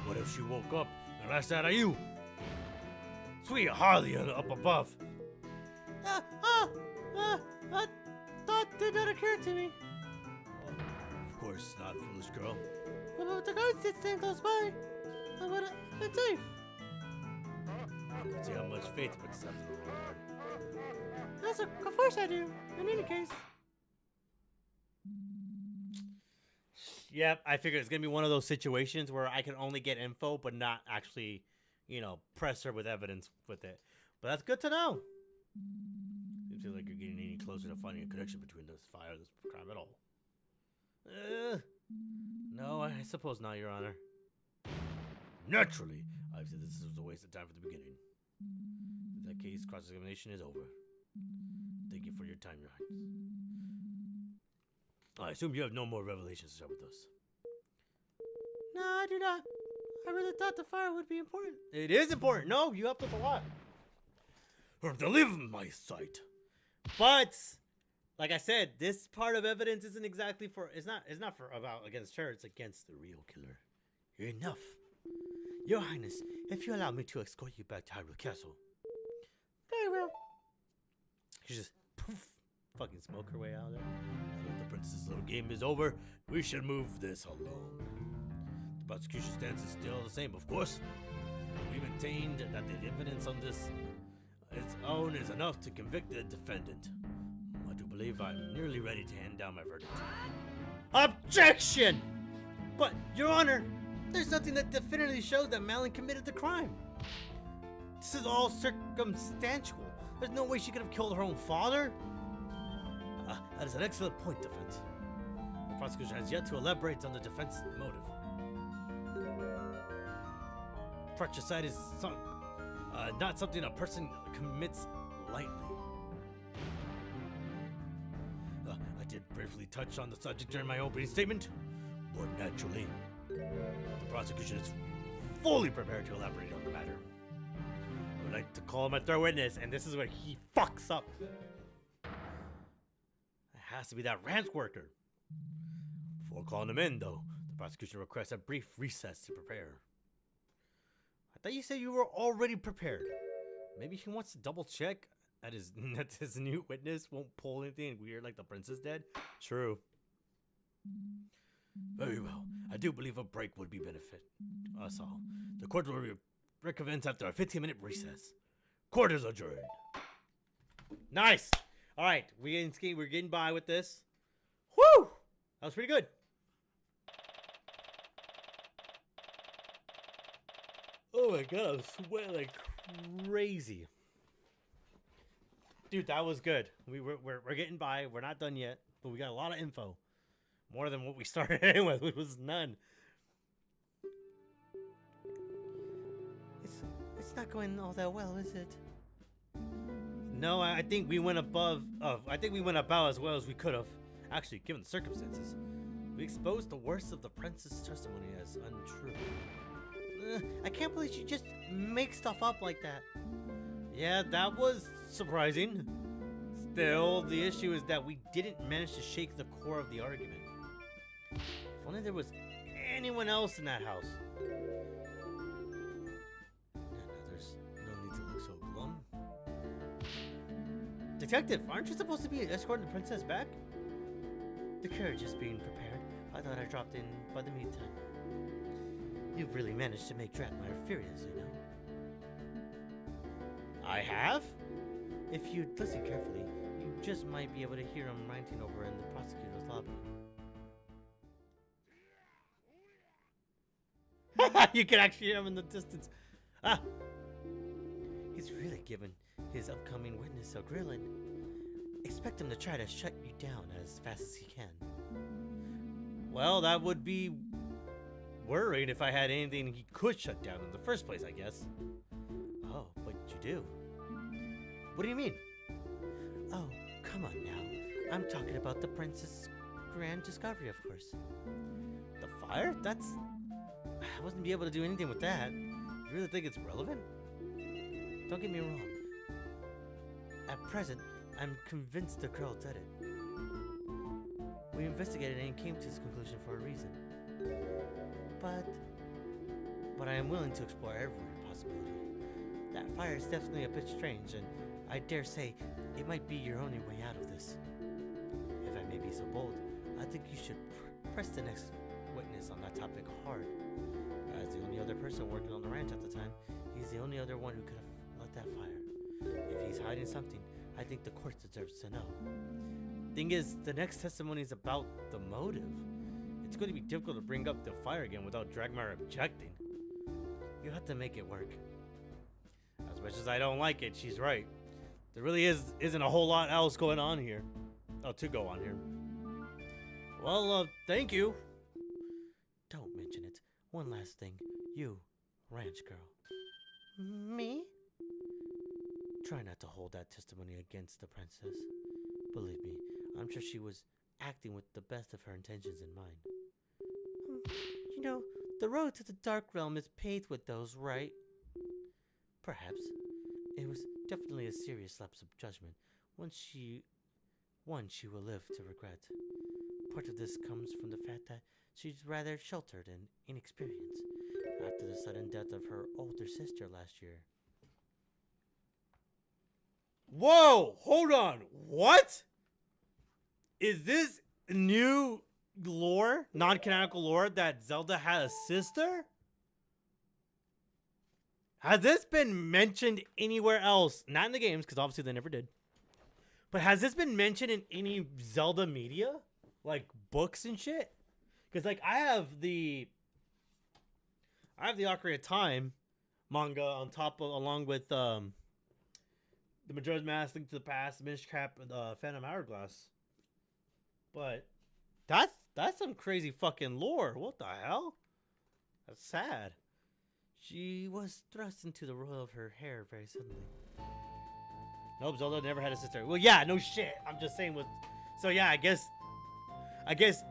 Speaker 2: What if she woke up and lashed out at you? Sweet Harley up above.
Speaker 3: That thought did not occur to me.
Speaker 2: Well, of course not, foolish girl.
Speaker 3: But the guards did stand close by. But it's safe.
Speaker 2: Let's see how much faith you put yourself in the world.
Speaker 3: Yes, of course I do. In any case.
Speaker 2: Yep, I figured it's gonna be one of those situations where I can only get info, but not actually, press her with evidence with it. But that's good to know. Seems like you're getting any closer to finding a connection between this fire and this crime at all. No, I suppose not, Your Honor. Naturally, I've said this was a waste of time from the beginning. In that case, cross-examination is over. Thank you for your time, Your Highness. I assume you have no more revelations to share with us.
Speaker 3: No, I do not. I really thought the fire would be important.
Speaker 2: It is important. No, you helped us a lot.
Speaker 1: To leave my sight.
Speaker 2: But, like I said, this part of evidence isn't exactly for. It's not for about against her. It's against the real killer.
Speaker 1: Enough.
Speaker 2: Your Highness, if you allow me to escort you back to Hyrule Castle.
Speaker 3: Very well.
Speaker 2: She just poof, fucking smoke her way out of there.
Speaker 1: Now that the princess's little game is over, we should move this along. The prosecution stance is still the same, of course. We maintained that the evidence on this its own is enough to convict the defendant. I do believe I'm nearly ready to hand down my verdict.
Speaker 2: Objection! But, Your Honor, there's nothing that definitively shows that Malin committed the crime. This is all circumstantial. There's no way she could have killed her own father.
Speaker 1: That is an excellent point, defense. The prosecution has yet to elaborate on the defense motive. Fratricide is not something a person commits lightly. I did briefly touch on the subject during my opening statement, but naturally, the prosecution is fully prepared to elaborate on the matter.
Speaker 2: I would like to call him a third witness, and this is where he fucks up. It has to be that ranch worker.
Speaker 1: Before calling him in, though, the prosecution requests a brief recess to prepare.
Speaker 2: I thought you said you were already prepared. Maybe he wants to double check that his new witness won't pull anything weird like the princess did. True.
Speaker 1: Very well. I do believe a break would be benefit us all. The court will recommence after a 15-minute recess. Court is adjourned.
Speaker 2: Nice. All right, we're getting by with this. Woo! That was pretty good. Oh my god, I'm sweating like crazy. Dude, that was good. We're getting by. We're not done yet, but we got a lot of info. More than what we started in with, which was none.
Speaker 3: It's not going all that well, is it?
Speaker 2: No, I think we went above. I think we went about as well as we could have. Actually, given the circumstances, we exposed the worst of the princess' testimony as untrue.
Speaker 3: I can't believe she just makes stuff up like that.
Speaker 2: Yeah, that was surprising. Still, the issue is that we didn't manage to shake the core of the argument. If only there was anyone else in that house.
Speaker 1: There's no need to look so glum.
Speaker 2: Detective, aren't you supposed to be escorting the princess back?
Speaker 3: The carriage is being prepared. I thought I dropped in by the meantime. You've really managed to make Dratmire furious, you know.
Speaker 2: I have?
Speaker 3: If you listen carefully, you just might be able to hear him ranting over in the prosecutor's lobby.
Speaker 2: You can actually hear him in the distance. Ah!
Speaker 3: He's really given his upcoming witness a grilling. Expect him to try to shut you down as fast as he can.
Speaker 2: Well, that would be worried if I had anything he could shut down in the first place, I guess.
Speaker 3: Oh, but you do.
Speaker 2: What do you mean?
Speaker 3: Oh, come on now. I'm talking about the princess' grand discovery, of course.
Speaker 2: The fire? I wasn't be able to do anything with that. You really think it's relevant?
Speaker 3: Don't get me wrong. At present, I'm convinced the girl did it. We investigated and came to this conclusion for a reason. But I am willing to explore every possibility. That fire is definitely a bit strange, and I dare say it might be your only way out of this. If I may be so bold, I think you should press the next witness on that topic hard. As the only other person working on the ranch at the time, he's the only other one who could have lit that fire. If he's hiding something, I think the court deserves to know.
Speaker 2: Thing is, the next testimony is about the motive. It it's going to be difficult to bring up the fire again without Dragmar objecting. You have to make it work. As much as I don't like it, she's right. There really isn't a whole lot else going on here. Oh, to go on here. Well, thank you. Don't mention it. One last thing. You, ranch girl.
Speaker 3: Me?
Speaker 2: Try not to hold that testimony against the princess. Believe me, I'm sure she was acting with the best of her intentions in mind.
Speaker 3: You know, the road to the Dark Realm is paved with those, right?
Speaker 2: Perhaps. It was definitely a serious lapse of judgment. One she will live to regret. Part of this comes from the fact that she's rather sheltered and inexperienced after the sudden death of her older sister last year. Whoa! Hold on! What? Is this new lore, non-canonical lore, that Zelda had a sister? Has this been mentioned anywhere else? Not in the games, because obviously they never did. But has this been mentioned in any Zelda media? Like books and shit? Because like I have the Ocarina of Time manga on top of, along with the Majora's Mask, Link to the Past, Minish Cap, Phantom Hourglass. But that's some crazy fucking lore. What the hell? That's sad. She was thrust into the royal of her hair very suddenly. Nope, Zelda never had a sister. Well, yeah, no shit. I'm just saying with. So yeah, I guess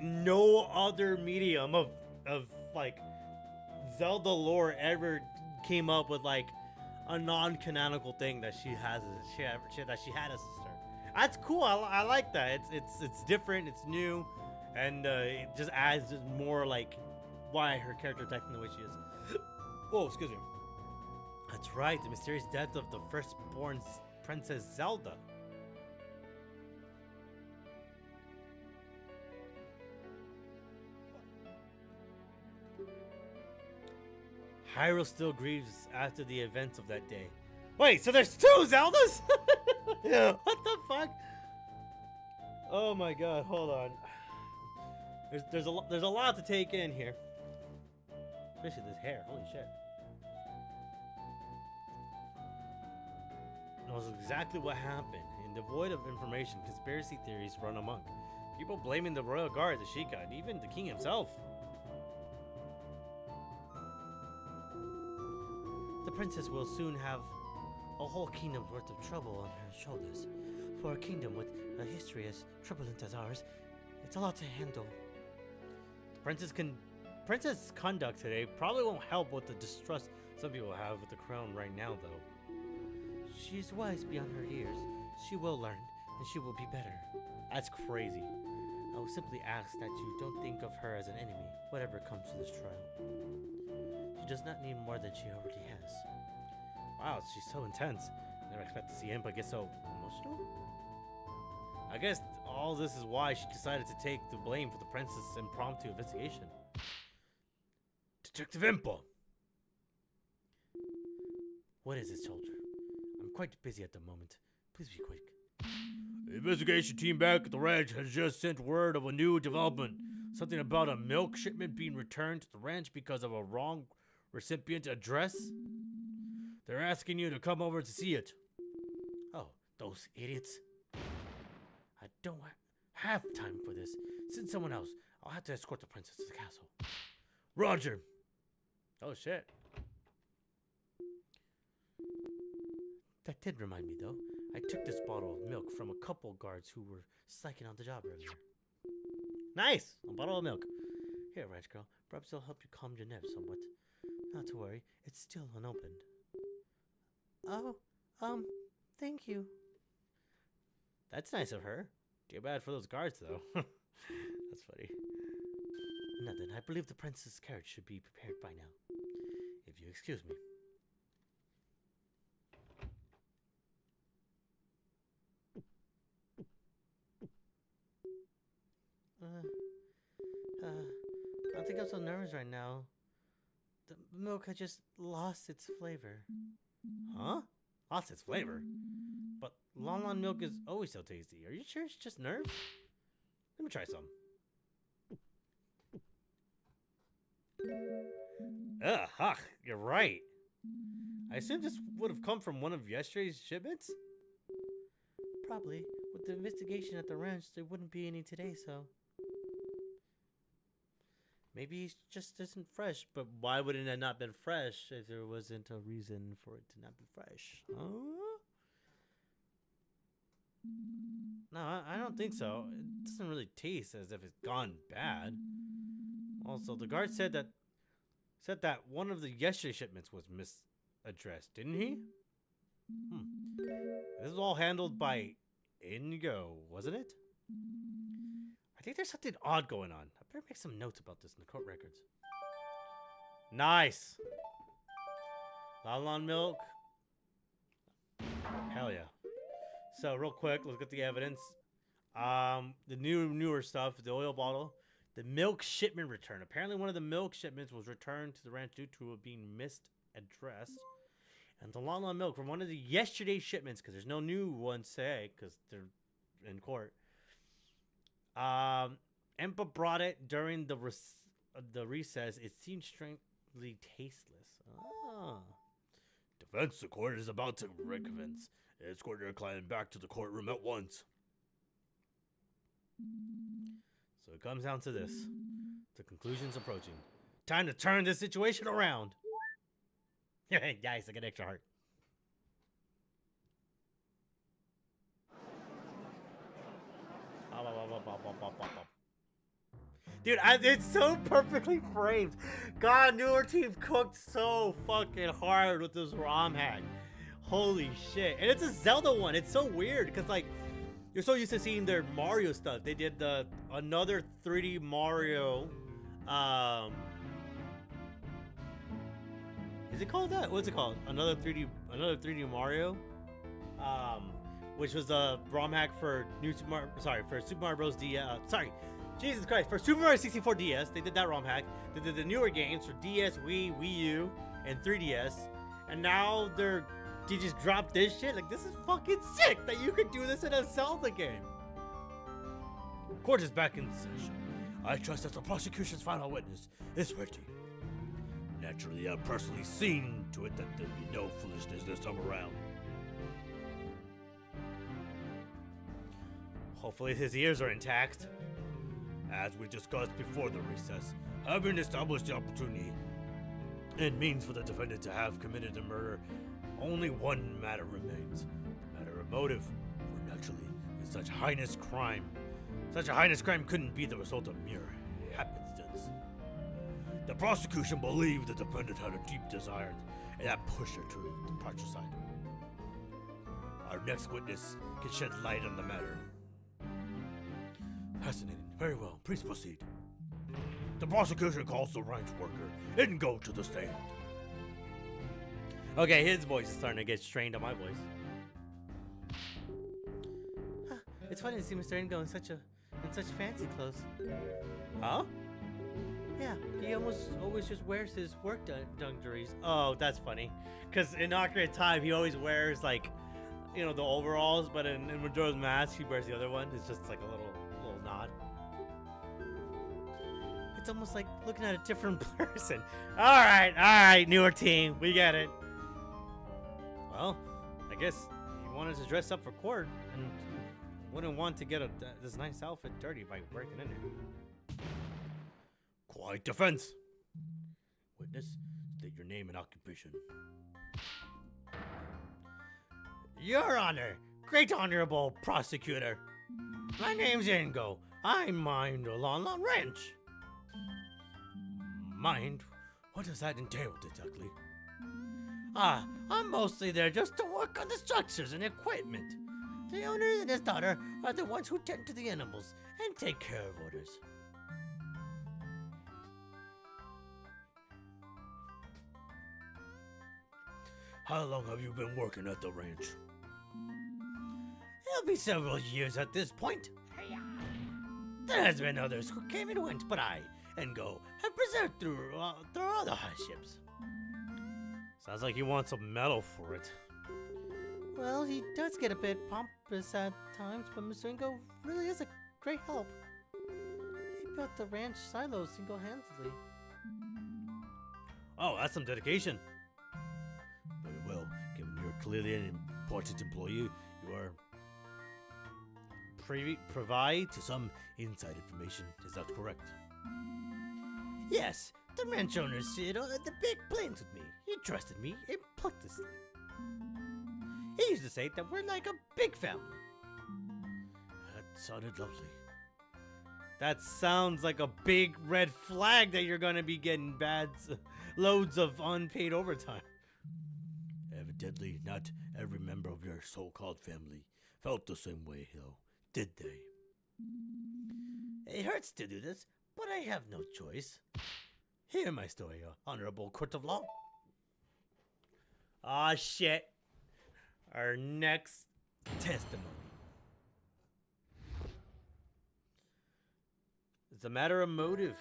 Speaker 2: no other medium of like Zelda lore ever came up with like a non-canonical thing that she had a sister. That's cool. I like that. It's different. It's new, and it just adds more like why her character is acting the way she is. Oh, excuse me. That's right. The mysterious death of the firstborn Princess Zelda. Hyrule still grieves after the events of that day. Wait, so there's two Zeldas? What the fuck? Oh my god, hold on. There's a lot to take in here. Especially this hair, holy shit. Knows exactly what happened, and devoid of information, conspiracy theories run amok. People blaming the royal guard, the Sheikah, and even the king himself. The princess will soon have a whole kingdom's worth of trouble on her shoulders. For a kingdom with a history as turbulent as ours, it's a lot to handle. The princess' conduct today probably won't help with the distrust some people have with the crown right now, though. She's wise beyond her years. She will learn, and she will be better. That's crazy. I will simply ask that you don't think of her as an enemy, whatever comes to this trial. She does not need more than she already has. Wow, she's so intense. Never expect to see Impa get so emotional. I guess all this is why she decided to take the blame for the princess' impromptu investigation. Detective Impa! What is it, soldier? I'm quite busy at the moment. Please be quick. The investigation team back at the ranch has just sent word of a new development. Something about a milk shipment being returned to the ranch because of a wrong recipient address. They're asking you to come over to see it. Oh, those idiots. I don't have time for this. Send someone else. I'll have to escort the princess to the castle. Roger. Oh, shit. That did remind me, though. I took this bottle of milk from a couple guards who were slacking on the job earlier. Nice! A bottle of milk. Here, ranch girl. Perhaps it'll help you calm your nerves somewhat. Not to worry. It's still unopened.
Speaker 3: Oh, thank you.
Speaker 2: That's nice of her. Too bad for those guards, though. That's funny. Nothing. I believe the princess's carriage should be prepared by now. If you excuse me. I don't think I'm so nervous right now. The milk has just lost its flavor. Huh? Lost its flavor? But Lon Lon milk is always so tasty. Are you sure it's just nerves? Let me try some.
Speaker 1: Ugh, ha, you're right. I assume this would have come from one of yesterday's shipments?
Speaker 2: Probably. With the investigation at the ranch, there wouldn't be any today, so. Maybe it just isn't fresh. But why wouldn't it not been fresh if there wasn't a reason for it to not be fresh? Huh? No, I don't think so. It doesn't really taste as if it's gone bad. Also, the guard said that one of the yesterday shipments was misaddressed, didn't he? This was all handled by Inigo, wasn't it? I think there's something odd going on. I better make some notes about this in the court records. Nice. Lalon milk. Hell yeah. So real quick, let's get the evidence. The newer stuff, the oil bottle, the milk shipment return. Apparently one of the milk shipments was returned to the ranch due to it being misaddressed. And the Lalon milk from one of the yesterday shipments, because there's no new ones today, because they're in court. Empa brought it during the recess. It seemed strangely tasteless. Ah.
Speaker 1: Defense, the court is about to recommence. Escort your client back to the courtroom at once.
Speaker 2: So it comes down to this. The conclusion's approaching. Time to turn this situation around. Guys, I got extra heart. Dude, it's so perfectly framed. God, newer team cooked so fucking hard with this ROM hack. Holy shit. And it's a Zelda one. It's so weird because, like, you're so used to seeing their Mario stuff. They did another 3D Mario. Is it called that? What's it called? Another 3D Mario. Which was a ROM hack for for Super Mario Bros. Jesus Christ, for Super Mario 64 DS, they did that ROM hack. They did the newer games for DS, Wii, Wii U, and 3DS. And now they just dropped this shit. Like, this is fucking sick that you could do this in a Zelda game.
Speaker 1: Court is back in session. I trust that the prosecution's final witness is ready. Naturally, I've personally seen to it that there'll be no foolishness this time around.
Speaker 2: Hopefully his ears are intact.
Speaker 1: As we discussed before the recess, having established the opportunity and means for the defendant to have committed the murder, only one matter remains. The matter of motive. For naturally, in such a heinous crime couldn't be the result of mere happenstance. The prosecution believed the defendant had a deep desire, and that pushed her to the patricide. Our next witness can shed light on the matter. Fascinating. Very well. Please proceed. The prosecution calls the ranch worker and go to the stand.
Speaker 2: Okay, his voice is starting to get strained on my voice. It's funny to see Mr. Ingo in such fancy clothes.
Speaker 1: Huh?
Speaker 2: Yeah, he always just wears his work dungarees. Oh, that's funny. Because in Ocarina of Time, he always wears, like, you know, the overalls, but in Majora's Mask, he wears the other one. It's just like a little nod. It's almost like looking at a different person. All right, newer team. We get it. Well, I guess he wanted to dress up for court and wouldn't want to get this nice outfit dirty by breaking in it.
Speaker 1: Quiet defense. Witness, state your name and occupation.
Speaker 2: Your Honor, Great Honorable Prosecutor. My name's Ingo. I mind the Lalon Ranch.
Speaker 1: Mind? What does that entail exactly?
Speaker 2: I'm mostly there just to work on the structures and equipment. The owner and his daughter are the ones who tend to the animals and take care of orders.
Speaker 1: How long have you been working at the ranch?
Speaker 2: It'll be several years at this point. There has been others who came and went, but I, Ingo, have preserved through all the hardships.
Speaker 1: Sounds like he wants a medal for it.
Speaker 3: Well, he does get a bit pompous at times, but Mr. Ingo really is a great help. He built the ranch silos single-handedly.
Speaker 1: Oh, that's some dedication. Very well, given you're clearly an important employee, you are provide to some inside information. Is that correct?
Speaker 2: Yes, the ranch owner said the big plans with me. He trusted me implicitly. He used to say that we're like a big family.
Speaker 1: That sounded lovely.
Speaker 2: That sounds like a big red flag that you're gonna be getting loads of unpaid overtime.
Speaker 1: Evidently, not every member of your so-called family felt the same way, though, did they?
Speaker 2: It hurts to do this, but I have no choice. Hear my story, honorable court of law. Ah, shit. Our next testimony. It's a matter of motive.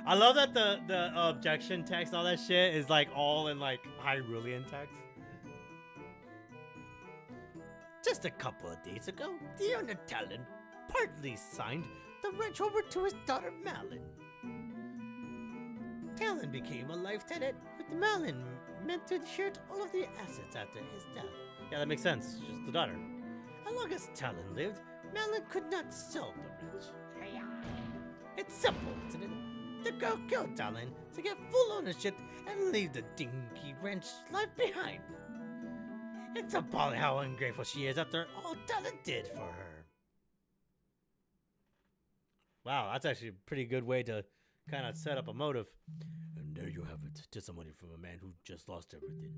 Speaker 2: I love that the objection text, all that shit is like all in like Hyrulean text. Just a couple of days ago, the owner Talon partly signed the ranch over to his daughter Malin. Talon became a life tenant with Malin, meant to inherit all of the assets after his death. Yeah, that makes sense. She's the daughter. As long as Talon lived, Malin could not sell the ranch. It's simple, isn't it? The girl killed Talon to get full ownership and leave the dinky ranch life behind. It's appalling how ungrateful she is after all Talon did for her. Wow, that's actually a pretty good way to kind of set up a motive.
Speaker 1: And there you have it, testimony from a man who just lost everything.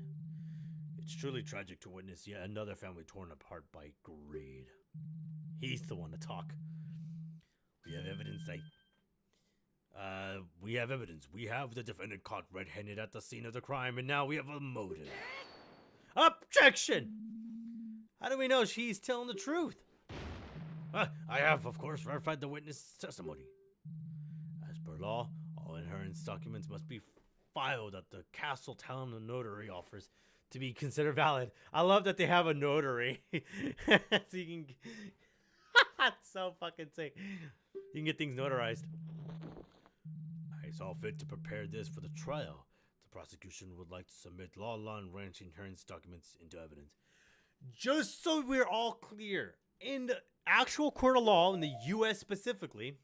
Speaker 1: It's truly tragic to witness yet another family torn apart by greed.
Speaker 2: He's the one to talk.
Speaker 1: We have evidence we have evidence. We have the defendant caught red-handed at the scene of the crime, and now we have a motive.
Speaker 2: Objection! How do we know she's telling the truth?
Speaker 1: I have, of course, verified the witness' testimony. As per law, all inheritance documents must be
Speaker 2: filed at the castle town the notary offers to be considered valid. I love that they have a notary. So you can... That's so fucking sick. You can get things notarized.
Speaker 1: I saw fit to prepare this for the trial. The prosecution would like to submit law and ranch inheritance documents into evidence.
Speaker 2: Just so we're all clear, in the actual court of law, in the U.S. specifically,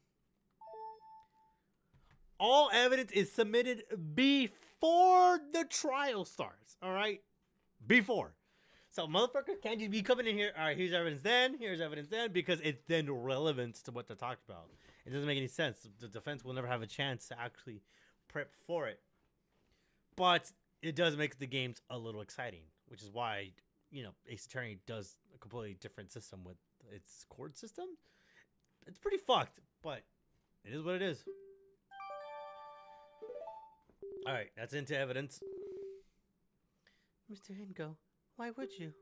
Speaker 2: all evidence is submitted before the trial starts, all right? Before. So motherfucker can't just be coming in here, all right, here's evidence then, because it's then relevant to what they're talking about. It doesn't make any sense. The defense will never have a chance to actually prep for it. But it does make the games a little exciting, which is why, you know, Ace Attorney does a completely different system with its court system. It's pretty fucked, but it is what it is. All right, that's into evidence. Mr. Hingo, why would you?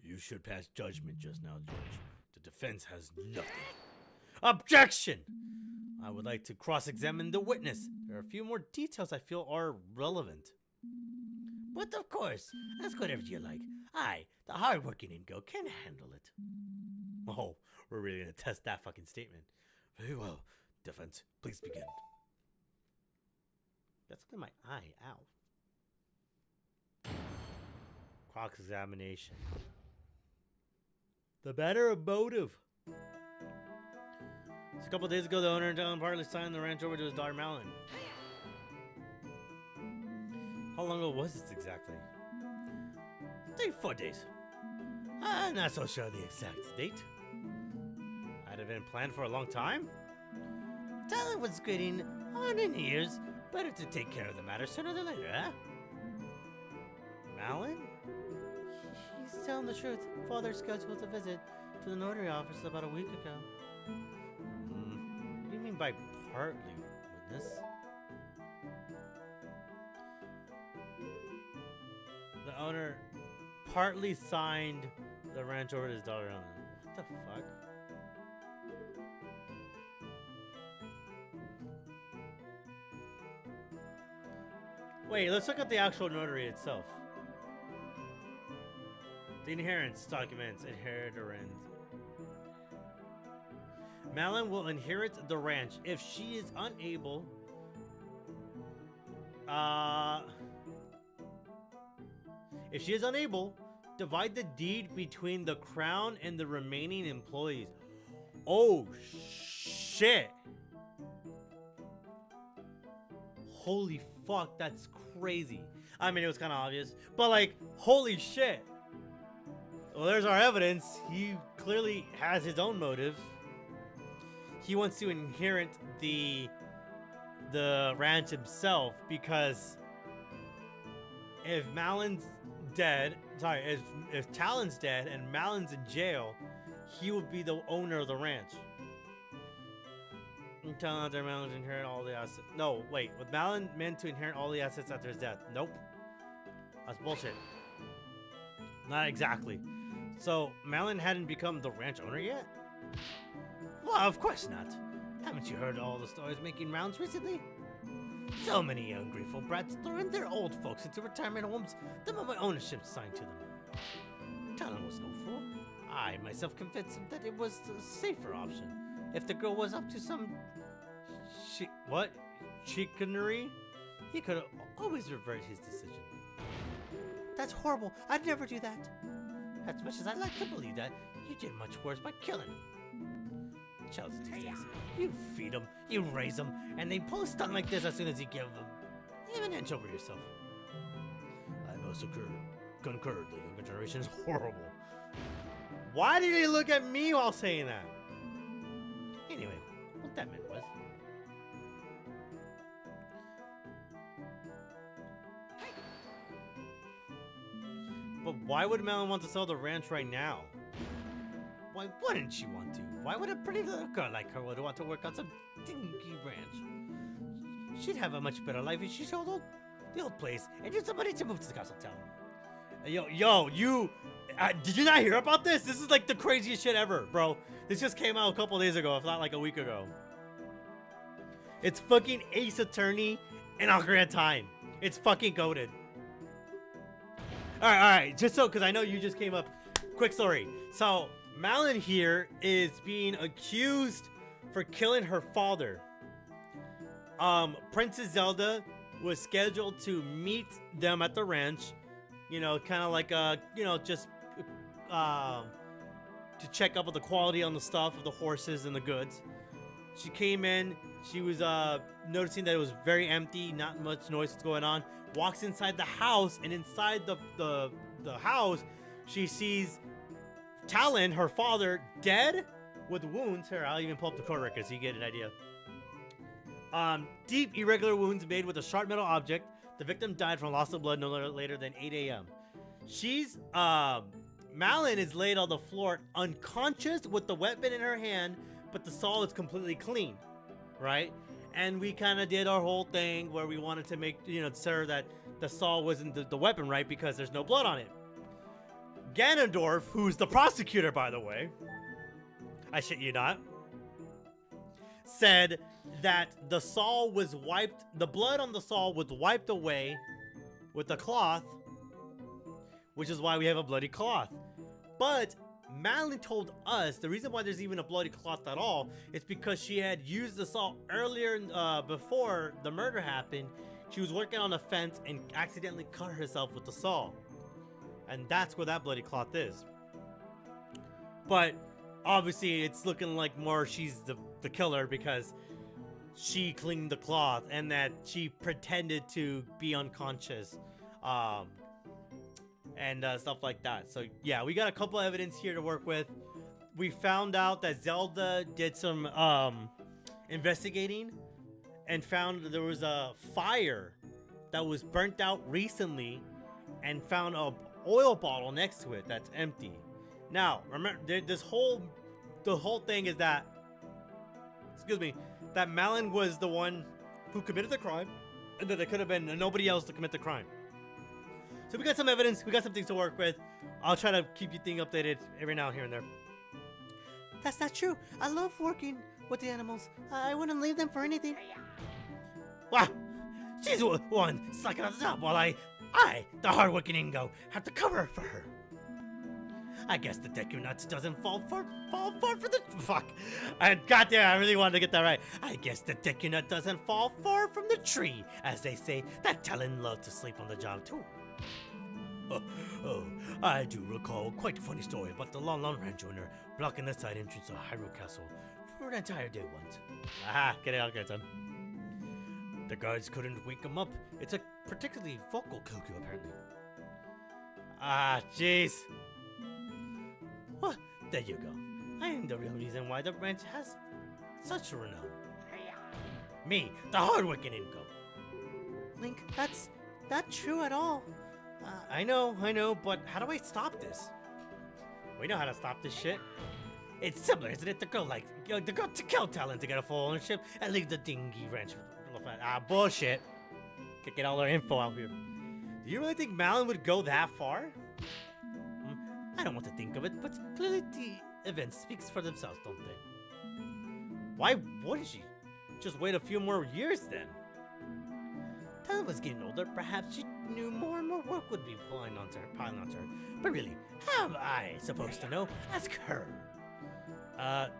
Speaker 1: You should pass judgment just now, George. The defense has nothing.
Speaker 2: Objection! I would like to cross-examine the witness. There are a few more details I feel are relevant. But of course, ask whatever you like. I, the hard-working Ingo, can handle it. Oh, we're really gonna test that fucking statement.
Speaker 1: Very well. Defense, please begin.
Speaker 2: That's in my eye. Ow. Cross-examination. The better of motive. Just a couple days ago, the owner and Talon partly signed the ranch over to his daughter Malin. How long ago was this exactly? 4 days. I'm not so sure of the exact date. I'd have been planned for a long time. Talon was getting on in years. Better to take care of the matter sooner than later, huh? Malin? He's telling the truth. Father scheduled a visit to the notary office about a week ago. What do you mean by partly, witness? The owner partly signed the ranch over to his daughter. What the fuck? Wait, let's look at the actual notary itself. The inheritance documents, inheritance. Malin will inherit the ranch if she is unable If she is unable, divide the deed between the crown and the remaining employees. Oh, shit. Holy fuck, that's crazy. I mean, it was kind of obvious, but like, holy shit. Well, there's our evidence. He clearly has his own motive. He wants to inherit the ranch himself because if Malon's dead, if Talon's dead and Malon's in jail, he would be the owner of the ranch. And Talon after Malon to inherit all the assets. No, wait. With Malon meant to inherit all the assets after his death? Nope. That's bullshit. Not exactly. So Malon hadn't become the ranch owner yet? Well, of course not. Haven't you heard all the stories making rounds recently? So many young grateful brats throwing their old folks into retirement homes the moment ownership signed to them. Talon was no fool. I myself convinced him that it was the safer option. If the girl was up to some chicanery, he could have always reversed his decision.
Speaker 3: That's horrible. I'd never do that.
Speaker 2: As much as I'd like to believe that, you did much worse by killing him. Children these days, you feed them, you raise them, and they pull a stunt like this as soon as you give them even an inch over yourself. I most concurred. The younger generation is horrible. Why did he look at me while saying that? Anyway, what that meant was, but why would Malon want to sell the ranch right now? Why wouldn't she want to? Why would a pretty little girl like her would want to work on some dinky ranch? She'd have a much better life if she sold the old place and used the money to move to the castle town. Yo, you... did you not hear about this? This is like the craziest shit ever, bro. This just came out a couple days ago, if not like a week ago. It's fucking Ace Attorney and Ocarina of Time. It's fucking goated. Alright, just so, because I know you just came up. Quick story. So, Malon here is being accused for killing her father. Princess Zelda was scheduled to meet them at the ranch. You know, kind of like, just to check up on the quality on the stuff of the horses and the goods. She came in. She was noticing that it was very empty, not much noise was going on. Walks inside the house, and inside the house, she sees Talon, her father, dead with wounds. Here, I'll even pull up the court record so you get an idea. Deep, irregular wounds made with a sharp metal object. The victim died from loss of blood no later than 8 a.m. She's, Malon is laid on the floor unconscious with the weapon in her hand, but the saw is completely clean, right? And we kind of did our whole thing where we wanted to make, sure that the saw wasn't the weapon, right? Because there's no blood on it. Ganondorf, who's the prosecutor, by the way, I shit you not, said that the saw was wiped, the blood on the saw was wiped away with a cloth, which is why we have a bloody cloth. But Malon told us the reason why there's even a bloody cloth at all is because she had used the saw earlier before the murder happened. She was working on a fence and accidentally cut herself with the saw. And that's where that bloody cloth is. But obviously it's looking like more she's the killer because she cleaned the cloth and that she pretended to be unconscious. And stuff like that. So yeah, we got a couple evidence here to work with. We found out that Zelda did some investigating and found there was a fire that was burnt out recently and found a oil bottle next to it that's empty. Now, remember, the whole thing is that, that Malon was the one who committed the crime and that there could have been nobody else to commit the crime. So we got some evidence, we got some things to work with. I'll try to keep you updated every now and here and there.
Speaker 3: That's not true. I love working with the animals. I wouldn't leave them for anything.
Speaker 2: Wow, she's the one sucking on the top while I, the hardworking Ingo, have to cover for her.
Speaker 1: I guess the deku nuts doesn't fall far from the fuck. And goddamn, I really wanted to get that right. I guess the deku nut doesn't fall far from the tree, as they say. That Talon loved to sleep on the job too. I do recall quite a funny story about the Lon Lon Ranch owner blocking the side entrance to Hyrule Castle for an entire day once. Aha, get it out, get it done. The guards couldn't wake him up. It's a particularly vocal cuckoo, apparently. Ah, jeez. Well, there you go. I am the real reason why the ranch has such a renown. Me, the hardworking Inko.
Speaker 2: Link, that's not true at all.
Speaker 1: I know, but how do I stop this? We know how to stop this shit. It's similar, isn't it? The girl to kill Talon to get a full ownership and leave the dingy ranch. Bullshit. Could get all our info out here. Do you really think Malin would go that far? I don't want to think of it, but clearly the event speaks for themselves, don't they? Why wouldn't she just wait a few more years then? Talon was getting older, perhaps she knew more and more work would be piling onto her. But really, how am I supposed to know? Ask her.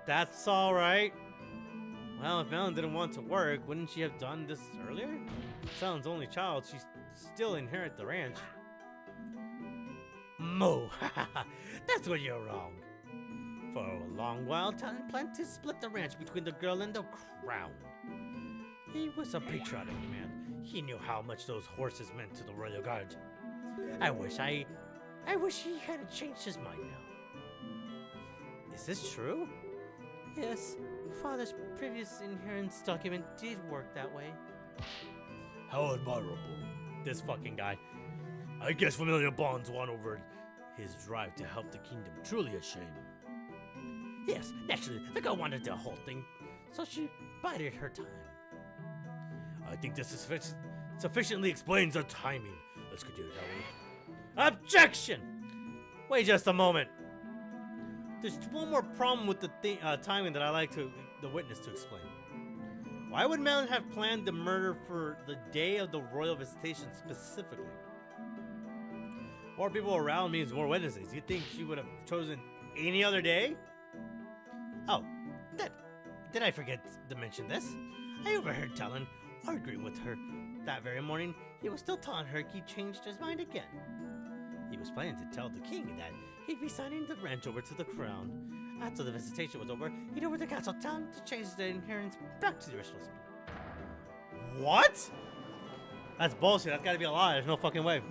Speaker 1: That's alright. Well, if Ellen didn't want to work, wouldn't she have done this earlier? Talon's only child, she's still inherit the ranch. Mo, that's where you're wrong. For a long while, Talon planned to split the ranch between the girl and the crown. He was a patriotic man. He knew how much those horses meant to the royal guard. I wish he hadn't changed his mind now. Is this true?
Speaker 2: Yes, Father's previous inheritance document did work that way.
Speaker 1: How admirable. This fucking guy. I guess familiar bonds won over his drive to help the kingdom. Truly a shame. Yes, naturally, the girl wanted the whole thing, so she bided her time. I think this is sufficiently explains the timing. Let's continue, shall we? Objection! Wait just a moment. There's one more problem with the timing that I like the witness to explain. Why would Malin have planned the murder for the day of the royal visitation specifically? More people around means more witnesses. You think she would have chosen any other day? Oh, did I forget to mention this? I overheard Talon arguing with her that very morning. He was still telling her he changed his mind again. He was planning to tell the king that he'd be signing the ranch over to the crown. After the visitation was over, he'd over to Castle Town to change the inheritance back to the original split. What? That's bullshit. That's gotta be a lie. There's no fucking way.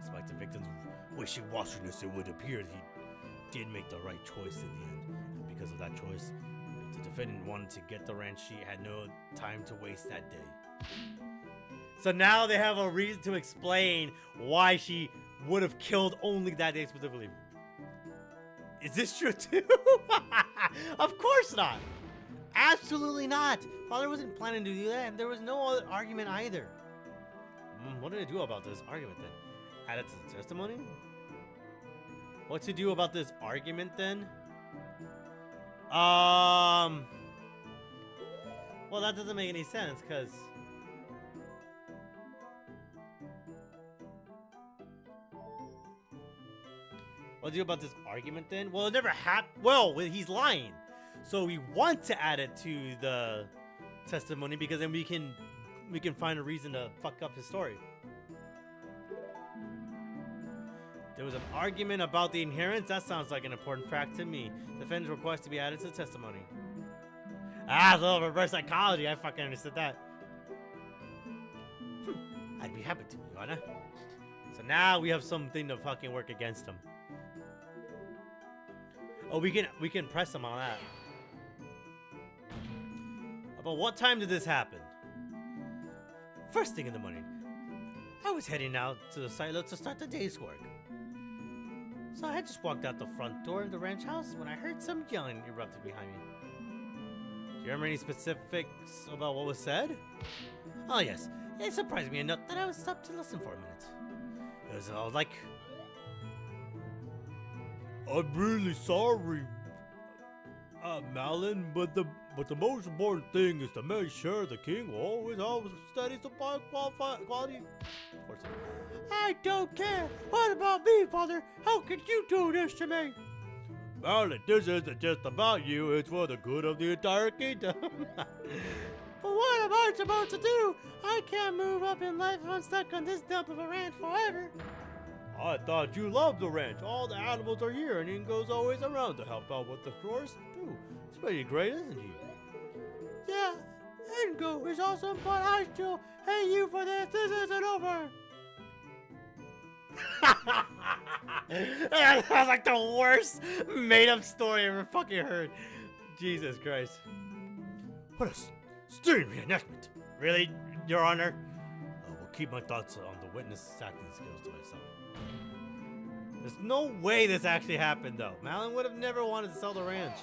Speaker 1: Despite the victim's wishy-washiness, it would appear that he did make the right choice in the end. And because of that choice, if the defendant wanted to get the ranch, she had no time to waste that day. So now they have a reason to explain why she would have killed only that day specifically. Is this true too? Of course not. Absolutely not. Father wasn't planning to do that, and there was no other argument either. What did I do about this argument then? Add it to the testimony? What to do about this argument then? Well, that doesn't make any sense, because what to do about this argument then? Well, it never happened. Well, he's lying. So we want to add it to the testimony because then we can find a reason to fuck up his story. There was an argument about the inheritance. That sounds like an important fact to me. Defendant's request to be added to the testimony. Ah, it's a little reverse psychology. I fucking understood that. I'd be happy to, Your Honor. So now we have something to fucking work against him. Oh, we can press him on that. About what time did this happen? First thing in the morning. I was heading out to the silo to start the day's work. So I had just walked out the front door of the ranch house when I heard some yelling erupted behind me. Do you remember any specifics about what was said? Oh yes, it surprised me enough that I was stopped to listen for a minute. It was all like, I'm really sorry, Malin, but the most important thing is to make sure the king will always have a steady supply of quality.
Speaker 3: I don't care. What about me, Father? How could you do this to me?
Speaker 1: Marlin, this isn't just about you, it's for the good of the entire kingdom.
Speaker 3: But what am I supposed to do? I can't move up in life if I'm stuck on this dump of a ranch forever.
Speaker 1: I thought you loved the ranch. All the animals are here, and Ingo's always around to help out with the chores, too. It's pretty great, isn't he?
Speaker 3: Yeah, Ingo is awesome, but I still hate you for this. This isn't over.
Speaker 1: That was like the worst made-up story I ever fucking heard. Jesus Christ. What a stern reenactment. Really, Your Honor? I will keep my thoughts on the witness acting skills to myself. There's no way this actually happened, though. Malin would have never wanted to sell the ranch.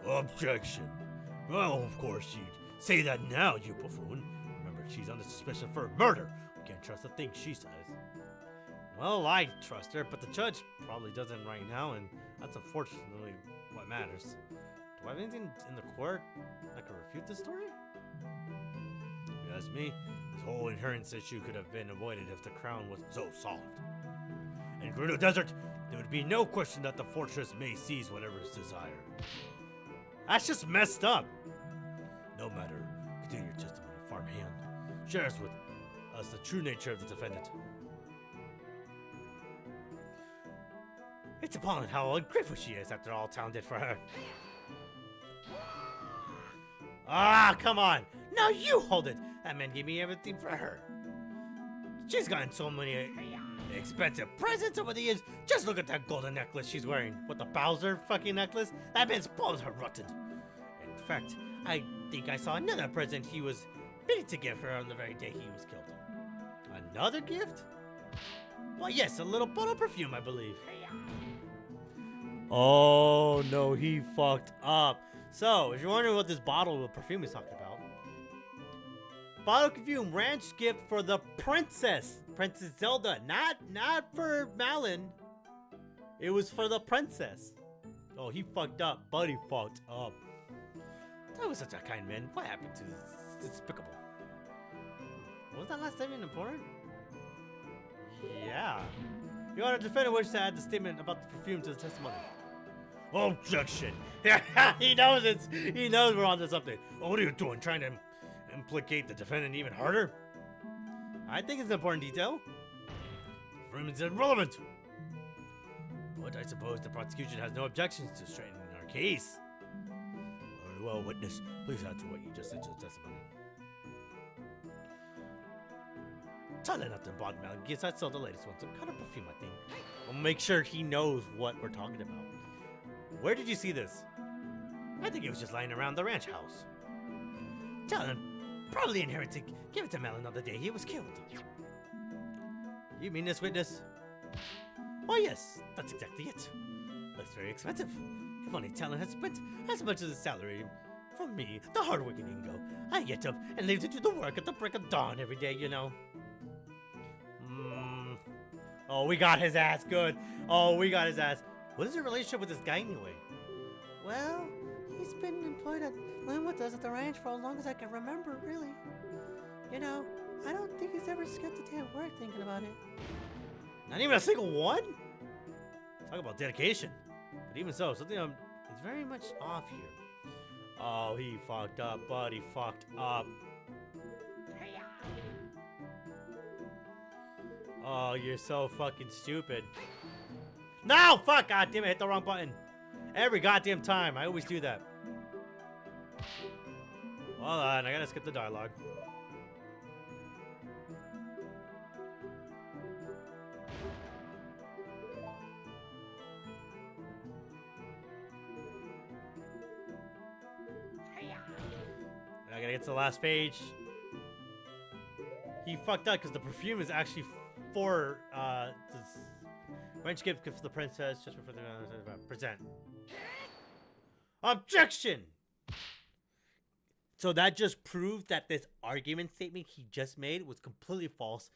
Speaker 1: Objection. Well, of course you'd say that now, you buffoon. Remember, she's under suspicion for murder. We can't trust a thing she says. Well, I trust her, but the judge probably doesn't right now, and that's unfortunately what matters. Do I have anything in the court that could refute this story? If you ask me, this whole inheritance issue could have been avoided if the crown was so solved. In Gerudo Desert, there would be no question that the fortress may seize whatever is desired. That's just messed up. No matter, continue your testimony, farmhand. Shares with us the true nature of the defendant. It's appalling how ungrateful she is after all town did for her. Ah, come on! Now you hold it! That man gave me everything for her. She's gotten so many expensive presents over the years. Just look at that golden necklace she's wearing. What, the Bowser fucking necklace? That man's balls are rotten. In fact, I think I saw another present he was meaning to give her on the very day he was killed. Another gift? Why, yes, a little bottle of perfume, I believe. Oh, no, he fucked up. So, if you're wondering what this bottle of perfume is talking about, bottle of perfume, ranch gift for the princess. Princess Zelda, not for Malin. It was for the princess. Oh, he fucked up. Buddy fucked up. That was such a kind man. What happened to this? Despicable. Was that last statement important? Yeah. Your Honor, defendant wishes to add the statement about the perfume to the testimony. Objection. He knows it's. He knows we're onto something. Oh, what are you doing? Trying to implicate the defendant even harder? I think it's an important detail. The perfume is irrelevant. But I suppose the prosecution has no objections to straightening our case. Very well, witness. Please add to what you just said to the testimony. Tell her nothing about Muggy. Yes, that's still the latest one. Some kind of perfume, I think. We'll make sure he knows what we're talking about. Where did you see this? I think it was just lying around the ranch house. Tell him, probably inherited. Give it to Mel another day. He was killed. You mean this, witness? Oh yes, that's exactly it. Looks very expensive. If only Talon had spent as much as his salary for me, the hardworking Ingo. I get up and leave to do the work at the break of dawn every day, you know. Oh, we got his ass. Good. Oh, we got his ass. What is your relationship with this guy anyway?
Speaker 3: Well, he's been employed at living with us at the ranch for as long as I can remember, really. You know, I don't think he's ever skipped a day of work thinking about it.
Speaker 1: Not even a single one? Talk about dedication. But even so, something is very much off here. Oh, he fucked up, buddy. Fucked up. Oh, you're so fucking stupid. No! Fuck! God damn it, hit the wrong button. Every goddamn time. I always do that. Hold on, I gotta skip the dialogue. I gotta get to the last page. He fucked up because the perfume is actually for this ranch gift for the princess just before the present. Objection! So that just proved that this argument statement he just made was completely false,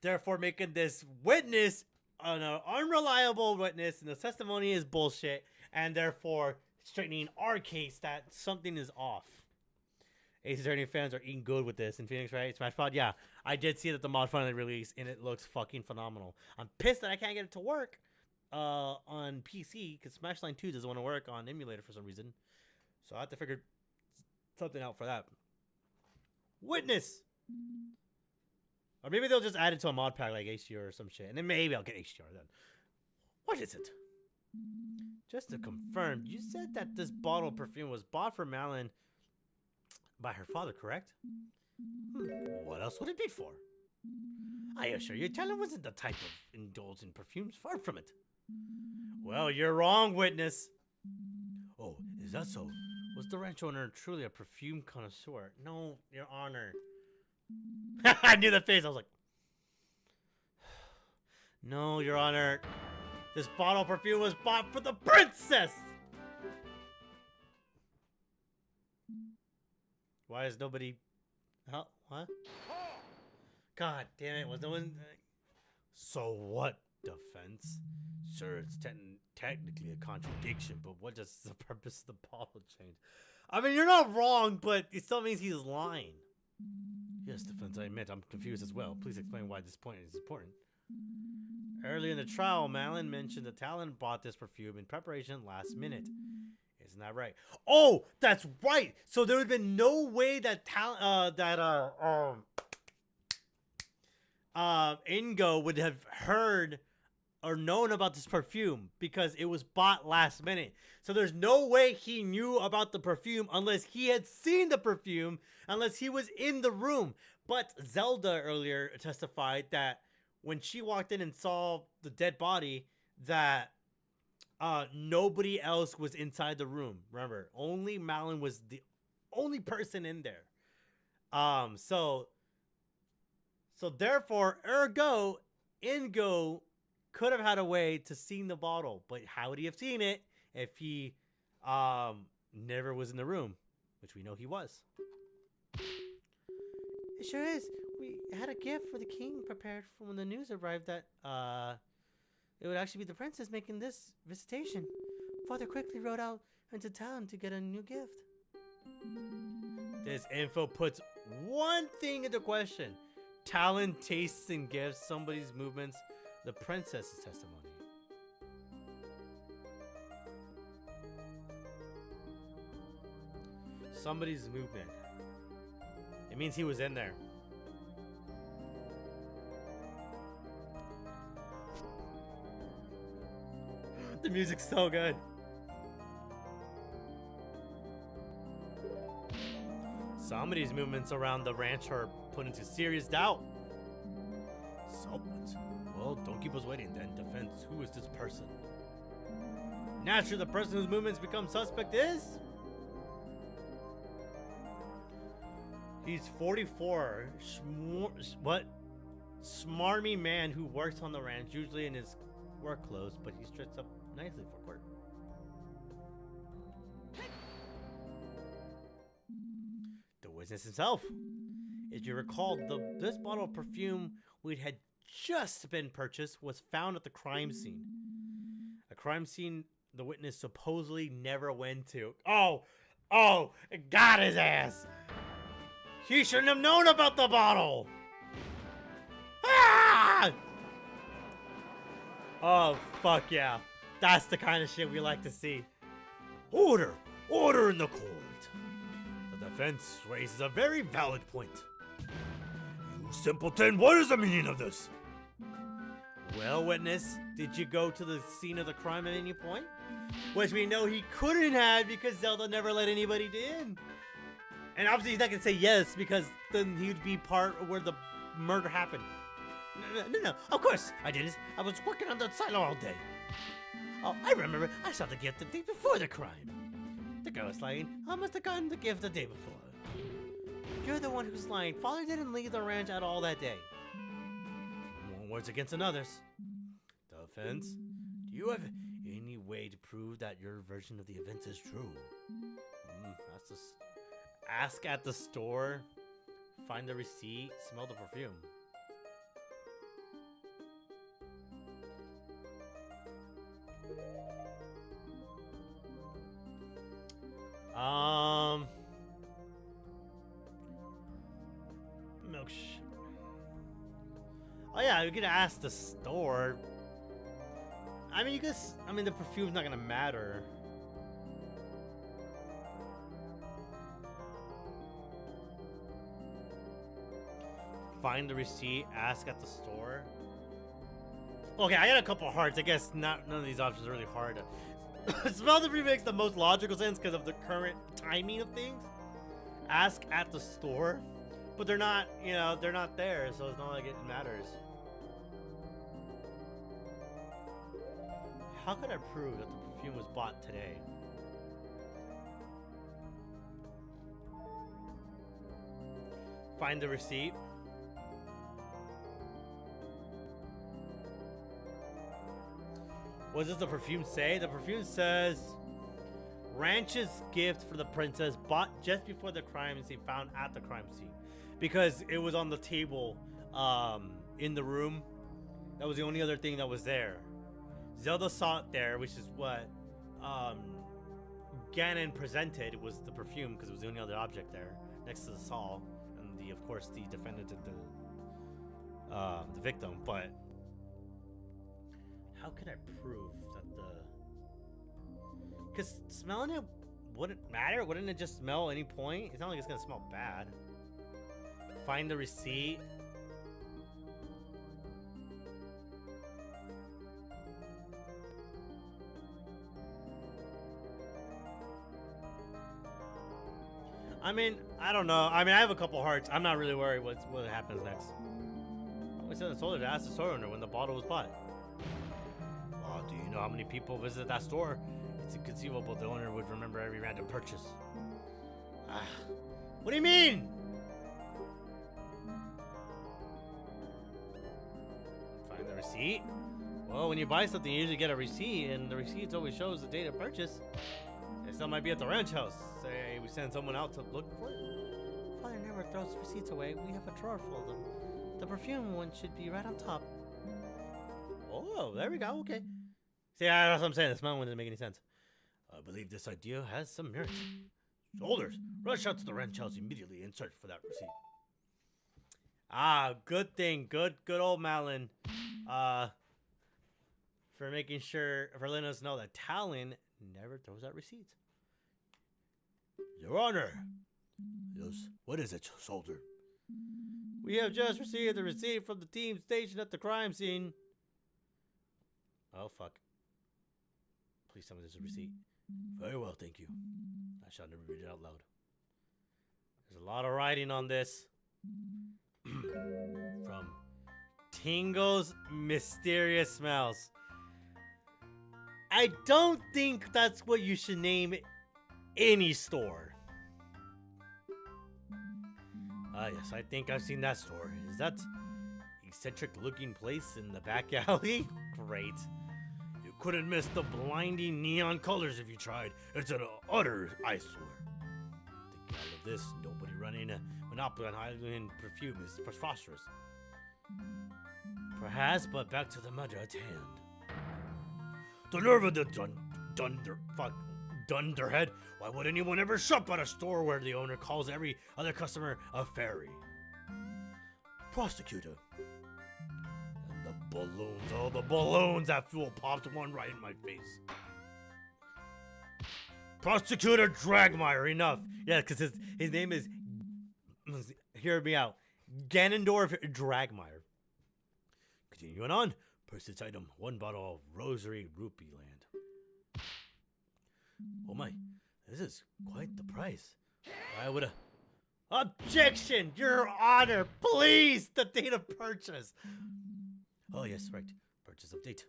Speaker 1: therefore making this witness an unreliable witness, and the testimony is bullshit, and therefore straightening our case that something is off.
Speaker 2: Ace Attorney fans are eating good with this in Phoenix, right? Smash Pod, yeah. I did see that the mod finally released, and it looks fucking phenomenal. I'm pissed that I can't get it to work on PC, because Smash Line 2 doesn't want to work on emulator for some reason. So I have to figure something out for that. Witness! Or maybe they'll just add it to a mod pack like HDR or some shit, and then maybe I'll get HDR then. What is it? Just to confirm, you said that this bottle of perfume was bought for Malin by her father, correct? What else would it be for? I assure you, Talon wasn't the type of indulge in perfumes. Far from it. Well, you're wrong, witness. Oh, is that so? Was the ranch owner truly a perfume connoisseur? No, Your Honor. I knew the face. I was like, no, Your Honor. This bottle of perfume was bought for the princess. Why is nobody... Huh? What? God damn it. Was no one... So what, defense? Sure, it's technically a contradiction, but what does the purpose of the bottle change? I mean, you're not wrong, but it still means he's lying. Yes, defense, I admit I'm confused as well. Please explain why this point is important. Earlier in the trial, Malin mentioned that Talon bought this perfume in preparation last minute. Isn't that right? Oh, that's right. So there would have been no way that Ingo would have heard or known about this perfume because it was bought last minute. So there's no way he knew about the perfume unless he had seen the perfume, unless he was in the room. But Zelda earlier testified that when she walked in and saw the dead body, that nobody else was inside the room. Remember, only Malin was the only person in there. So therefore, ergo, Ingo could have had a way to see the bottle, but how would he have seen it if he never was in the room, which we know he was?
Speaker 3: It sure is. We had a gift for the king prepared for when the news arrived that it would actually be the princess making this visitation. Father quickly rode out into town to get a new gift.
Speaker 2: This info puts one thing into question. Talon tastes and gives somebody's movements the princess's testimony. Somebody's movement. It means he was in there. The music's so good. Somebody's movements around the ranch are put into serious doubt. Someone's. Well, don't keep us waiting then. Defense, who is this person? Naturally, the person whose movements become suspect is... He's 44. What? Smarmy man who works on the ranch, usually in his work clothes, but he's dressed up nicely for court. The witness himself. If you recall, this bottle of perfume we had just been purchased was found at the crime scene. A crime scene the witness supposedly never went to. Oh, it got his ass. He shouldn't have known about the bottle. Ah! Oh, fuck yeah. That's the kind of shit we like to see. Order! Order in the court. The defense raises a very valid point. You simpleton, what is the meaning of this? Well, witness, did you go to the scene of the crime at any point? Which we know he couldn't have because Zelda never let anybody in. And obviously he's not going to say yes because then he'd be part of where the murder happened. No, of course I didn't. I was working on the silo all day. Oh, I remember. I saw the gift the day before the crime. The girl was lying. I must have gotten the gift the day before. You're the one who's lying. Father didn't leave the ranch at all that day. One words against another's. Defense, do you have any way to prove that your version of the events is true? That's just... Ask at the store. Find the receipt. Smell the perfume. yeah, you could ask the store. I mean, the perfume's not gonna matter. Find the receipt, ask at the store. Okay, I got a couple hearts. I guess none of these options are really hard. Smell the perfume makes the most logical sense because of the current timing of things. Ask at the store, but they're not, they're not there, so it's not like it matters. How could I prove that the perfume was bought today? Find the receipt. What does the perfume say? The perfume says, Ranch's gift for the princess bought just before the crime scene, found at the crime scene. Because it was on the table in the room. That was the only other thing that was there. Zelda saw it there, which is what Ganon presented, was the perfume, because it was the only other object there next to the saw, and of course the defendant and the victim. But how could I prove that because smelling it wouldn't matter? Wouldn't it just smell at any point? It's not like it's gonna smell bad. Find the receipt. I mean, I don't know. I mean, I have a couple hearts. I'm not really worried what happens next. I always said I told her to ask the store owner when the bottle was bought. Oh, do you know how many people visit that store? It's inconceivable the owner would remember every random purchase. What do you mean? Find the receipt? Well, when you buy something, you usually get a receipt, and the receipt always shows the date of purchase. It still might be at the ranch house. Say we send someone out to look for it. Father never throws receipts away. We have a drawer full of them. The perfume one should be right on top. Oh, there we go. Okay. See, that's what I'm saying. The smell one doesn't make any sense. I believe this idea has some merit. Soldiers, rush out to the ranch house immediately and search for that receipt. Ah, good thing. Good old Malin. For making sure, for letting us know that Talon never throws out receipts. Your Honor. Yes, what is it, soldier? We have just received the receipt from the team stationed at the crime scene. Oh, fuck. Please tell me there's a receipt. Very well, thank you. I shall never read it out loud. There's a lot of writing on this. From Tingo's Mysterious Smells. I don't think that's what you should name any store. Ah, yes, I think I've seen that store. Is that eccentric looking place in the back alley? Great. You couldn't miss the blinding neon colors if you tried. It's an utter eyesore. Thinking all of this, nobody running a monopoly on high-end perfume is preposterous. Perhaps, but back to the matter at hand. The nerve of the dunderhead. Why would anyone ever shop at a store where the owner calls every other customer a fairy? Prosecutor. And the balloons. Oh, the balloons. That fool popped one right in my face. Prosecutor Dragmeyer. Enough. Yeah, because his name is... Hear me out. Ganondorf Dragmeyer. Continuing on. Purchase item. 1 bottle of Rosary Rupee Land. Oh my, this is quite the price. I would have... Objection, Your Honor, please, the date of purchase. Oh yes, right, purchase of date.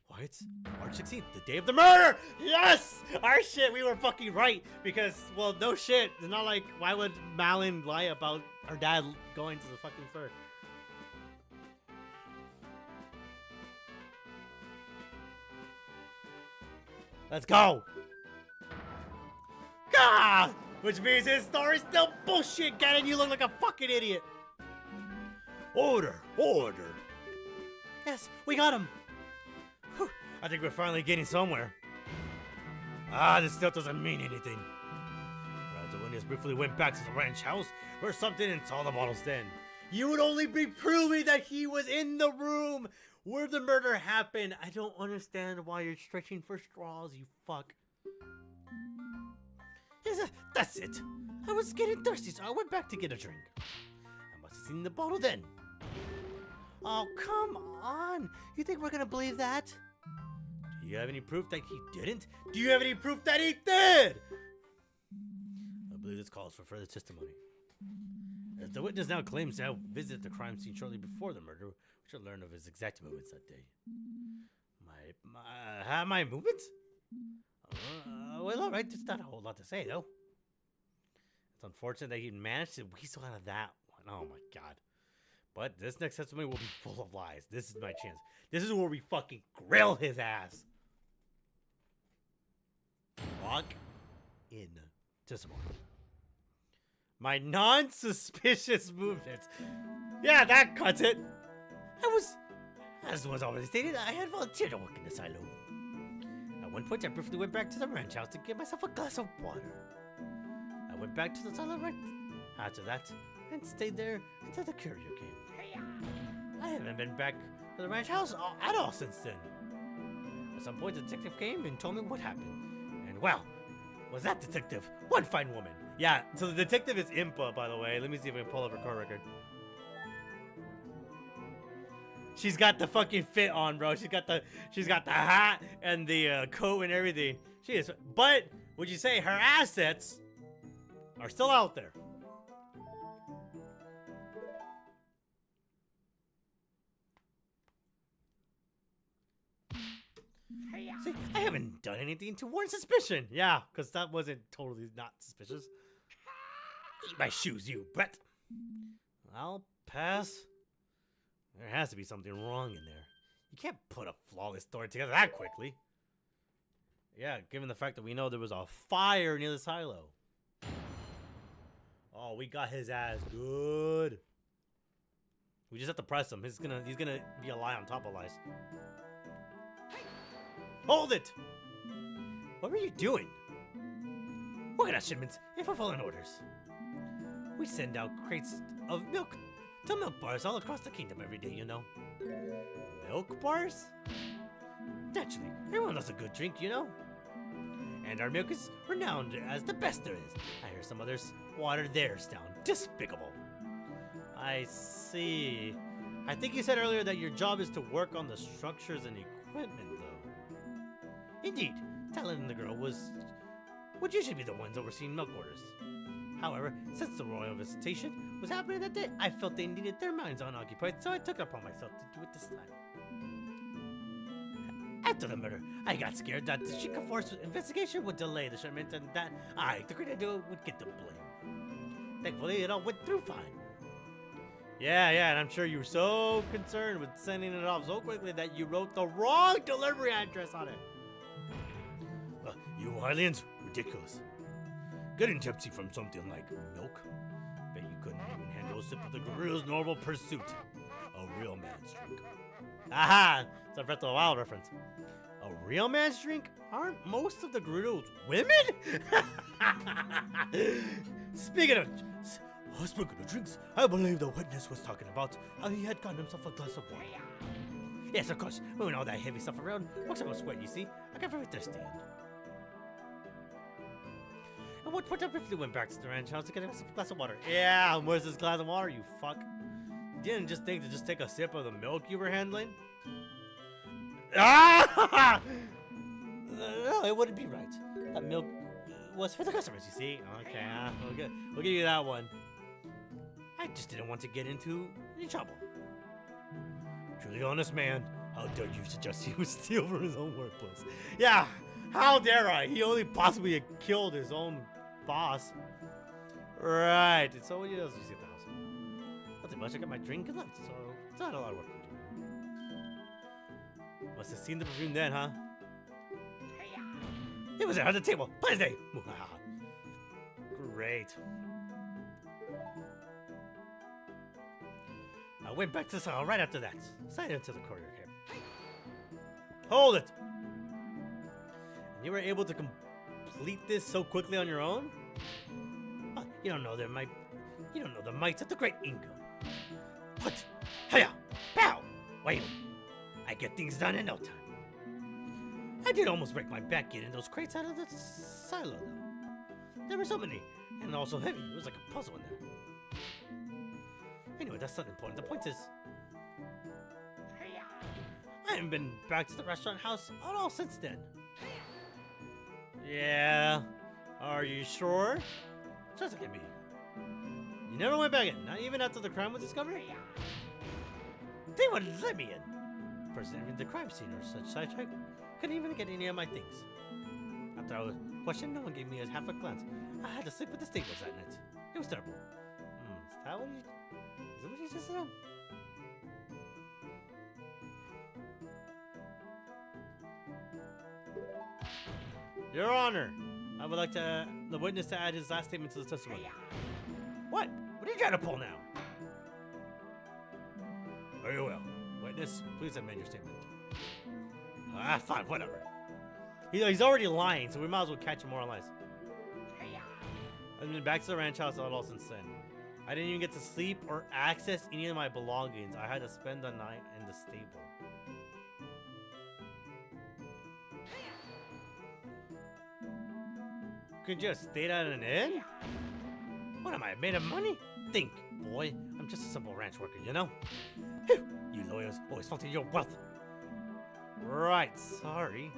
Speaker 2: Why, it's March 16th, the day of the murder. Yes, our shit, we were fucking right. Because, well, no shit, it's not like, why would Malin lie about her dad going to the fucking store? Let's go! Ah! Which means his story's still bullshit, Ganon. You look like a fucking idiot. Order! Order! Yes, we got him! Whew, I think we're finally getting somewhere. Ah, this still doesn't mean anything. Radowinius briefly went back to the ranch house where something and saw the bottles then. You would only be proving that he was in the room where the murder happened. I don't understand why you're stretching for straws, you fuck. Yes, that's it. I was getting thirsty, so I went back to get a drink. I must have seen the bottle then. Oh, come on. You think we're gonna believe that? Do you have any proof that he didn't? Do you have any proof that he did? I believe this calls for further testimony. As the witness now claims to have visited the crime scene shortly before the murder, we should learn of his exact movements that day. My movements? Well, alright, there's not a whole lot to say, though. It's unfortunate that he managed to weasel out of that one. Oh my god. But this next testimony will be full of lies. This is my chance. This is where we fucking grill his ass. Walk in testimony. My non-suspicious movements. Yeah, that cuts it. As was already stated, I had volunteered to work in the silo. At one point, I briefly went back to the ranch house to get myself a glass of water. I went back to the silo right after that and stayed there until the courier came. I haven't been back to the ranch house at all since then. At some point, the detective came and told me what happened. And wow, was that detective one fine woman. Yeah, so the detective is Impa, by the way. Let me see if I can pull up her court record. She's got the fucking fit on, bro. She's got the hat and the coat and everything. She is. But would you say her assets are still out there? See, I haven't done anything to warrant suspicion. Yeah, because that wasn't totally not suspicious. Eat my shoes, you brat. I'll pass. There has to be something wrong in there. You can't put a flawless story together that quickly. Yeah, given the fact that we know there was a fire near the silo. Oh, we got his ass good. We just have to press him. He's gonna be a lie on top of lies. Hold it! What were you doing? Working on shipments and fulfilling orders. We send out crates of milk to milk bars all across the kingdom every day, you know. Milk bars? Naturally, everyone loves a good drink, you know. And our milk is renowned as the best there is. I hear some others water theirs down. Despicable. I see. I think you said earlier that your job is to work on the structures and equipment, though. Indeed, Talon and the girl would usually be the ones overseeing milk orders. However, since the royal visitation was happening that day, I felt they needed their minds unoccupied, so I took it upon myself to do it this time. After the murder, I got scared that the Sheikah Force investigation would delay the shipment and that I, the great idea, would get the blame. Thankfully, it all went through fine. Yeah, and I'm sure you were so concerned with sending it off so quickly that you wrote the wrong delivery address on it. You aliens, ridiculous. Getting tipsy from something like milk? Bet you couldn't even handle a sip of the gorilla's normal pursuit. A real man's drink. Aha! It's a Breath of the Wild reference. A real man's drink? Aren't most of the gorillas women? Speaking of drinks, I believe the witness was talking about how he had gotten himself a glass of water. Yes, of course. Moving all that heavy stuff around works up a sweat, you see. I got very thirsty. At one point, I briefly went back to the ranch house to get a glass of water. Yeah, where's this glass of water, you fuck? You didn't just think to just take a sip of the milk you were handling? Ah! No, it wouldn't be right. That milk was for the customers, you see? Okay, we'll give you that one. I just didn't want to get into any trouble. Truly honest man, how dare you suggest he would steal from his own workplace? Yeah, how dare I? He only possibly killed his own boss. Right, so what else do you see at the house? Nothing much, I got my drink and left, so it's not a lot of work to do. Must have seen the perfume then, huh? It was there on the table, plain as day. Great. I went back to the cell right after that. Signed into the courier came. Hold it! And you were able to complete this so quickly on your own? You don't know the might of the great Inca.
Speaker 1: What? Hiya! Pow! Wham! I get things done in no time. I did almost break my back getting those crates out of the silo, though. There were so many, and also heavy. It was like a puzzle in there. Anyway, that's not important. The point is, I haven't been back to the restaurant house at all since then. Yeah? Are you sure? Just look at me. You never went back in, not even after the crime was discovered? They wouldn't let me in. Person in the crime scene or such sidetrack couldn't even get any of my things. After I was questioned, no one gave me a half a glance. I had to sleep with the stables that night. It was terrible. Is that what you just said? Your Honor, I would like the witness to add his last statement to the testimony. What? What are you trying to pull now? Very well. Witness, please amend your statement. Fine, whatever. He's already lying, so we might as well catch him more or less. I've been back to the ranch house at all since then. I didn't even get to sleep or access any of my belongings. I had to spend the night in the stable. Couldn't you have stayed at an inn? What am I, made of money? Think, boy. I'm just a simple ranch worker, you know? Phew, you lawyers always flaunting your wealth. Right, sorry.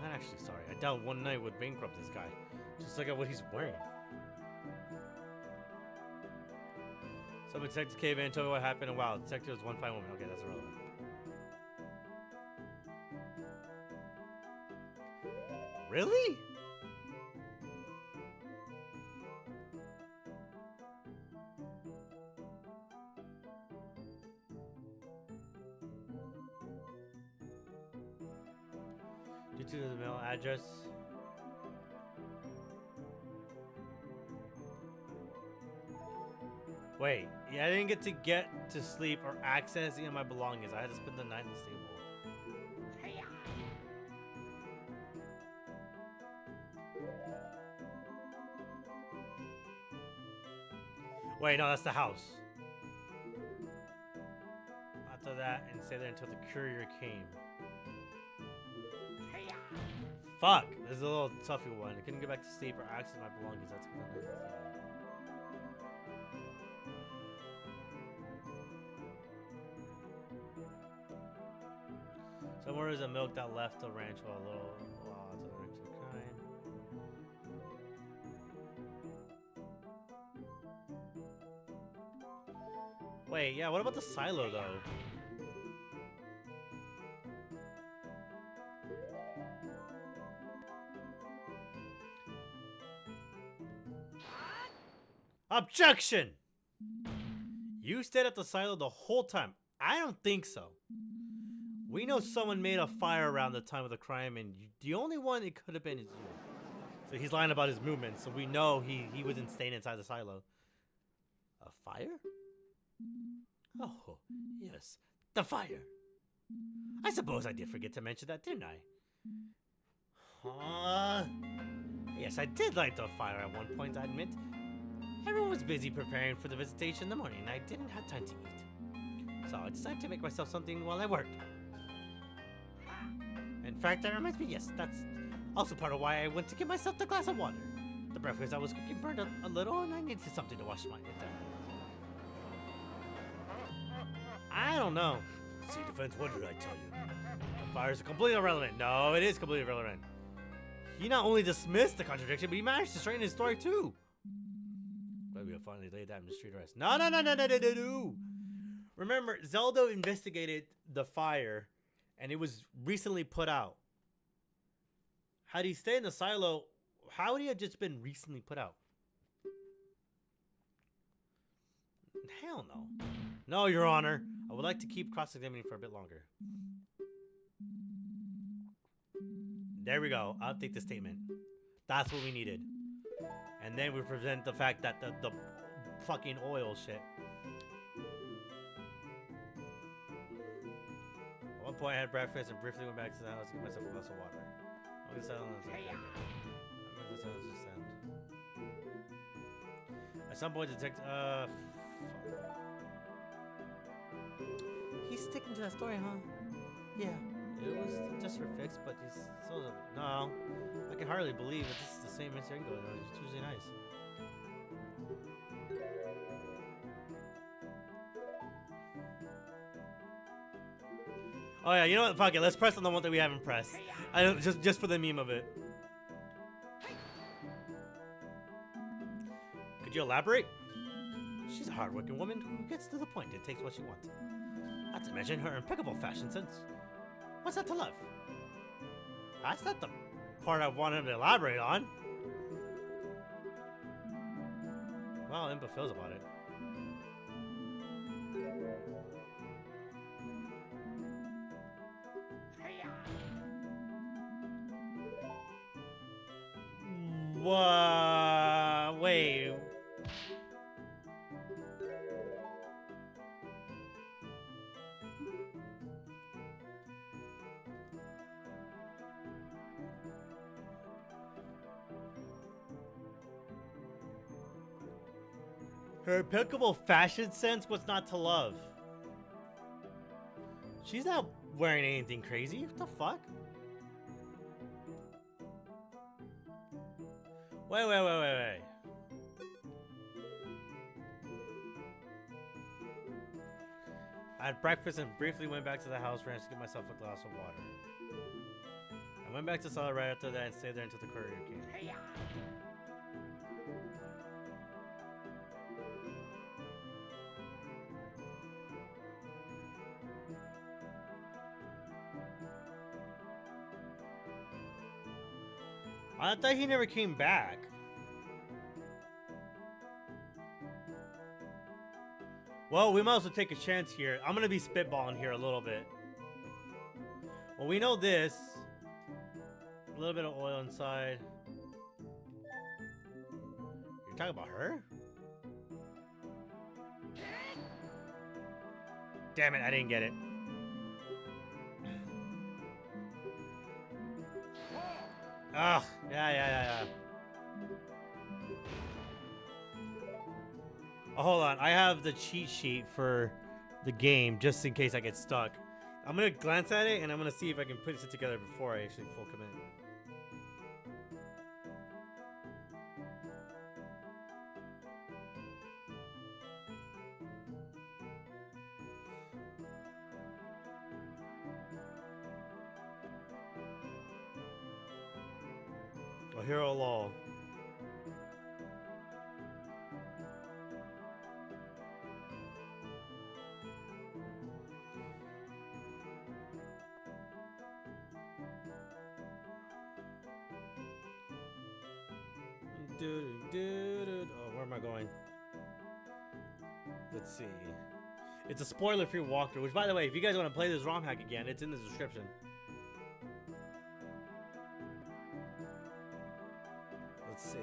Speaker 1: Not actually sorry. I doubt one night would bankrupt this guy. Just look at what he's wearing. Some detective came in and told me what happened, and wow, the detective was one fine woman. Okay, that's irrelevant. Really? Due to the mail address. Wait, yeah, I didn't get to sleep or access any of my belongings. I had to spend the night in the stable. Wait, no, that's the house. After that, and stay there until the courier came. Fuck! This is a little toughy one. I couldn't get back to sleep or access my belongings. That's what I did. Somewhere is a milk that left the ranch while a little while to the ranch of kind. Wait, yeah, what about the silo though? Objection! You stayed at the silo the whole time. I don't think so. We know someone made a fire around the time of the crime, and the only one it could have been is you. So he's lying about his movements, so we know he wasn't staying inside the silo. A fire? Oh, yes, the fire. I suppose I did forget to mention that, didn't I? Yes, I did light the fire at one point, I admit. Everyone was busy preparing for the visitation in the morning, and I didn't have time to eat. So I decided to make myself something while I worked. In fact, that reminds me, yes, that's also part of why I went to get myself the glass of water. The breakfast I was cooking burned a little, and I needed something to wash my hands down. I don't know. See, defense, what did I tell you? The fire's completely irrelevant. No, it is completely irrelevant. He not only dismissed the contradiction, but he managed to straighten his story too. Glad we have finally laid that mystery to rest. No. Remember, Zelda investigated the fire, and it was recently put out. Had he stayed in the silo, how would he have just been recently put out? Hell no. No, Your Honor. I would like to keep cross-examining for a bit longer. There we go. I'll take the statement. That's what we needed. And then we present the fact that the fucking oil shit. At one point I had breakfast and briefly went back to the house to get myself a glass of water. I'm gonna settle on this. At some point, detective. Fuck.
Speaker 2: He's sticking to that story, huh? Yeah, it was just for fix, but he's so no. I can hardly believe it. This is the same Mr. Ingo. It's usually nice. Oh yeah, you know what? Fuck it. Let's press on the one that we haven't pressed. I don't, just for the meme of it. Could you elaborate? She's a hardworking woman who gets to the point and takes what she wants. Not to mention her impeccable fashion sense. What's that to love? That's not the part I wanted to elaborate on. Well, Impa feels about it. What? Wait. Her impeccable fashion sense was not to love. She's not wearing anything crazy. What the fuck? Wait. I had breakfast and briefly went back to the house ranch to get myself a glass of water. I went back to Solid right after that and stayed there until the courier came. I thought he never came back. Well, we might as well take a chance here. I'm gonna be spitballing here a little bit. Well, we know this. A little bit of oil inside. You're talking about her? Damn it, I didn't get it. Ugh, yeah. Oh, hold on, I have the cheat sheet for the game just in case I get stuck. I'm gonna glance at it and I'm gonna see if I can put it together before I actually full commit. Oh, Hero Law. Oh, where am I going? Let's see. It's a spoiler-free walkthrough, which, by the way, if you guys want to play this ROM hack again, it's in the description. Let's see.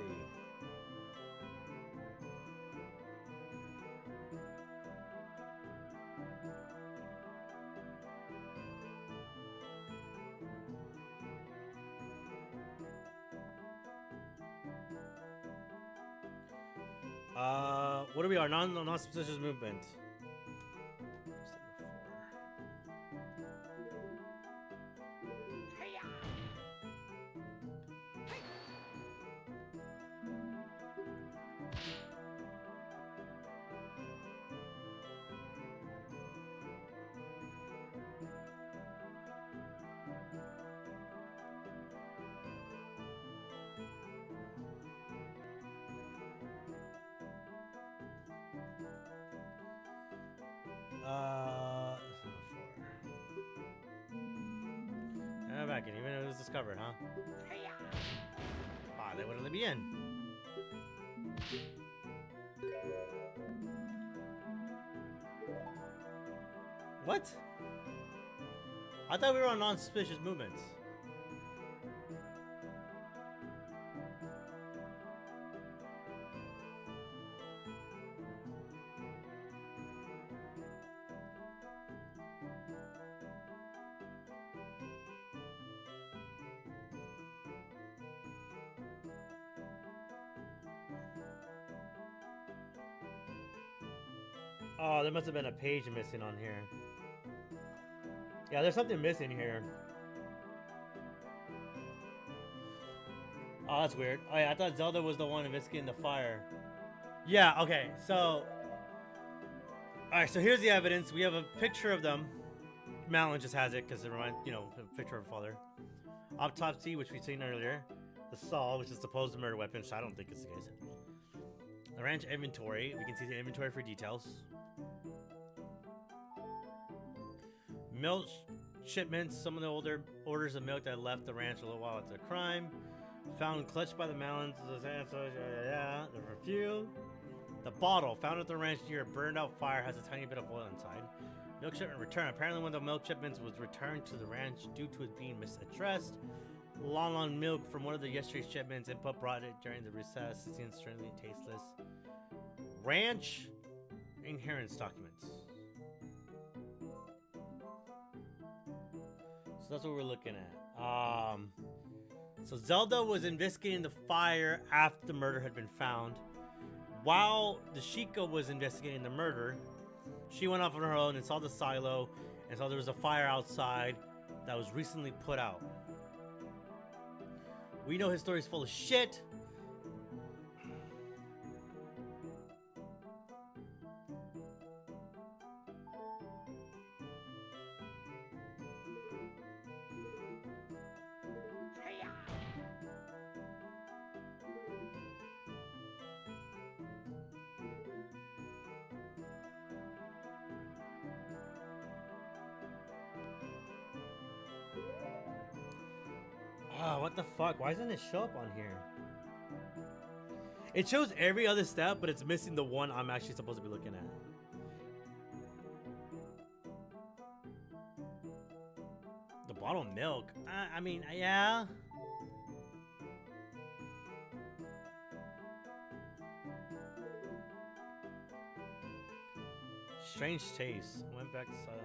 Speaker 2: What are we are? Non-suspicious movement. Back in, even if it was discovered, huh? Ah, they wouldn't let me in. What? I thought we were on non-suspicious movements. Oh, there must have been a page missing on here. Yeah, there's something missing here. Oh, that's weird. Oh, yeah, I thought Zelda was the one investigating the fire. Yeah, okay, so... Alright, so here's the evidence. We have a picture of them. Malin just has it because it reminds, you know, a picture of her father. Autopsy, which we've seen earlier. The saw, which is supposed to murder weapon, which I don't think is the case. The ranch inventory. We can see the inventory for details. Milk shipments. Some of the older orders of milk that left the ranch a little while after the crime. Found clutched by the Malins. The perfume. The bottle found at the ranch near a burned out fire has a tiny bit of oil inside. Milk shipment returned. Apparently one of the milk shipments was returned to the ranch due to it being misaddressed. Long milk from one of the yesterday's shipments. Input brought it during the recess. It seems certainly tasteless. Ranch inheritance documents. So that's what we're looking at. So Zelda was investigating the fire after the murder had been found. While the Sheikah was investigating the murder, she went off on her own and saw the silo and saw there was a fire outside that was recently put out. We know his story's full of shit. Oh, what the fuck? Why doesn't it show up on here? It shows every other step, but it's missing the one I'm actually supposed to be looking at. The bottle of milk. I mean, yeah. Strange taste. Went back to silent.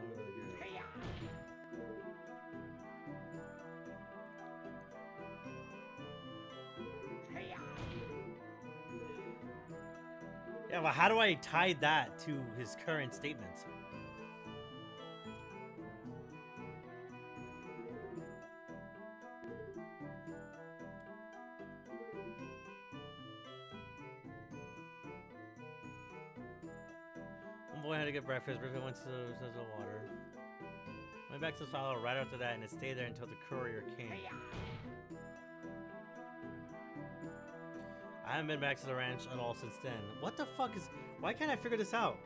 Speaker 2: Yeah, but how do I tie that to his current statements? One boy had to get breakfast. Griffin went to the water. Went back to the silo right after that, and it stayed there until the courier came. I haven't been back to the ranch at all since then. What the fuck is... Why can't I figure this out?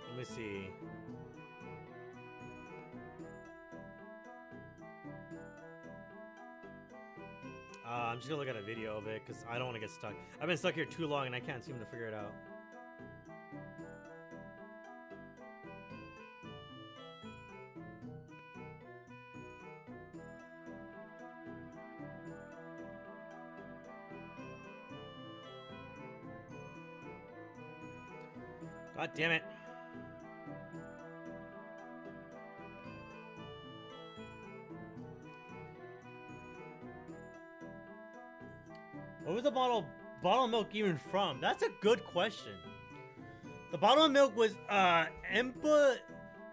Speaker 2: Let me see. I'm just gonna look at a video of it because I don't want to get stuck. I've been stuck here too long and I can't seem to figure it out. God damn it. What was the bottle of milk even from? That's a good question. The bottle of milk was Empa.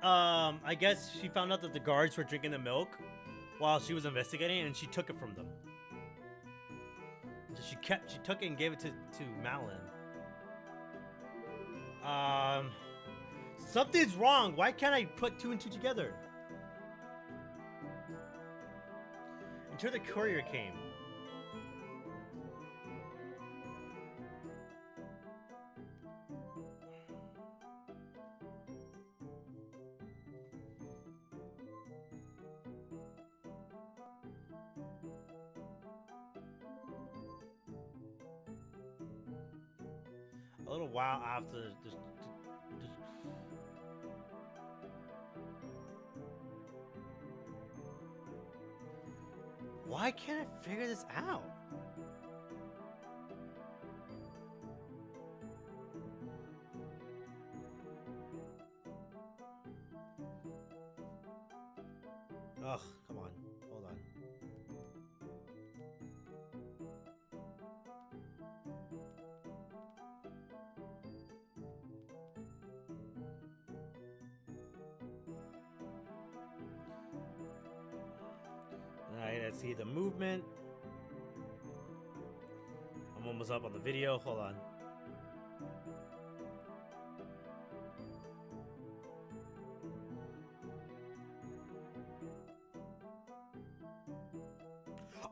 Speaker 2: I guess she found out that the guards were drinking the milk while she was investigating, and she took it from them. So she took it and gave it to Malin. Something's wrong. Why can't I put two and two together? Until the courier came. A little while after this. Why can't I figure this out? Ugh, come on. Hold on.
Speaker 1: Let's see the movement. I'm almost up on the video. Hold on.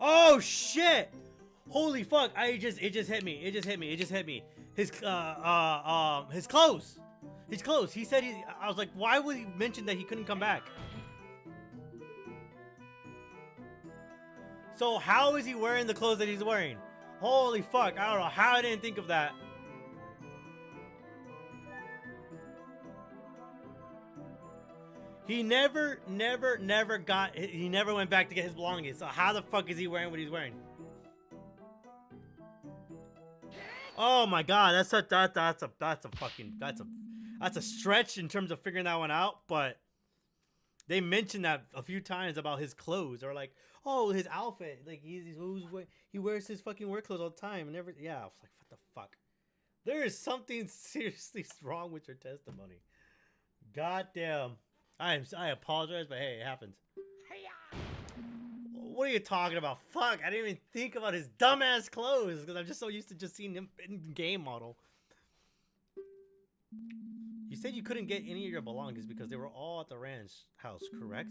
Speaker 1: Oh shit! Holy fuck! It just hit me. It just hit me. His clothes. His clothes. He said I was like, why would he mention that he couldn't come back? So how is he wearing the clothes that he's wearing? Holy fuck! I don't know how I didn't think of that. He never went back to get his belongings. So how the fuck is he wearing what he's wearing? Oh my god, that's a stretch in terms of figuring that one out, but they mentioned that a few times about his clothes, or like, oh, his outfit, like he wears his fucking work clothes all the time and everything. Yeah, I was like, what the fuck? There is something seriously wrong with your testimony. God damn. I apologize, but hey, it happens. What are you talking about? Fuck, I didn't even think about his dumbass clothes because I'm just so used to just seeing him in game model. You said you couldn't get any of your belongings because they were all at the ranch house, correct?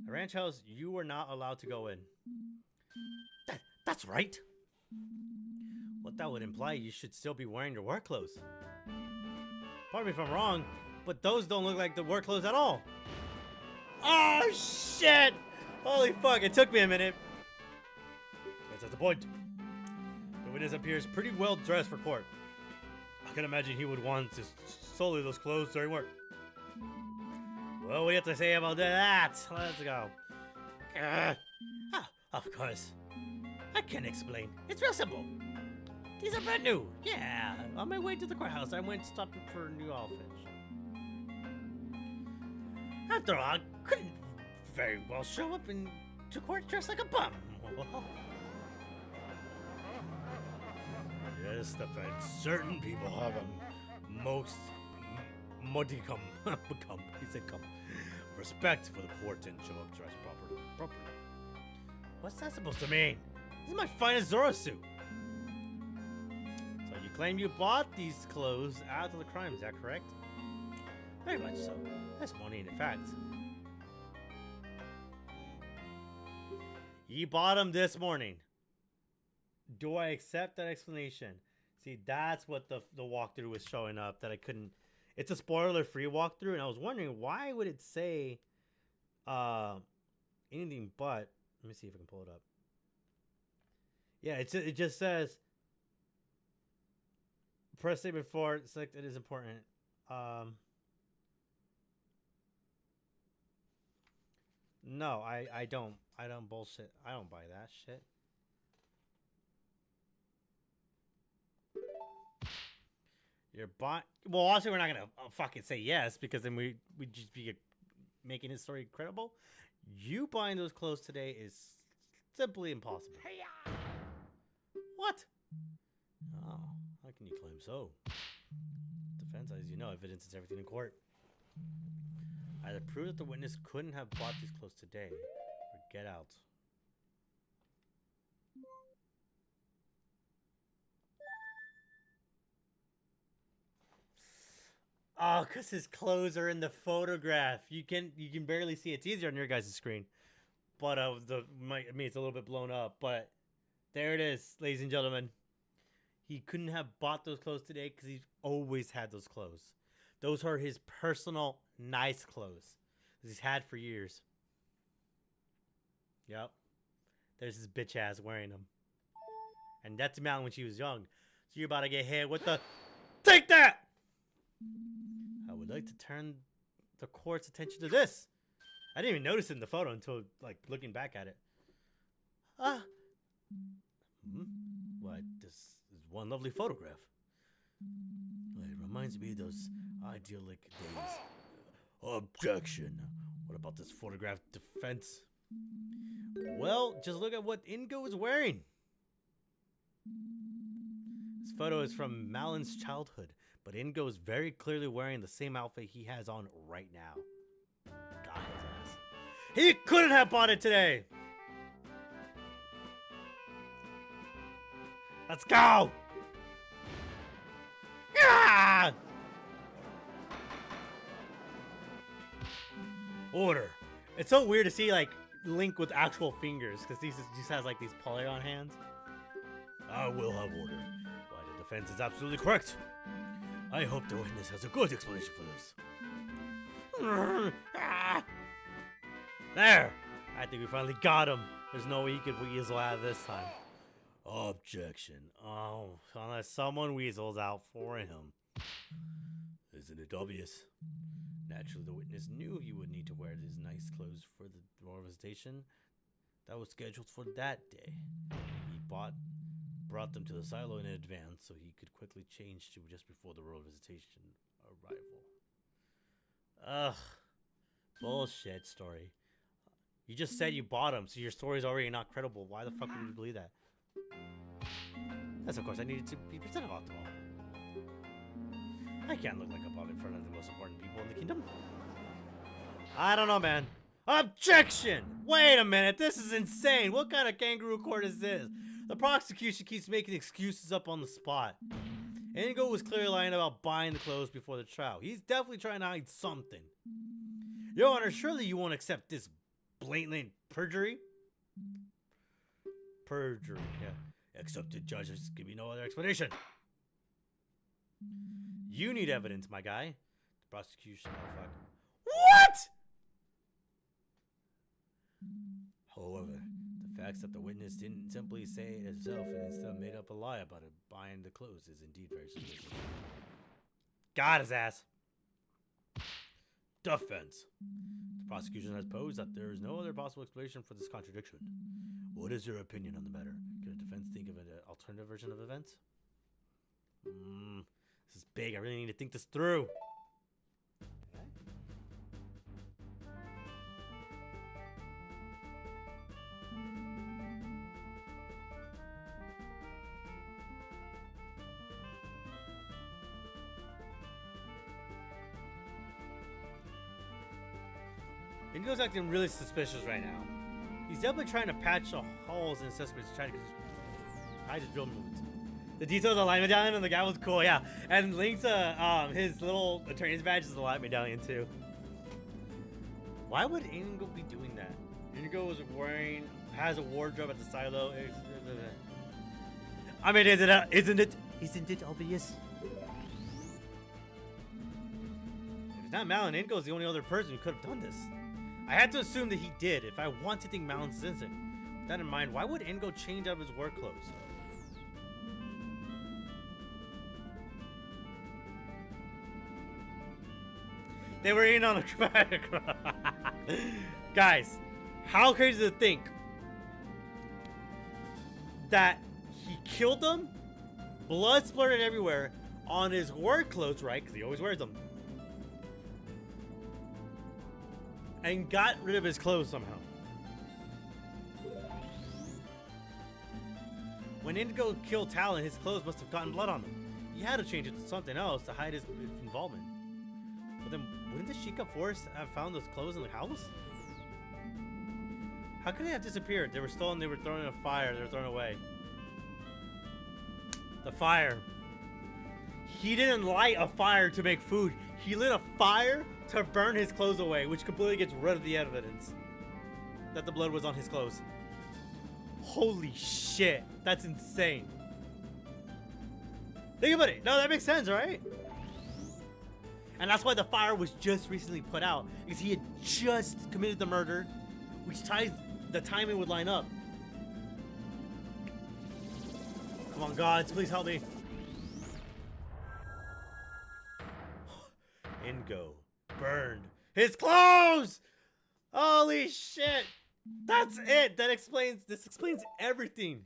Speaker 1: The ranch house you were not allowed to go in. That's right. What that would imply, you should still be wearing your work clothes. Pardon me if I'm wrong, but those don't look like the work clothes at all. Oh shit! Holy fuck, it took me a minute. That's the point. The witness appears pretty well dressed for court. I can imagine he would want to solely those clothes during work. Well, what do you have to say about that? Let's go. Of course. I can explain. It's real simple. These are brand new. Yeah, on my way to the courthouse, I went stopping for new outfits. After all, I couldn't very well show up to court dressed like a bum. Yes, defense. Certain people have a most modicum, he said come, respect for the court and show up dressed properly. What's that supposed to mean? This is my finest Zoro suit. So you claim you bought these clothes after the crime, is that correct? Very much so. That's money in fact. You bought them this morning. Do I accept that explanation? See, that's what the walkthrough was showing up that I couldn't. It's a spoiler-free walkthrough, and I was wondering why would it say anything but. Let me see if I can pull it up. Yeah, it just says press it before select it is important. No, I don't bullshit. I don't buy that shit. You're buying. Well, also we're not gonna fucking say yes because then we'd just be making his story credible. You buying those clothes today is simply impossible. What? Oh, how can you claim so? Defense, as you know, evidence is everything in court. Either prove that the witness couldn't have bought these clothes today, or get out. Oh, because his clothes are in the photograph. You can barely see it. It's easier on your guys' screen. But it's a little bit blown up. But there it is, ladies and gentlemen. He couldn't have bought those clothes today because he's always had those clothes. Those are his personal nice clothes that he's had for years. Yep. There's his bitch ass wearing them. And that's the amount when she was young. So you're about to get hit with the... Take that! I would like to turn the court's attention to this. I didn't even notice it in the photo until, like, looking back at it. Why, this is one lovely photograph. It reminds me of those idyllic days. Objection. What about this photograph, defense? Well, just look at what Ingo is wearing. This photo is from Malin's childhood, but Ingo is very clearly wearing the same outfit he has on right now. Got his ass. He couldn't have bought it today! Let's go! Ah! Order. It's so weird to see like Link with actual fingers, because he just has like these polygon hands. I will have order. Why the defense is absolutely correct. I hope the witness has a good explanation for this. Ah! There! I think we finally got him. There's no way he could weasel out of this time. Objection. Oh, unless someone weasels out for him. Isn't it obvious? Naturally, the witness knew he would need to wear his nice clothes for the royal visitation that was scheduled for that day. He brought them to the silo in advance so he could quickly change to just before the royal visitation arrival. Ugh. Bullshit story. You just said you bought them, so your story's already not credible. Why the fuck would you believe that? Yes, of course, I needed to be presented optimal. I can't look like a puppet in front of the most important people in the kingdom. I don't know, man. Objection! Wait a minute, this is insane. What kind of kangaroo court is this? The prosecution keeps making excuses up on the spot. Inigo was clearly lying about buying the clothes before the trial. He's definitely trying to hide something. Your Honor, surely you won't accept this blatant perjury? Perjury, yeah. Accepted, judges. Give me no other explanation. You need evidence, my guy. The prosecution, oh fuck. What? However, the facts that the witness didn't simply say it himself and instead made up a lie about it buying the clothes is indeed very suspicious. Got his ass. Defense. The prosecution has posed that there is no other possible explanation for this contradiction. What is your opinion on the matter? Can a defense think of an alternative version of events? This is big. I really need to think this through. Indigo's acting really suspicious right now. He's definitely trying to patch the holes in the systems to try to hide his drill movements. The details of the light medallion and the guy was cool, yeah. And Link's his little attorney's badge is the light medallion too. Why would Inigo be doing that? Inigo has a wardrobe at the silo. I mean, isn't it obvious? If it's not Malin, Inigo's the only other person who could have done this. I had to assume that he did, if I want to think Malin's innocent. With that in mind, why would Inigo change out of his work clothes? They were in on a chromatic. Guys, how crazy to think that he killed them, blood splurted everywhere on his work clothes, right? Because he always wears them. And got rid of his clothes somehow. When Indigo killed Talon, his clothes must have gotten blood on them. He had to change it to something else to hide his involvement. But then, wouldn't the Sheikah Forest have found those clothes in the house? How could they have disappeared? They were stolen, they were thrown in a fire, they were thrown away. The fire. He didn't light a fire to make food. He lit a fire to burn his clothes away, which completely gets rid of the evidence that the blood was on his clothes. Holy shit, that's insane. Think about it. No, that makes sense, right? And that's why the fire was just recently put out, because he had just committed the murder, which ties the timing would line up. Come on, gods, please help me. Inigo burned his clothes. Holy shit. That's it. This explains everything.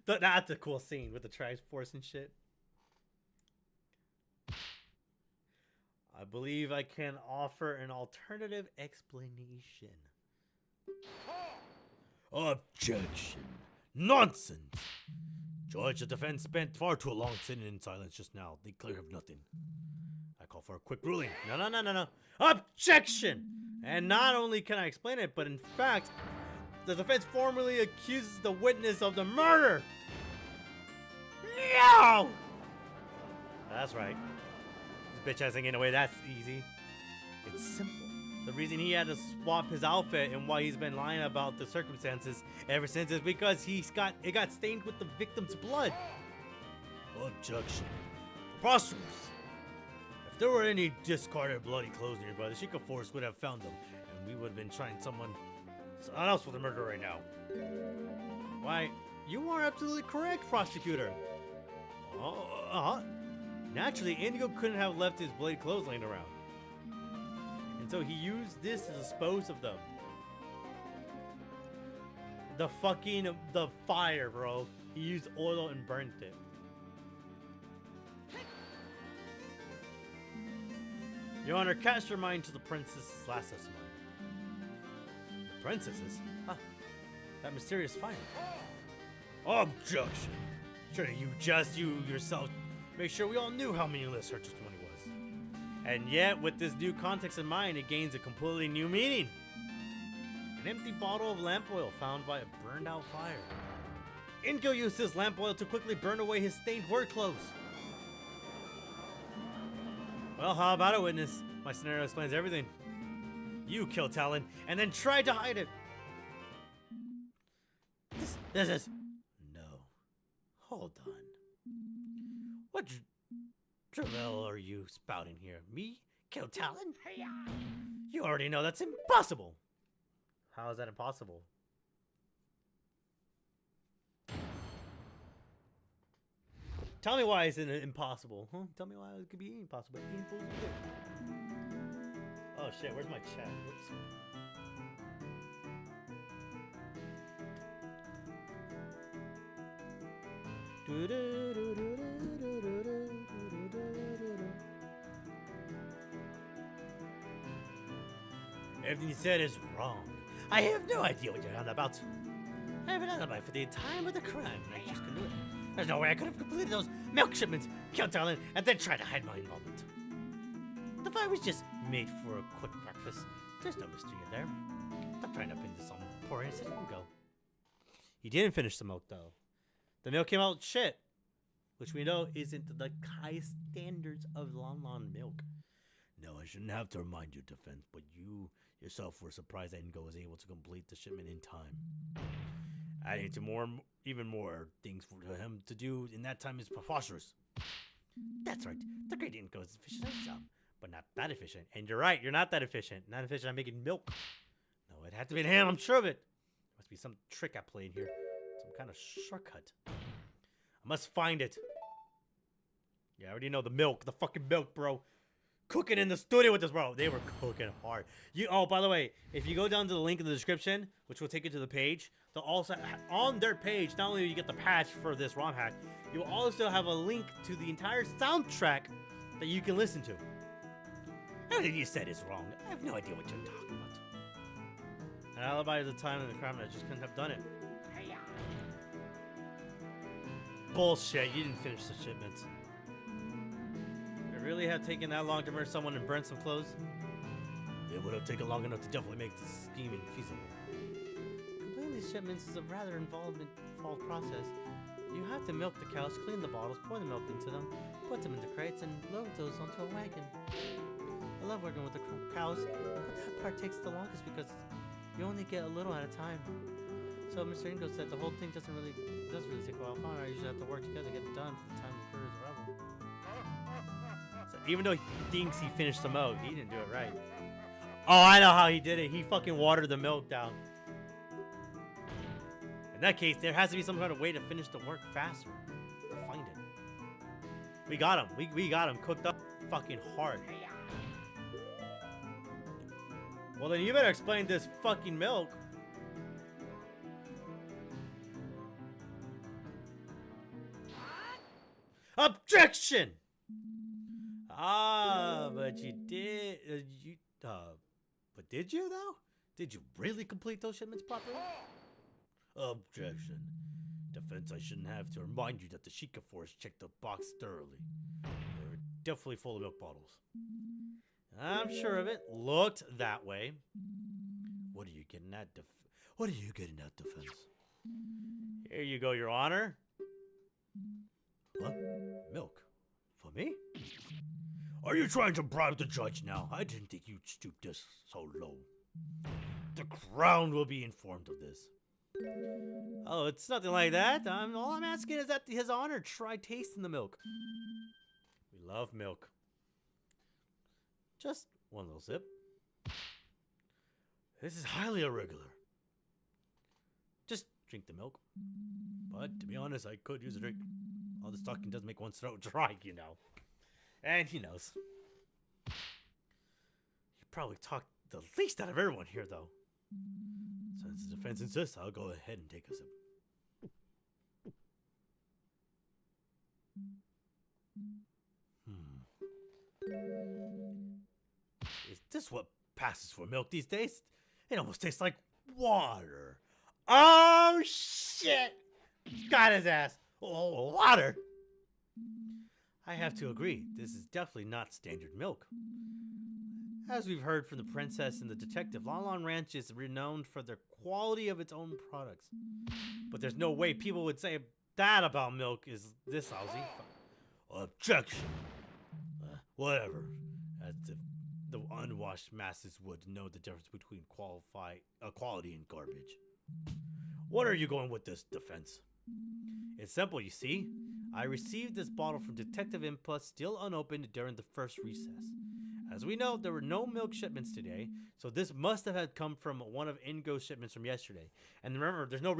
Speaker 1: That's a cool scene with the Triforce and shit. I believe I can offer an alternative explanation. Objection. Nonsense. Judge, the defense spent far too long sitting in silence just now. They clearly have nothing. I call for a quick ruling. No. Objection! And not only can I explain it, but in fact, The defense formally accuses the witness of the murder. No! That's right. This bitch ass ain't getting away that's easy. It's simple. The reason he had to swap his outfit and why he's been lying about the circumstances ever since is because it got stained with the victim's blood. Objection. Preposterous. If there were any discarded bloody clothes nearby, the Sheikah Force would have found them, and we would have been trying someone else for the murder right now. Why, you are absolutely correct, prosecutor. Naturally, Indigo couldn't have left his bloody clothes laying around. And so he used this to dispose of them. The fire, bro. He used oil and burnt it. Your Honor, cast your mind to the princess's last testimony. The princess's? Huh. That mysterious fire. Objection. Shouldn't you yourself make sure we all knew how meaningless her testimony was? And yet, with this new context in mind, it gains a completely new meaning. An empty bottle of lamp oil found by a burned out fire. Indigo used this lamp oil to quickly burn away his stained work clothes. Well, how about it, witness? My scenario explains everything. You killed Talon and then tried to hide it. This is... No. Hold on. What drivel are you spouting here? Me? Kill Talon? You already know that's impossible. How is that impossible? Tell me why it's impossible, huh? Tell me why it could be impossible. Oh shit, where's my chat? Whoops. Everything you said is wrong. I have no idea what you're on about. I have an alibi for the time of the crime, and I just couldn't do it. There's no way I could have completed those milk shipments, killed Talon, and then tried to hide my involvement. The fire was just made for a quick breakfast. There's no mystery in there. Stop trying to pin this on poor innocent Indigo. He didn't finish the milk, though. The milk came out shit, which we know isn't the high standards of Lon Lon milk. No, I shouldn't have to remind you, defense, but you yourself were surprised that Indigo was able to complete the shipment in time. Adding to even more things for him to do in that time is preposterous. That's right. The great Indigo is efficient at his job, but not that efficient. And you're right, you're not that efficient. Not efficient at making milk. No, it had to be him, I'm sure of it. There must be some trick at play in here. Some kind of shortcut. I must find it. Yeah, I already know the milk. The fucking milk, bro. Cooking in the studio with us, bro. They were cooking hard. Oh, by the way, if you go down to the link in the description, which will take you to the page, they'll also on their page, not only do you get the patch for this ROM hack, you'll also have a link to the entire soundtrack that you can listen to. Everything you said is wrong. I have no idea what you're talking about. An alibi at the time of the crime, I just couldn't have done it. Bullshit, you didn't finish the shipments. Would it really have taken that long to murder someone and burn some clothes? It would have taken long enough to definitely make the scheming feasible. Completing these shipments is a rather involved process. You have to milk the cows, clean the bottles, pour the milk into them, put them into crates, and load those onto a wagon. I love working with the cows, but that part takes the longest because you only get a little at a time. So Mr. Indigo said the whole thing doesn't really take a while. I usually have to work together to get it done for the time the crew is rebel. So even though he thinks he finished the milk, he didn't do it right. Oh, I know how he did it. He fucking watered the milk down. In that case, there has to be some kind of way to finish the work faster. To find it. We got him. We got him cooked up fucking hard. Well, then you better explain this fucking milk. Objection! Ah, but you did. But did you though? Did you really complete those shipments properly? Objection. Defense, I shouldn't have to remind you that the Sheikah Force checked the box thoroughly. They were definitely full of milk bottles. I'm sure of it. Looked that way. What are you getting at? What are you getting at, defense?
Speaker 2: Here you go, Your Honor.
Speaker 1: What? Milk? For me? Are you trying to bribe the judge now? I didn't think you'd stoop this so low. The Crown will be informed of this.
Speaker 2: Oh, it's nothing like that. All I'm asking is that His Honor try tasting the milk. We love milk. Just one little sip.
Speaker 1: This is highly irregular.
Speaker 2: Just drink the milk.
Speaker 1: But to be honest, I could use a drink. All this talking does make one's throat dry, you know.
Speaker 2: And he knows.
Speaker 1: You probably talked the least out of everyone here, though. Since the defense insists, I'll go ahead and take a sip. Is this what passes for milk these days? It almost tastes like water.
Speaker 2: Oh, shit! Got his ass.
Speaker 1: Oh, water?
Speaker 2: I have to agree. This is definitely not standard milk. As we've heard from the princess and the detective, Lon Lon Ranch is renowned for the quality of its own products. But there's no way people would say that about milk is this lousy.
Speaker 1: Objection. Whatever. As if the unwashed masses would know the difference between quality and garbage. What are you going with this, defense?
Speaker 2: It's simple, you see. I received this bottle from Detective Input still unopened during the first recess. As we know, there were no milk shipments today, so this must have had come from one of Ingo's shipments from yesterday. And remember, there's no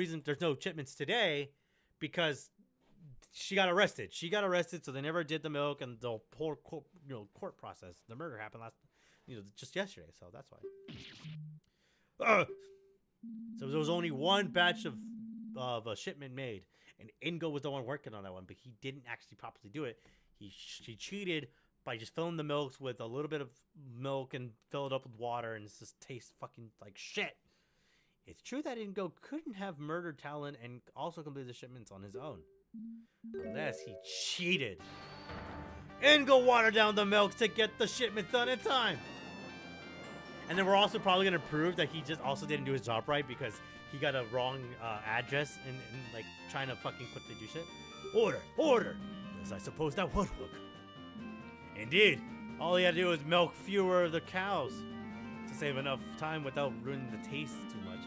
Speaker 2: shipments today because she got arrested. She got arrested, so they never did the milk and the whole court process. The murder happened just yesterday, so that's why. So there was only one batch of a shipment made, and Ingo was the one working on that one, but he didn't actually properly do it. She cheated by just filling the milks with a little bit of milk and fill it up with water, and it just tastes fucking like shit. It's true that Ingo couldn't have murdered Talon and also completed the shipments on his own, unless he cheated. Ingo watered down the milk to get the shipments done in time. And then we're also probably going to prove that he just also didn't do his job right because he got a wrong address and like trying to fucking quickly do shit.
Speaker 1: Order! Yes, I suppose that would work.
Speaker 2: Indeed. All he had to do was milk fewer of the cows to save enough time without ruining the taste too much.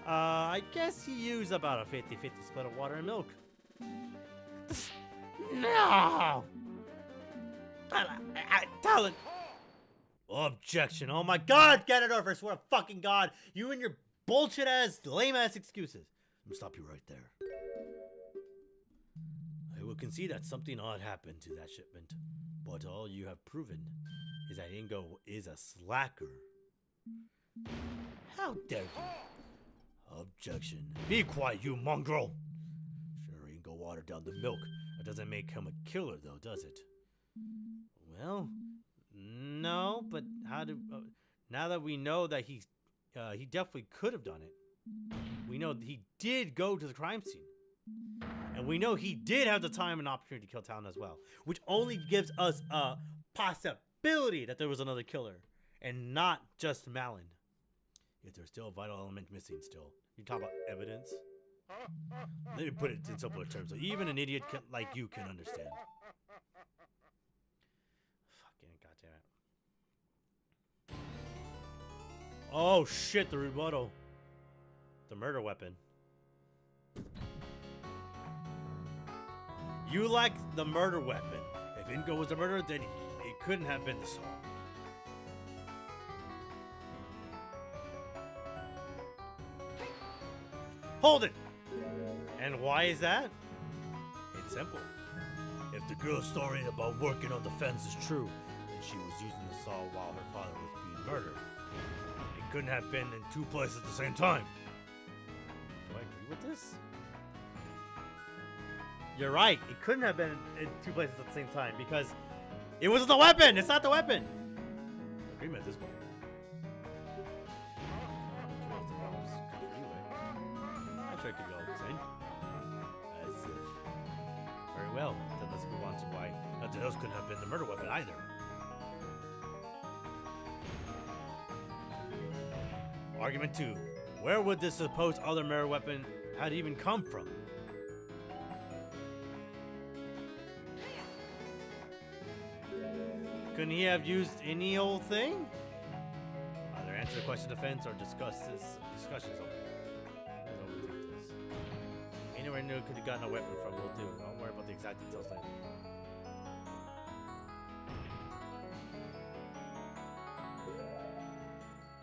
Speaker 2: I guess he used about a 50-50 split of water and milk.
Speaker 1: No!
Speaker 2: Talon! Objection. Oh my god, Ganondorf, I swear to fucking god. You and your bullshit ass, lame ass excuses.
Speaker 1: Let me stop you right there. I will concede that something odd happened to that shipment, but all you have proven is that Ingo is a slacker. How dare you? Objection. Be quiet, you mongrel. Sure, Ingo watered down the milk. That doesn't make him a killer, though, does it?
Speaker 2: Well, no, but now that we know that he definitely could have done it. We know that he did go to the crime scene. And we know he did have the time and opportunity to kill Talon as well, which only gives us a possibility that there was another killer and not just Malin.
Speaker 1: Yet there's still a vital element missing still. You talk about evidence? Let me put it in simpler terms so even an idiot like you can understand.
Speaker 2: Fucking goddamn it. Oh shit, the rebuttal. The murder weapon. You like the murder weapon.
Speaker 1: If Ingo was the murderer, then it couldn't have been the saw.
Speaker 2: Hold it! And why is that?
Speaker 1: It's simple. If the girl's story about working on the fence is true, then she was using the saw while her father was being murdered. It couldn't have been in two places at the same time.
Speaker 2: Do I agree with this? You're right. It couldn't have been in two places at the same time because it was the weapon. It's not the weapon.
Speaker 1: Agreement at this point.
Speaker 2: I could go insane. As if. Very well. Then let's move on to why
Speaker 1: Nothing else couldn't have been the murder weapon either.
Speaker 2: Argument 2.
Speaker 1: Where would this supposed other murder weapon had even come from? Couldn't he have used any old thing? Either answer the question defense or discuss this discussions over. Let's overthink this. Anywhere new could have gotten a weapon from will do. Don't worry about the exact details later.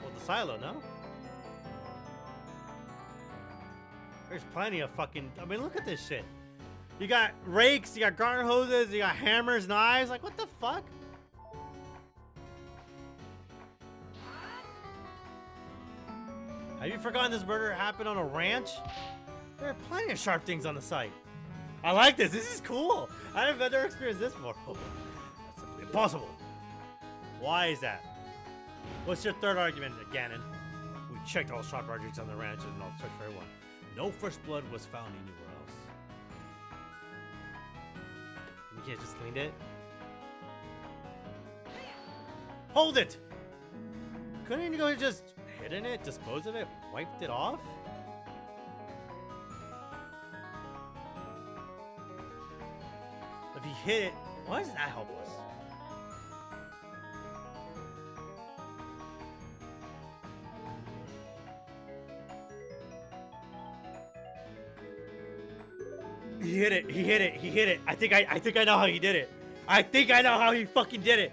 Speaker 1: Well, the silo, no? There's plenty of fucking. I mean, look at this shit. You got rakes, you got garden hoses, you got hammers, knives. Like, what the fuck? Have you forgotten this murder happened on a ranch? There are plenty of sharp things on the site. I like this. This is cool. I've never experienced this before. That's simply impossible. Why is that? What's your third argument, Ganon? We checked all sharp objects on the ranch and all searched for everyone. No fresh blood was found anywhere else. You can't just cleaned it? Hold it! Couldn't you go just hidden it, dispose of it, wiped it off? If he hit it, why does that help us? He hit it, he hit it, he hit it. I think I know how he did it. I think I know how he fucking did it.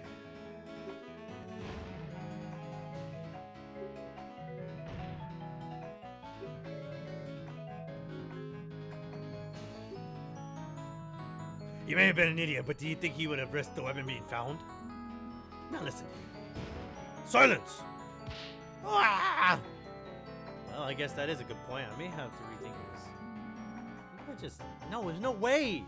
Speaker 1: You may have been an idiot, but do you think he would have risked the weapon being found? Now listen. Silence! Ah! Well, I guess that is a good point. I may have to rethink this. No, there's no way.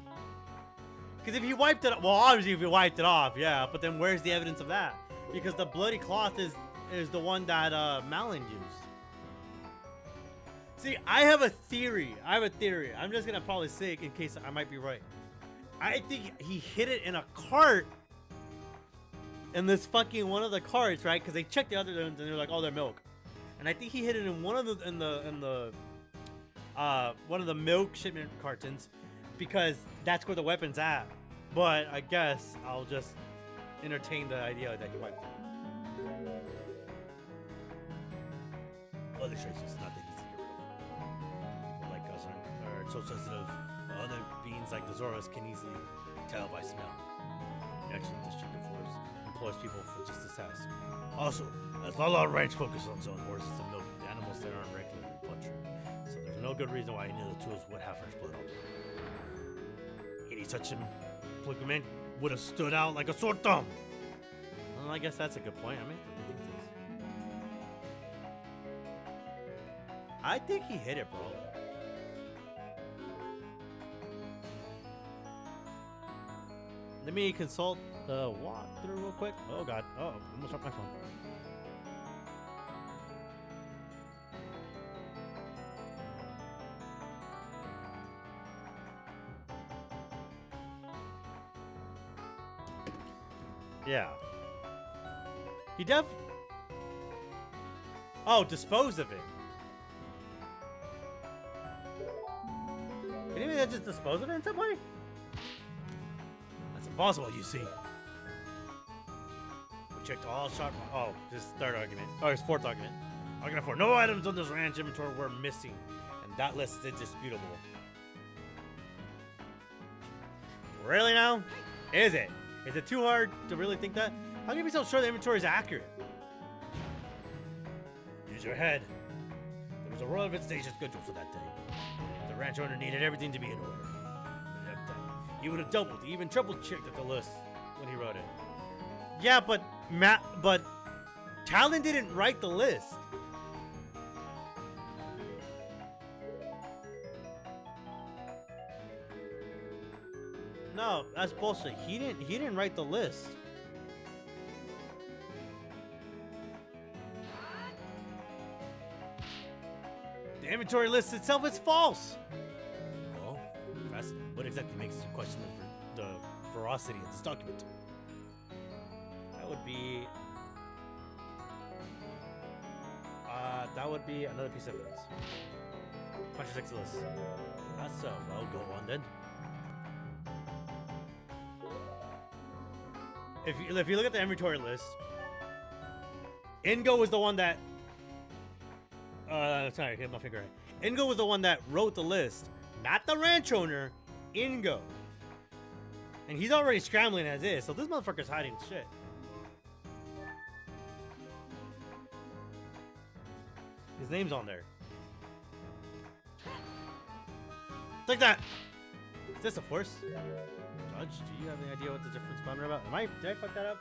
Speaker 1: Because if he wiped it, well, obviously if he wiped it off, yeah. But then where's the evidence of that? Because the bloody cloth is the one that Malin used. See, I have a theory. I'm just gonna probably say it in case I might be right. I think he hid it in a cart. In this fucking one of the carts, right? Because they checked the other ones and they're like, oh, they're milk. And I think he hid it in one of the one of the milk shipment cartons because that's where the weapon's at. But I guess I'll just entertain the idea that he wiped it. Other traces, not that easy to get rid of. People like us aren't so sensitive. Other beings like the Zoras can easily tell by smell. The actual district of force employs people for just this task. Also, as Lala Ranch focuses on its own horses and milk, the animals there aren't regularly butchered. So there's no good reason why any of the tools would have fresh blood on them. Any such implement would have stood out like a sore thumb. Well, I guess that's a good point. I may have to rethink this. I think he hit it, bro. Let me consult the walkthrough real quick. Oh god. Oh, almost dropped my phone. Yeah. He Oh, dispose of it. Can you maybe just dispose of it in some way? That's impossible, you see. We checked all sharp. Oh, this third argument. Oh, his fourth argument. Argument 4. No items on this ranch inventory were missing, and that list is indisputable. Really now? Is it? Is it too hard to really think that? How can you be so sure the inventory is accurate? Use your head. There was a royal visitation scheduled for that day. The ranch owner needed everything to be in order. He would have doubled, even triple checked at the list when he wrote it. Yeah, but Talon didn't write the list. No, that's bullshit. He didn't write the list. The inventory list itself is false. Well, fascinating. What exactly makes you question the veracity of this document?
Speaker 2: would be another piece of evidence. Contradicts the list. That's so. Well, go on then. If you look at the inventory list, Ingo was the one that. Sorry, hit my finger. Ingo was the one that wrote the list, not the ranch owner. Ingo. And he's already scrambling as is, so this motherfucker's hiding shit. His name's on there. Take that! Is this a force? Judge, do you have any idea what the difference boundary about? Did I fuck that up?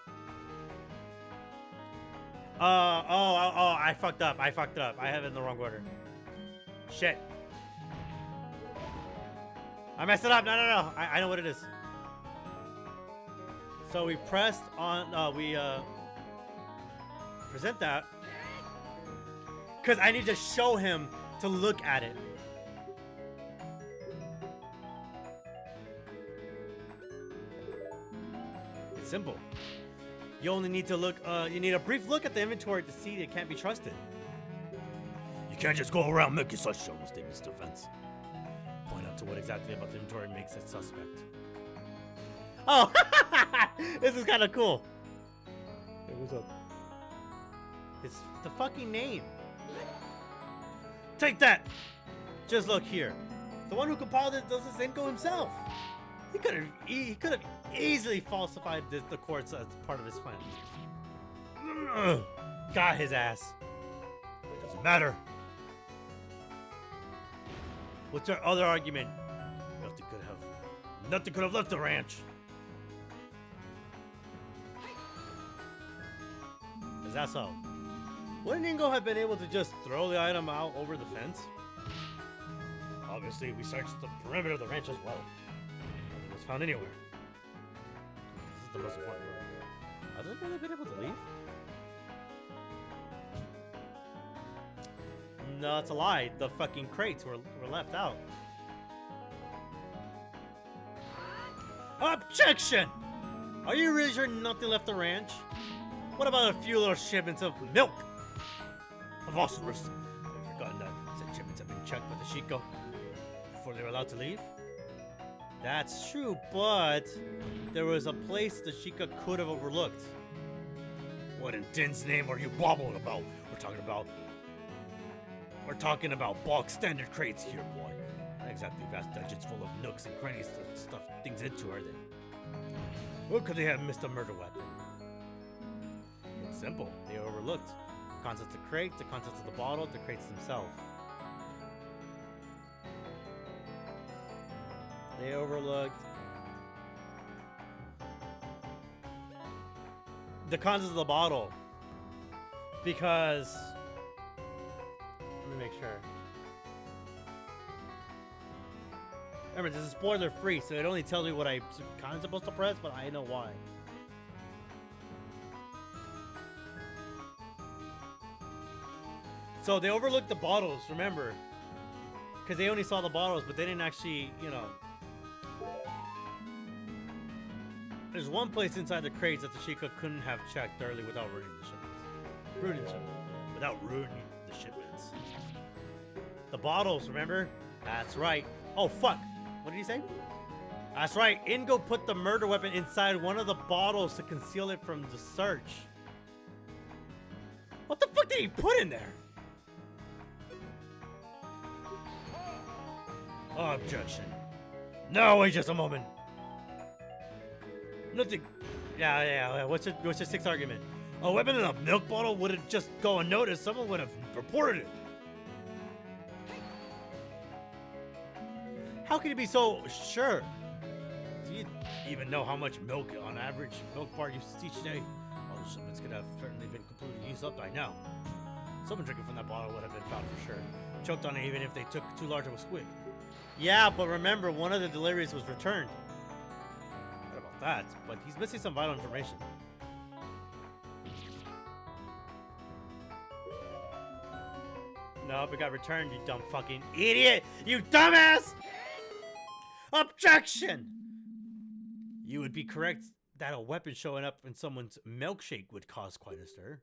Speaker 2: I fucked up. I have it in the wrong order. Shit. I messed it up. No. I know what it is. So we pressed on, present that. Because I need to show him to look at it. It's simple. You only need to look, you need a brief look at the inventory to see it can't be trusted.
Speaker 1: You can't just go around making such general statements of defense. Point out to what exactly about the inventory makes it suspect.
Speaker 2: Oh, this is kind of cool. Hey, what's up? It's the fucking name. Take that! Just look here. The one who compiled it does this Inko himself. He could have easily falsified the courts as part of his plan. Got his ass.
Speaker 1: It doesn't matter.
Speaker 2: What's your other argument?
Speaker 1: Nothing could have left the ranch.
Speaker 2: Is that so? Wouldn't Ingo have been able to just throw the item out over the fence?
Speaker 1: Obviously, we searched the perimeter of the ranch as well. Nothing was found anywhere.
Speaker 2: This is the most important part. Have they really been able to leave? No, it's a lie. The fucking crates were left out. Objection! Are you really sure nothing left the ranch? What about a few little shipments of milk?
Speaker 1: Preposterous. I've forgotten that said shipments have been checked by the Shiko before they were allowed to leave.
Speaker 2: That's true, but there was a place the Shika could have overlooked.
Speaker 1: What in Din's name are you babbling about? We're talking about bulk standard crates here, boy. Not exactly vast dungeons full of nooks and crannies to stuff things into, are they? What could they have missed a murder weapon?
Speaker 2: It's simple. They overlooked the contents of the crate, the contents of the bottle, the crates themselves. They overlooked the contents of the bottle because let me make sure. Remember, this is spoiler free, so it only tells me what I'm kind of supposed to press, but I know why. So they overlooked the bottles, remember? Because they only saw the bottles, but they didn't actually, you know. There's one place inside the crates that the Sheikah couldn't have checked thoroughly without ruining the shipments.
Speaker 1: Without ruining the shipments.
Speaker 2: The bottles, remember? That's right. Oh, fuck. What did he say? That's right. Ingo put the murder weapon inside one of the bottles to conceal it from the search. What the fuck did he put in there?
Speaker 1: Objection. No, wait just a moment.
Speaker 2: Nothing. Yeah. What's your sixth argument?
Speaker 1: A weapon in a milk bottle wouldn't just go unnoticed. Someone would have reported it.
Speaker 2: How can you be so sure?
Speaker 1: Do you even know how much milk on average milk bar uses each day? All the shipments could have certainly been completely used up by now. Someone drinking from that bottle would have been found for sure. Choked on it even if they took too large of a swig.
Speaker 2: Yeah, but remember, one of the deliveries was returned.
Speaker 1: What about that?
Speaker 2: But he's missing some vital information. Nope, it got returned, you dumb fucking idiot! You dumbass! Objection! You would be correct that a weapon showing up in someone's milkshake would cause quite a stir.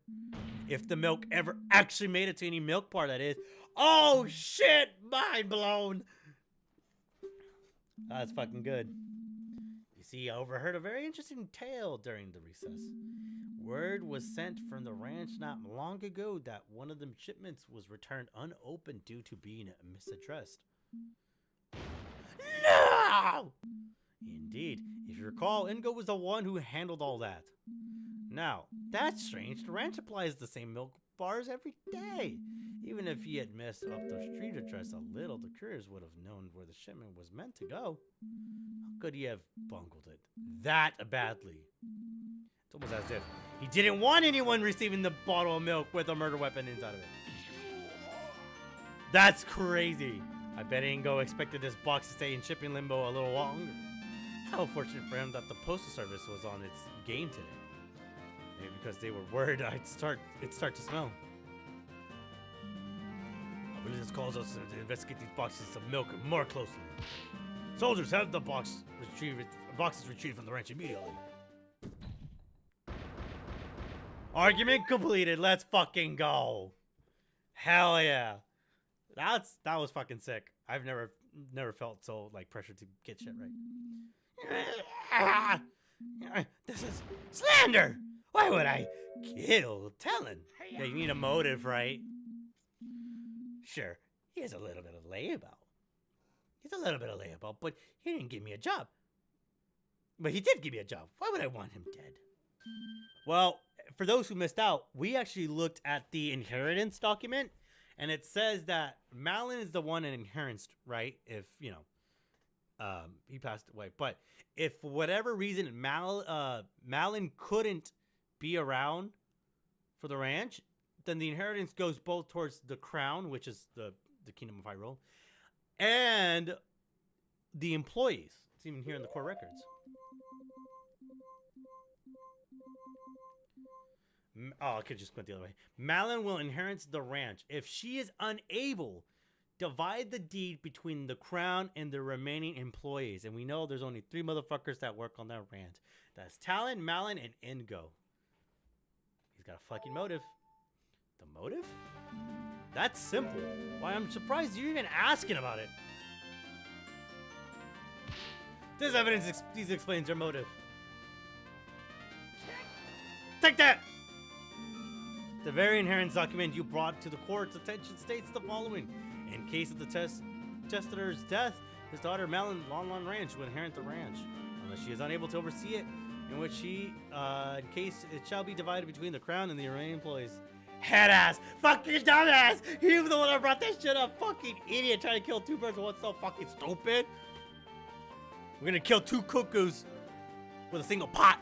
Speaker 1: If the milk ever actually made it to any milk bar, that is. Oh shit! Mind blown! That's fucking good. You see, I overheard a very interesting tale during the recess. Word was sent from the ranch not long ago that one of the shipments was returned unopened due to being misaddressed. No! Indeed, if you recall, Ingo was the one who handled all that. Now, that's strange. The ranch supplies the same milk bars every day. Even if he had messed up the street address a little, the couriers would have known where the shipment was meant to go. How could he have bungled it that badly? It's almost as if he didn't want anyone receiving the bottle of milk with a murder weapon inside of it. That's crazy. I bet Ingo expected this box to stay in shipping limbo a little longer. How fortunate for him that the postal service was on its game today. Maybe because they were worried it'd start to smell. I believe this calls us to investigate these boxes of milk more closely. Soldiers, have the boxes retrieved from the ranch immediately. Argument completed. Let's fucking go. Hell yeah. That was fucking sick. I've never felt so like pressured to get shit right. This is slander. Why would I kill Talon? Yeah, you need a motive, right? Sure, he has a little bit of layabout. But he didn't give me a job. But he did give me a job. Why would I want him dead? Well, for those who missed out, we actually looked at the inheritance document, and it says that Malin is the one that inherits, right? If, you know, he passed away. But if for whatever reason Malin couldn't be around for the ranch, then the inheritance goes both towards the crown, which is the Kingdom of Hyrule, and the employees. It's even here in the court records. Oh, I could just went the other way. Malin will inherit the ranch. If she is unable, divide the deed between the crown and the remaining employees. And we know there's only 3 motherfuckers that work on that ranch. That's Talon, Malin, and Ingo. He's got a fucking motive. The motive? That's simple. Why, I'm surprised you're even asking about it. This evidence explains your motive. Take that! The very inheritance document you brought to the court's attention states the following. In case of the testator's death, his daughter Malin Lon Ranch will inherit the ranch, unless she is unable to oversee it, in case it shall be divided between the crown and the remaining employees. Head ass! Fucking dumbass! He was the one that brought that shit up! Fucking idiot trying to kill 2 birds with one stone. Fucking stupid! We're gonna kill 2 cuckoos with a single pot.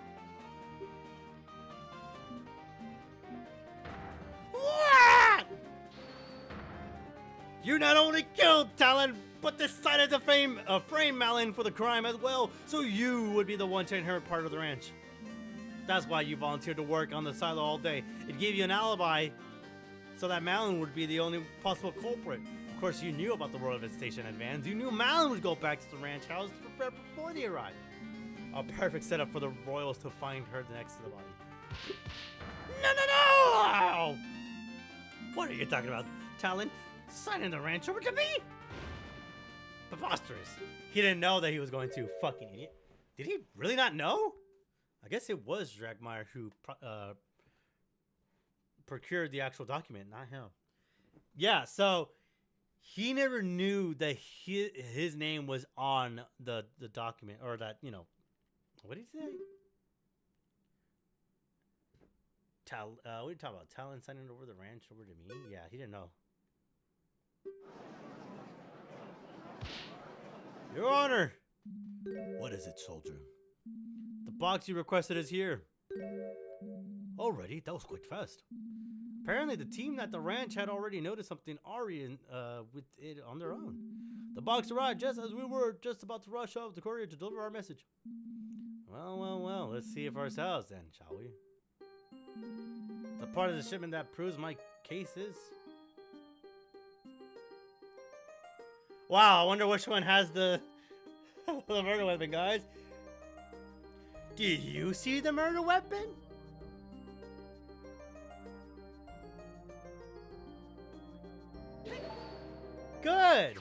Speaker 1: What? You not only killed Talon, but decided to frame Malin for the crime as well, so you would be the one to inherit part of the ranch. That's why you volunteered to work on the silo all day. It gave you an alibi so that Malin would be the only possible culprit. Of course, you knew about the Royal Visitation in advance. You knew Malin would go back to the ranch house to prepare before they arrived. A perfect setup for the royals to find her next to the body. No! What are you talking about, Talon? Signing the ranch over to me? Preposterous. He didn't know that he was going to. Fucking idiot. Did he really not know? I guess it was Dragmeyer who procured the actual document, not him. Yeah, so he never knew that his name was on the document, or that, you know, what did he say? What are you talking about? Talon signing over the ranch over to me? Yeah, he didn't know. Your Honor! What is it, soldier? The box you requested is here. Already? That was quite fast. Apparently the team at the ranch had already noticed something Ari with it on their own. The box arrived just as we were just about to rush off the courier to deliver our message. Well, let's see it for ourselves then, shall we? The part of the shipment that proves my case is... Wow, I wonder which one has the murder weapon, guys. Did you see the murder weapon?
Speaker 2: good.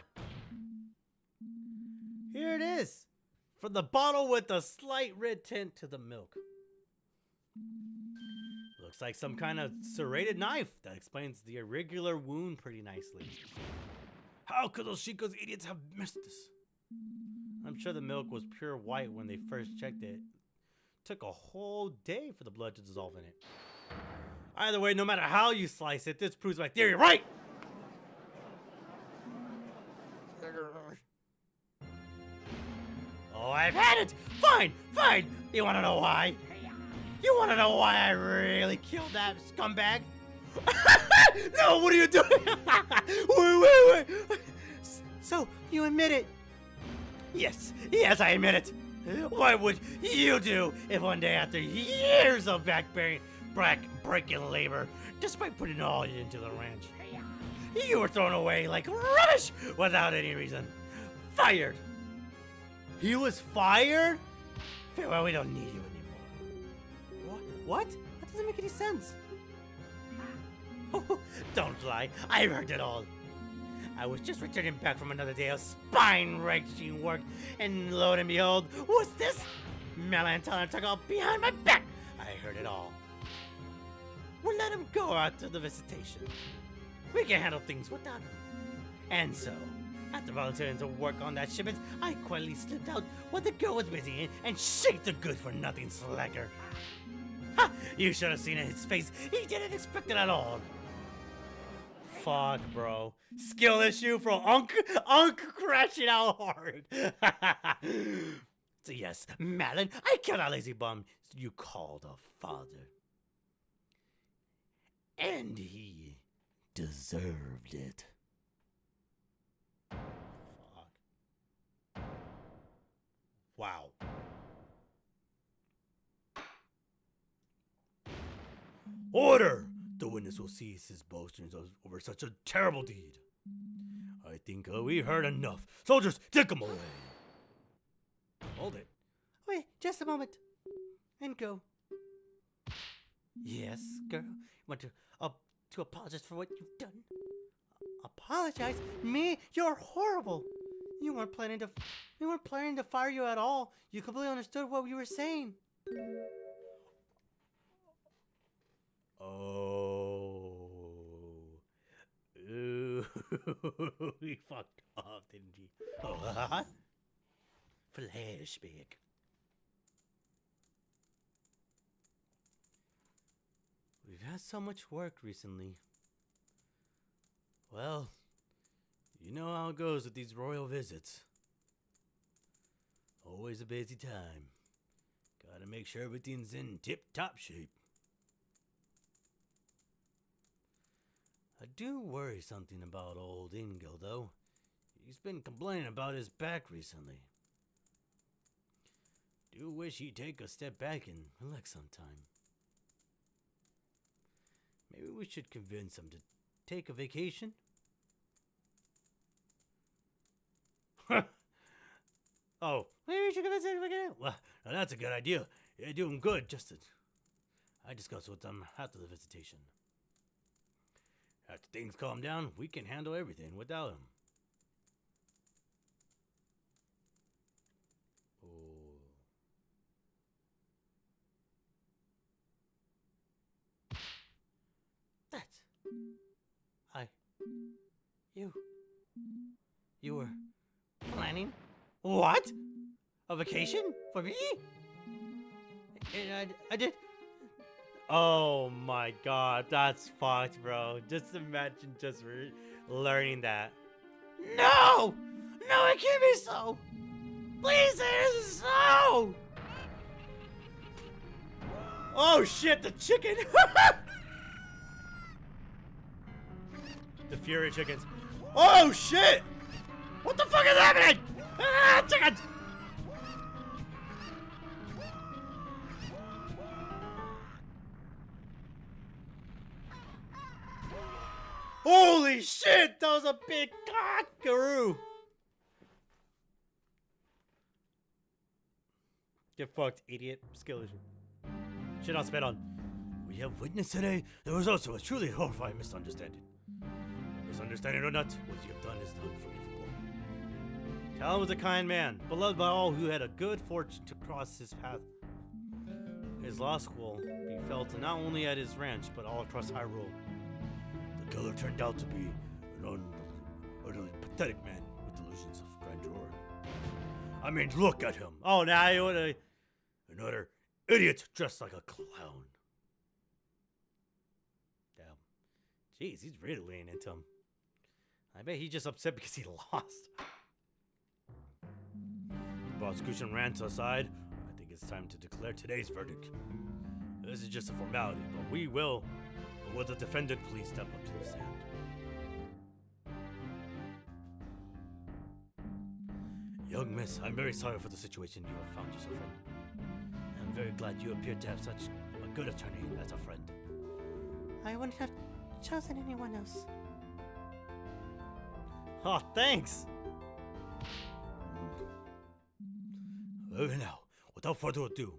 Speaker 2: Here it is. From the bottle with a slight red tint to the milk. Looks like some kind of serrated knife. That explains the irregular wound pretty nicely. How could those Chico's idiots have missed this? I'm sure the milk was pure white when they first checked it. Took a whole day for the blood to dissolve in it. Either way, no matter how you slice it, this proves my theory right! Oh, I've had it! Fine, fine! You wanna know why? You wanna know why I really killed that scumbag? No, what are you doing? Wait. So, you admit it? Yes, I admit it. What would you do if one day after years of back-breaking labor, despite putting all into the ranch, you were thrown away like rubbish without any reason? Fired. He was fired? Well, we don't need you anymore. What? That doesn't make any sense. Don't lie. I heard it all. I was just returning back from another day of spine-wrenching work, and lo and behold, what's this? Melantana took all behind my back. I heard it all. We'll let him go after the visitation. We can handle things without him. And so, after volunteering to work on that shipment, I quietly slipped out while the girl was busy and shake the good-for-nothing slacker. Ha! You should have seen his face. He didn't expect it at all. Fuck, bro. Skill issue from Unk crashing out hard. So yes, Malin, I killed that lazy bum you called a father. And he deserved it. Fuck. Wow. Order! The witness will cease his boastings over such a terrible deed. I think we heard enough. Soldiers, take him away. Hold it. Wait, just a moment. And go. Yes, girl. You want to apologize for what you've done? Apologize? Me? You're horrible. We weren't planning to fire you at all. You completely understood what we were saying. Oh. Ooh. He fucked up, didn't he? Oh, flashback. We've had so much work recently. Well, you know how it goes with these royal visits. Always a busy time. Gotta make sure everything's in tip-top shape. I do worry something about old Ingo, though. He's been complaining about his back recently. Do wish he'd take a step back and relax sometime. Maybe we should convince him to take a vacation? Oh, maybe we should convince him to take a vacation? Well, now that's a good idea. You're doing good, Justin. I discussed with them after the visitation. After things calm down, we can handle everything without him. Oh. That's... You were planning? What? A vacation? For me? And I did... Oh my god, that's fucked, bro. Just imagine just learning that. No! No, it can't be so! Please say this is so! Oh shit, the chicken! The Fury chickens. Oh shit! What the fuck is happening? Ah, chickens! Holy shit! That was a big cockaroo! Get fucked, idiot. Skill issue. Shit on spit on. We have witnessed today. There was also a truly horrifying misunderstanding.
Speaker 1: Misunderstanding or not, what you have done is unforgivable. Talon was a kind man, beloved by all who had a good fortune to cross his path. His loss will be felt not only at his ranch, but all across Hyrule. The killer turned out to be an utterly pathetic man with delusions of grandeur. I mean, look at him. Oh, now you want another idiot dressed like a clown. Damn. Jeez, he's really laying into him. I bet he's just upset because he lost. The prosecution rants aside. I think it's time to declare today's verdict. This is just a formality, but we will. But will the defendant please step up to the stand? Young miss, I'm very sorry for the situation you have found yourself in. I'm very glad you appear to have such a good attorney as a friend.
Speaker 3: I wouldn't have chosen anyone else.
Speaker 1: Oh, thanks! Well, now, without further ado,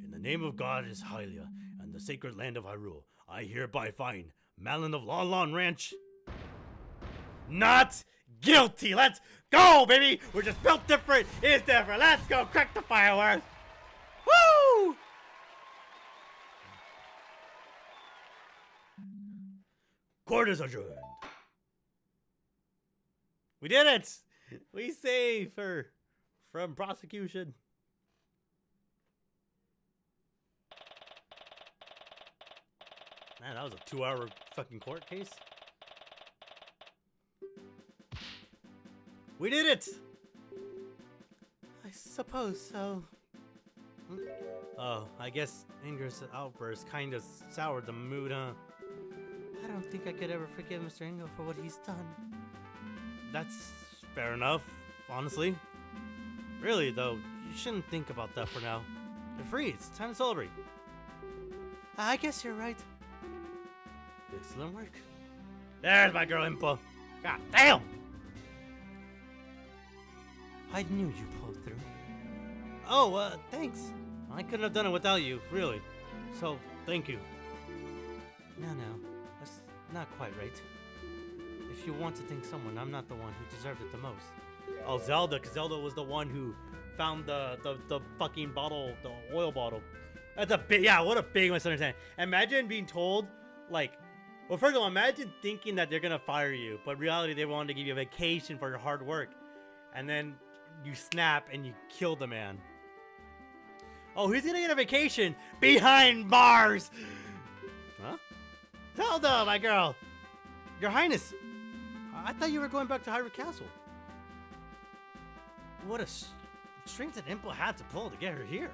Speaker 1: in the name of Goddess Hylia and the sacred land of Hyrule, I hereby find Malin of Lon Lon Ranch not guilty. Let's go, baby! We're just built different. It's different. Let's go crack the fireworks. Woo! Court is adjourned. We did it! We saved her from prosecution. Man, that was a 2-hour fucking court case. We did it!
Speaker 3: I suppose so.
Speaker 1: Oh, I guess Inger's outburst kind of soured the mood, huh?
Speaker 3: I don't think I could ever forgive Mr. Ingo for what he's done.
Speaker 1: That's fair enough, honestly. Really, though, you shouldn't think about that for now. You're free. It's time to celebrate.
Speaker 3: I guess you're right.
Speaker 1: Excellent work. There's my girl, Impa. God damn!
Speaker 3: I knew you pulled through.
Speaker 1: Oh, thanks. I couldn't have done it without you, really. So, thank you.
Speaker 3: No, that's not quite right. If you want to thank someone, I'm not the one who deserved it the most.
Speaker 1: Oh, Zelda, because Zelda was the one who found the fucking bottle, the oil bottle. That's a big, yeah, what a big misunderstanding. Imagine being told, like, well, first of all, imagine thinking that they're gonna fire you, but in reality, they wanted to give you a vacation for your hard work. And then you snap and you kill the man. Oh, who's gonna get a vacation? Behind bars! Huh? Zelda, my girl! Your Highness! I thought you were going back to Hyrule Castle. What a strings that Impa had to pull to get her here.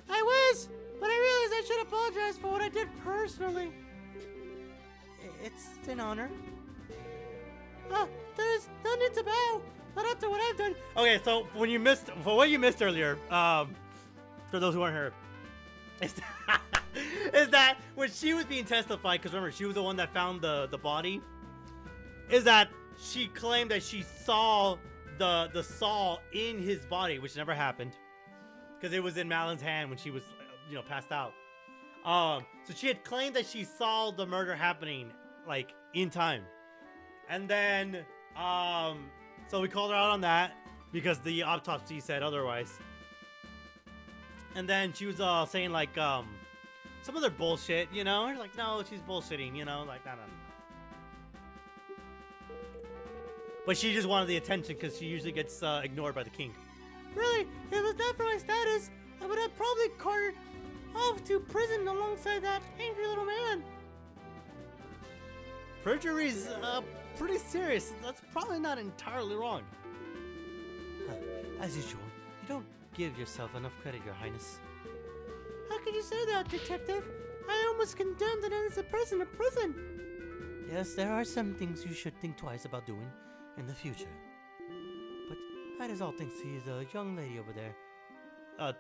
Speaker 3: I was, but I realized I should apologize for what I did personally. It's an honor. There's no need to bow. Not after what I've done.
Speaker 1: Okay, so for what you missed earlier, for those who aren't here, is that when she was being testified, because remember, she was the one that found the body, is that she claimed that she saw the saw in his body, which never happened, because it was in Malin's hand when she was, passed out. So she had claimed that she saw the murder happening, like, in time. And then, so we called her out on that, because the autopsy said otherwise. And then she was saying, like, some other bullshit, We're like, no, she's bullshitting, like, no. But she just wanted the attention, because she usually gets ignored by the king.
Speaker 3: Really, if it was not for my status, I would have probably carted off to prison alongside that angry little man.
Speaker 1: Perjury's pretty serious. That's probably not entirely wrong.
Speaker 3: As usual, you don't give yourself enough credit, Your Highness. How could you say that, Detective? I almost condemned an innocent person to prison. Yes, there are some things you should think twice about doing in the future. But that is all thanks to you, the young lady over there.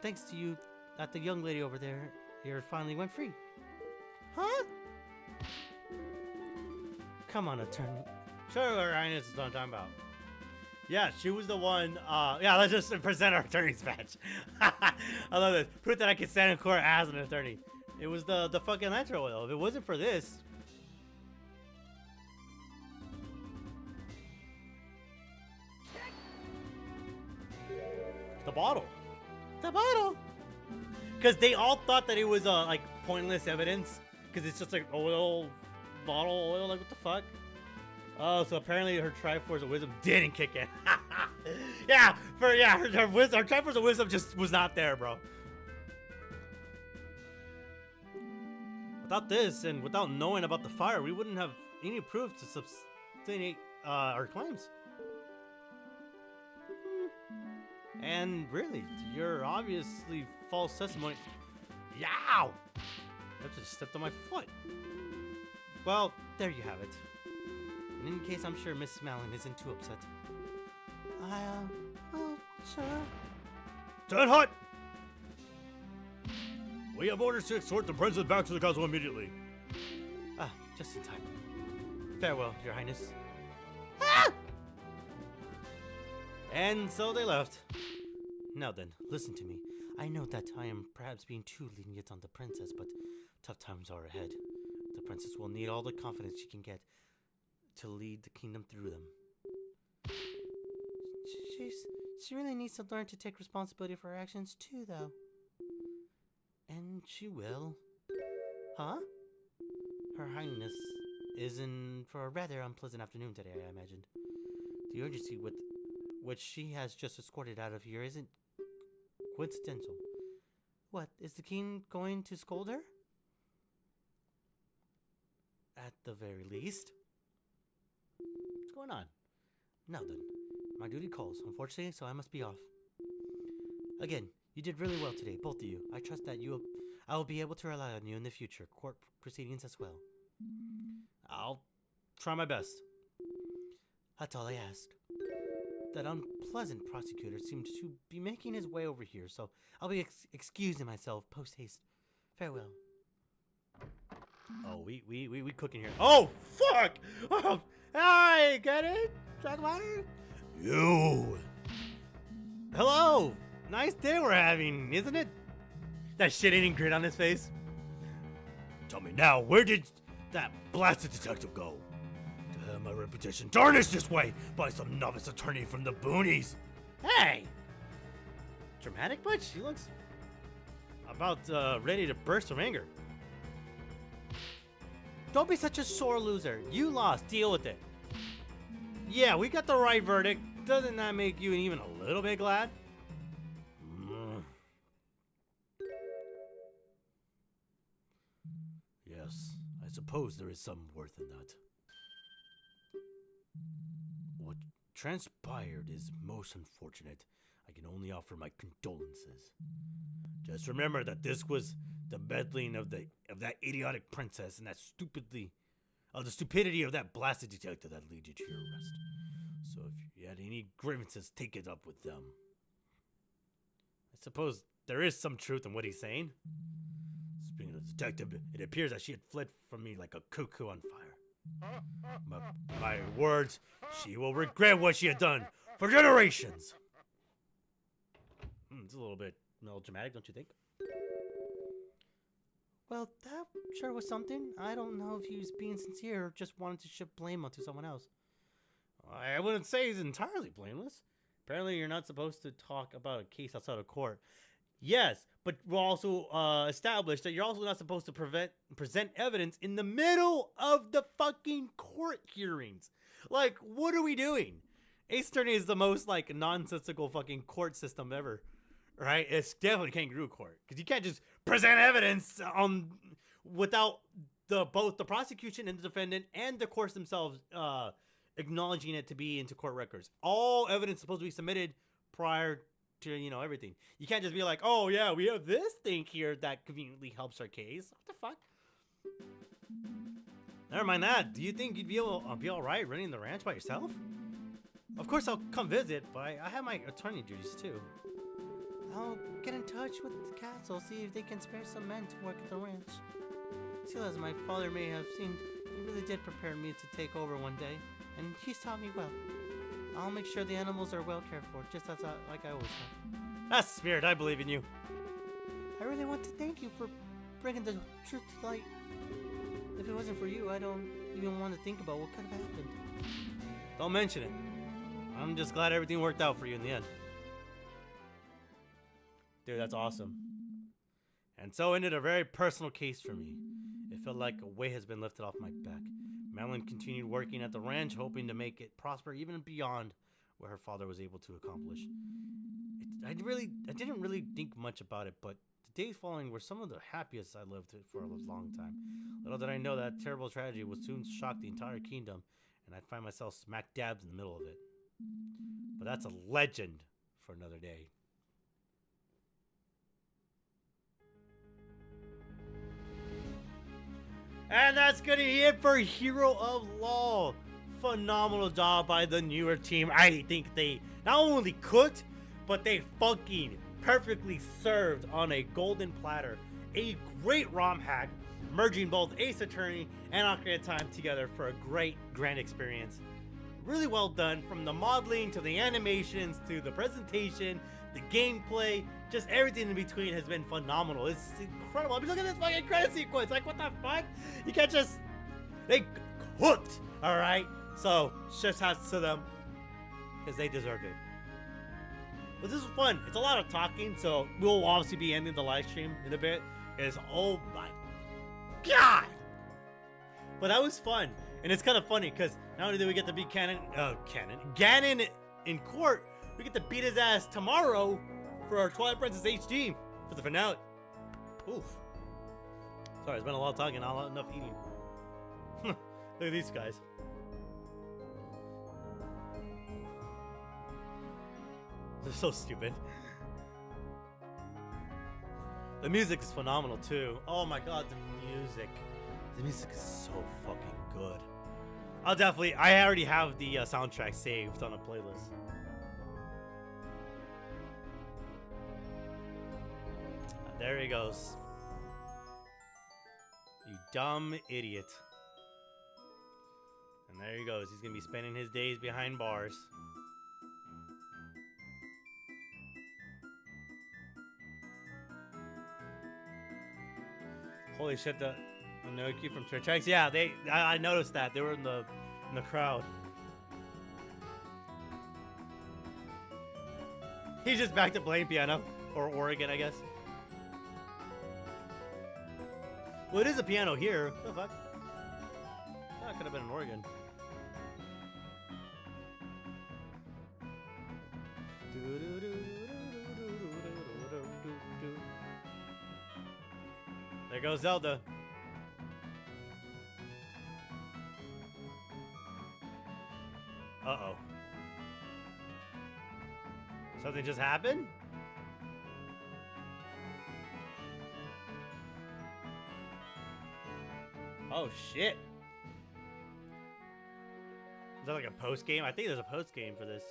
Speaker 3: Thanks to you that the young lady over there here finally went free. Huh? Come on, attorney.
Speaker 1: Sure, Your Highness is what I'm talking about. Yeah, she was the one. Yeah, let's just present our attorney's badge. I love this. Proof that I can stand in court as an attorney. It was the fucking nitro oil. If it wasn't for this. the bottle.
Speaker 3: The bottle.
Speaker 1: Because they all thought that it was like pointless evidence. Because it's just like oil, bottle oil. Like what the fuck? Oh, so apparently her Triforce of Wisdom didn't kick in. Yeah, her Triforce of Wisdom just was not there, bro. Without this and without knowing about the fire, we wouldn't have any proof to substantiate our claims. And really, your obviously false testimony. Yow! I just stepped on my foot. Well, there you have it. And in case, I'm sure Miss Malin isn't too upset.
Speaker 3: Well, sure.
Speaker 1: Turn hut! We have orders to escort the princess back to the castle immediately. Ah, just in time. Farewell, your highness.
Speaker 3: Ah!
Speaker 1: And so they left.
Speaker 2: Now then, listen to me. I know that I am perhaps being too lenient on the princess, but tough times are ahead. The princess will need all the confidence she can get to lead the kingdom through them. She really needs to learn to take responsibility for her actions too, though. And she will. Huh? Her Highness is in for a rather unpleasant afternoon today, I imagined. The urgency with which she has just escorted out of here isn't coincidental. What, is the king going to scold her? At the very least. What's going on? Now then, my duty calls, unfortunately, so I must be off. Again, you did really well today, both of you. I trust that I will be able to rely on you in the future, court proceedings as well.
Speaker 1: I'll try my best.
Speaker 2: That's all I asked. That unpleasant prosecutor seemed to be making his way over here, so I'll be excusing myself post-haste. Farewell.
Speaker 1: Oh, we cooking here. Oh, fuck! Oh, hi, get it? Talk about it? You! Hello! Nice day we're having, isn't it? That shit-eating grin on his face. Tell me now, where did that blasted detective go? To have my reputation tarnished this way by some novice attorney from the boonies. Hey! Dramatic much? He looks about ready to burst from anger.
Speaker 2: Don't be such a sore loser. You lost. Deal with it.
Speaker 1: Yeah, we got the right verdict. Doesn't that make you even a little bit glad? Yes, I suppose there is some worth in that. What transpired is most unfortunate. I can only offer my condolences. Just remember that this was the meddling of that idiotic princess and the stupidity of that blasted detective that led you to your arrest. So if you had any grievances, take it up with them. I suppose there is some truth in what he's saying. Speaking of the detective, it appears that she had fled from me like a cuckoo on fire. My words, she will regret what she had done for generations. It's a little bit melodramatic, don't you think?
Speaker 2: Well, that sure was something. I don't know if he was being sincere or just wanted to shift blame onto someone else.
Speaker 1: I wouldn't say he's entirely blameless. Apparently, you're not supposed to talk about a case outside of court. Yes, but we're also established that you're also not supposed to present evidence in the middle of the fucking court hearings. Like, what are we doing? Ace Attorney is the most, like, nonsensical fucking court system ever. Right? It's definitely kangaroo court. Because you can't just present evidence without both the prosecution and the defendant and the courts themselves acknowledging it to be into court records. All evidence is supposed to be submitted prior to, everything. You can't just be like, oh, yeah, we have this thing here that conveniently helps our case. What the fuck? Never mind that. Do you think you'd be all right running the ranch by yourself? Of course, I'll come visit, but I have my attorney duties, too.
Speaker 2: I'll get in touch with the castle, see if they can spare some men to work at the ranch. Still, as my father may have seemed, he really did prepare me to take over one day, and he's taught me well. I'll make sure the animals are well cared for, just like I always have.
Speaker 1: That's spirit, I believe in you.
Speaker 2: I really want to thank you for bringing the truth to light. If it wasn't for you, I don't even want to think about what could have happened.
Speaker 1: Don't mention it. I'm just glad everything worked out for you in the end. Dude, that's awesome. And so ended a very personal case for me. It felt like a weight has been lifted off my back. Madeline continued working at the ranch, hoping to make it prosper even beyond what her father was able to accomplish. I didn't really think much about it, but the days following were some of the happiest I lived for a long time. Little did I know that terrible tragedy would soon shock the entire kingdom, and I'd find myself smack dab in the middle of it. But that's a legend for another day. And that's gonna be it for Hero of Law. Phenomenal job by the newer team. I think they not only cooked, but they fucking perfectly served on a golden platter a great ROM hack, merging both Ace Attorney and Ocarina of Time together for a great grand experience. Really well done, from the modeling to the animations to the presentation, the gameplay, just everything in between has been phenomenal. It's incredible. I mean, look at this fucking credit sequence. Like, what the fuck? You can't just... They cooked, alright? So, just hats to them, because they deserve it. But this is fun. It's a lot of talking, so we'll obviously be ending the live stream in a bit. It's, oh my god! But that was fun. And it's kind of funny, because not only do we get to beat Ganon in court, we get to beat his ass tomorrow for our Twilight Princess HD for the finale. Oof. Sorry, it's been a lot of talking, not enough eating. Look at these guys. They're so stupid. The music is phenomenal too. Oh my god, the music. The music is so fucking good. I already have the soundtrack saved on a playlist. There he goes. You dumb idiot. And there he goes. He's gonna be spending his days behind bars. Holy shit, the Noki from Church X. Yeah, I noticed that. They were in the crowd. He's just back to playing piano. Or Oregon, I guess. Well, it is a piano here. What the fuck? That could have been in Oregon. There goes Zelda. Uh-oh. Something just happened? Oh shit. Is that like a post game? I think there's a post game for this.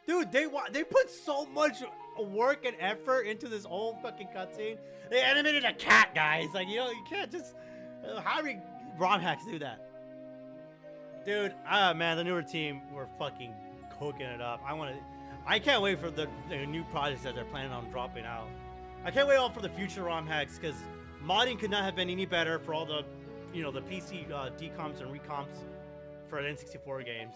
Speaker 1: Dude, they put so much work and effort into this whole fucking cutscene. They animated a cat, guys. Like, you know, you can't just... how many ROM hacks do that? Dude, man, the newer team were fucking cooking it up. I can't wait for the new projects that they're planning on dropping out. I can't wait for the future ROM hacks, because modding could not have been any better for all the, you know, the PC decomps and recomps for the N64 games.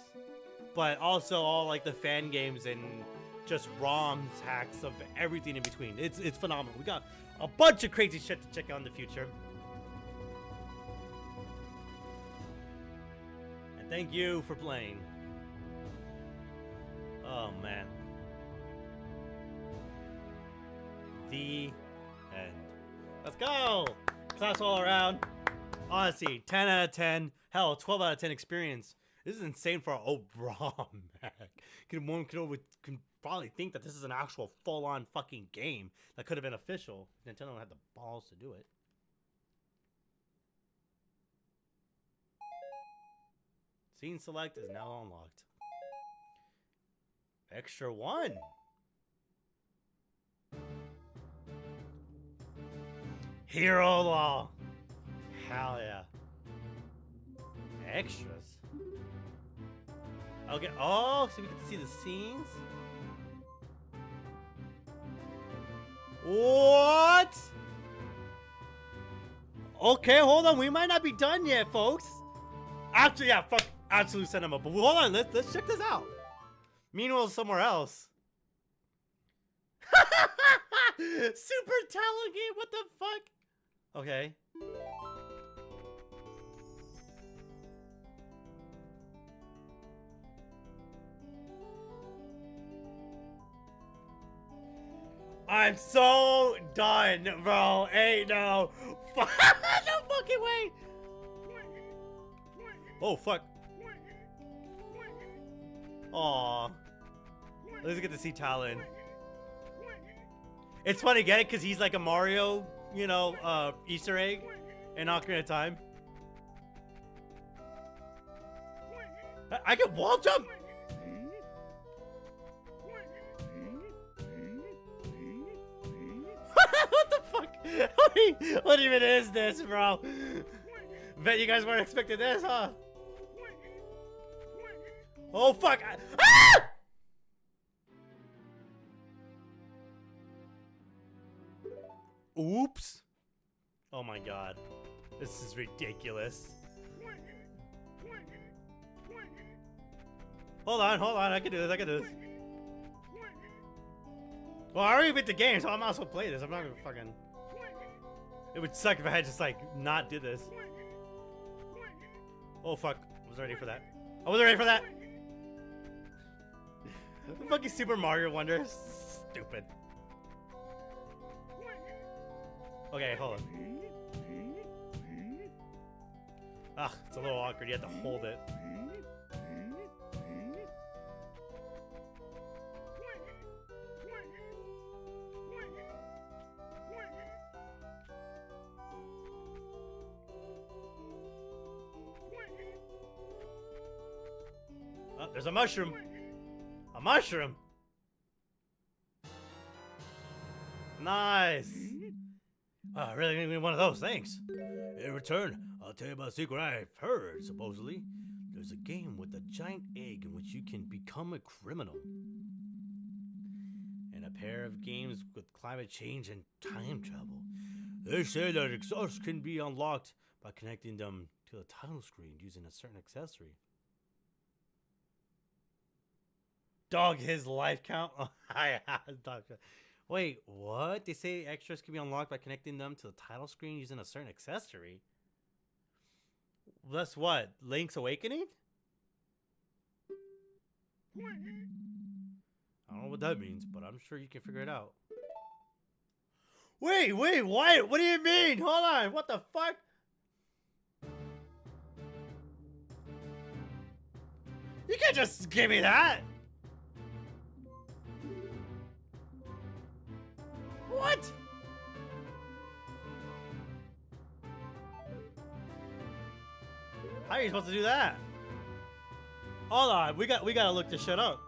Speaker 1: But also all like the fan games and just ROMs hacks of everything in between. It's phenomenal. We got a bunch of crazy shit to check out in the future. And thank you for playing. Oh man. The end. Let's go! Class all around. Honestly, 10 out of 10. Hell, 12 out of 10 experience. This is insane for our old ROM hack. One can probably think that this is an actual full-on fucking game that could have been official. Nintendo had the balls to do it. Scene select is now unlocked. Extra 1. Hero Law. Hell yeah. Extras. Okay. Oh, so we get to see the scenes. What? Okay, hold on. We might not be done yet, folks. Actually, yeah, fuck Absolute Cinema. But hold on, let's check this out. Meanwhile, somewhere else.
Speaker 2: Super talent game. What the fuck? Okay. I'm so done, bro. Ain't no fucking way. Oh, fuck. Aw. Let's get to see Talon. It's funny, get it? Because he's like a Mario, you know, Easter egg in Ocarina of Time. I can wall jump! What the fuck? What even is this, bro? Bet you guys weren't expecting this, huh? Oh, fuck. Ah! Oops. Oh my god. This is ridiculous. Hold on. I can do this. Well, I already beat the game, so I might as well play this. I'm not gonna fucking... It would suck if I had just, like, not did this. Oh, fuck. I wasn't ready for that. Fucking Super Mario Wonder. Stupid. Okay, hold on. Ah, it's a little awkward. You have to hold it. Oh, there's a mushroom. A mushroom. Nice. I really need one of those, thanks. In return, I'll tell you about a secret I've heard, supposedly. There's a game with a giant egg in which you can become a criminal. And a pair of games with climate change and time travel. They say that exhausts can be unlocked by connecting them to the title screen using a certain accessory. Dog, his life count? Dog. Wait, what? They say extras can be unlocked by connecting them to the title screen using a certain accessory? That's what? Link's Awakening? I don't know what that means, but I'm sure you can figure it out. Wait, what? What do you mean? Hold on, what the fuck? You can't just give me that! What? How are you supposed to do that? Hold on, we gotta look this shit up.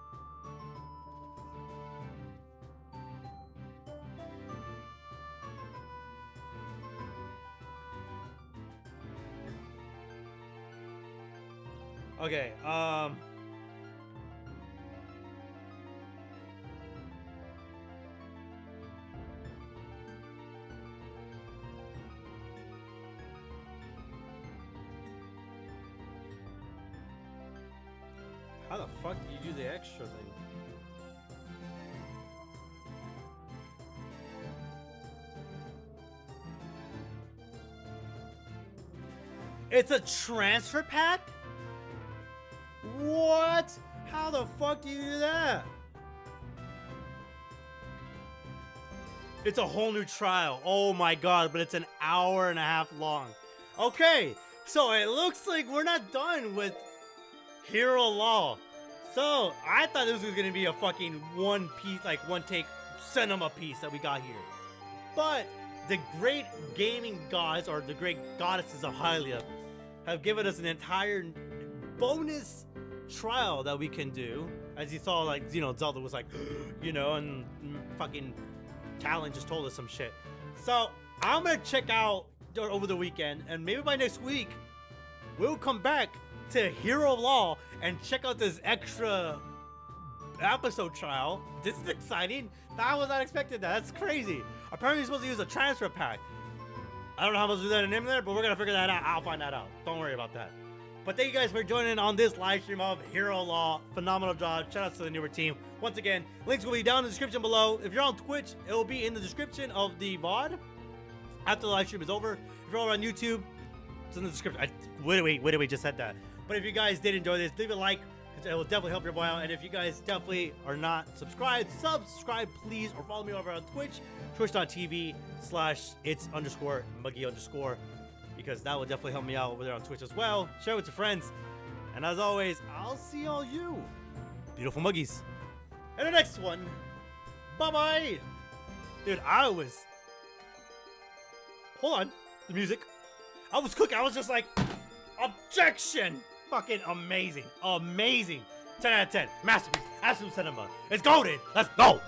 Speaker 2: Okay, how the fuck do you do the extra thing? It's a transfer pack? What? How the fuck do you do that? It's a whole new trial. Oh my god, but it's an hour and a half long. Okay, so it looks like we're not done with Hero Law. So, I thought this was gonna be a fucking one piece, like one take cinema piece that we got here. But the great gaming gods, or the great goddesses of Hylia, have given us an entire bonus trial that we can do. As you saw, like, you know, Zelda was like, you know, and fucking Talon just told us some shit. So, I'm gonna check out over the weekend, and maybe by next week, we'll come back to Hero Law and check out this extra episode trial. This is exciting. I was not expecting that. That's crazy. Apparently, you're supposed to use a transfer pack. I don't know how I'm supposed to do that in there, but we're gonna figure that out. I'll find that out. Don't worry about that.
Speaker 1: But thank you guys for joining on this live stream of Hero Law. Phenomenal job. Shout out to the newer team. Once again, links will be down in the description below. If you're on Twitch, it will be in the description of the VOD after the live stream is over. If you're over on YouTube, it's in the description. Wait, just said that. But if you guys did enjoy this, leave a like. It will definitely help your boy out. And if you guys definitely are not subscribed, subscribe please, or follow me over on Twitch, twitch.tv/its_Muggy_, because that will definitely help me out over there on Twitch as well. Share it with your friends. And as always, I'll see all you beautiful Muggies in the next one. Bye-bye. Dude, hold on. The music. I was cooking. I was just like, objection. Fucking amazing. Amazing. 10 out of 10. Masterpiece. Absolute cinema. It's golden. Let's go.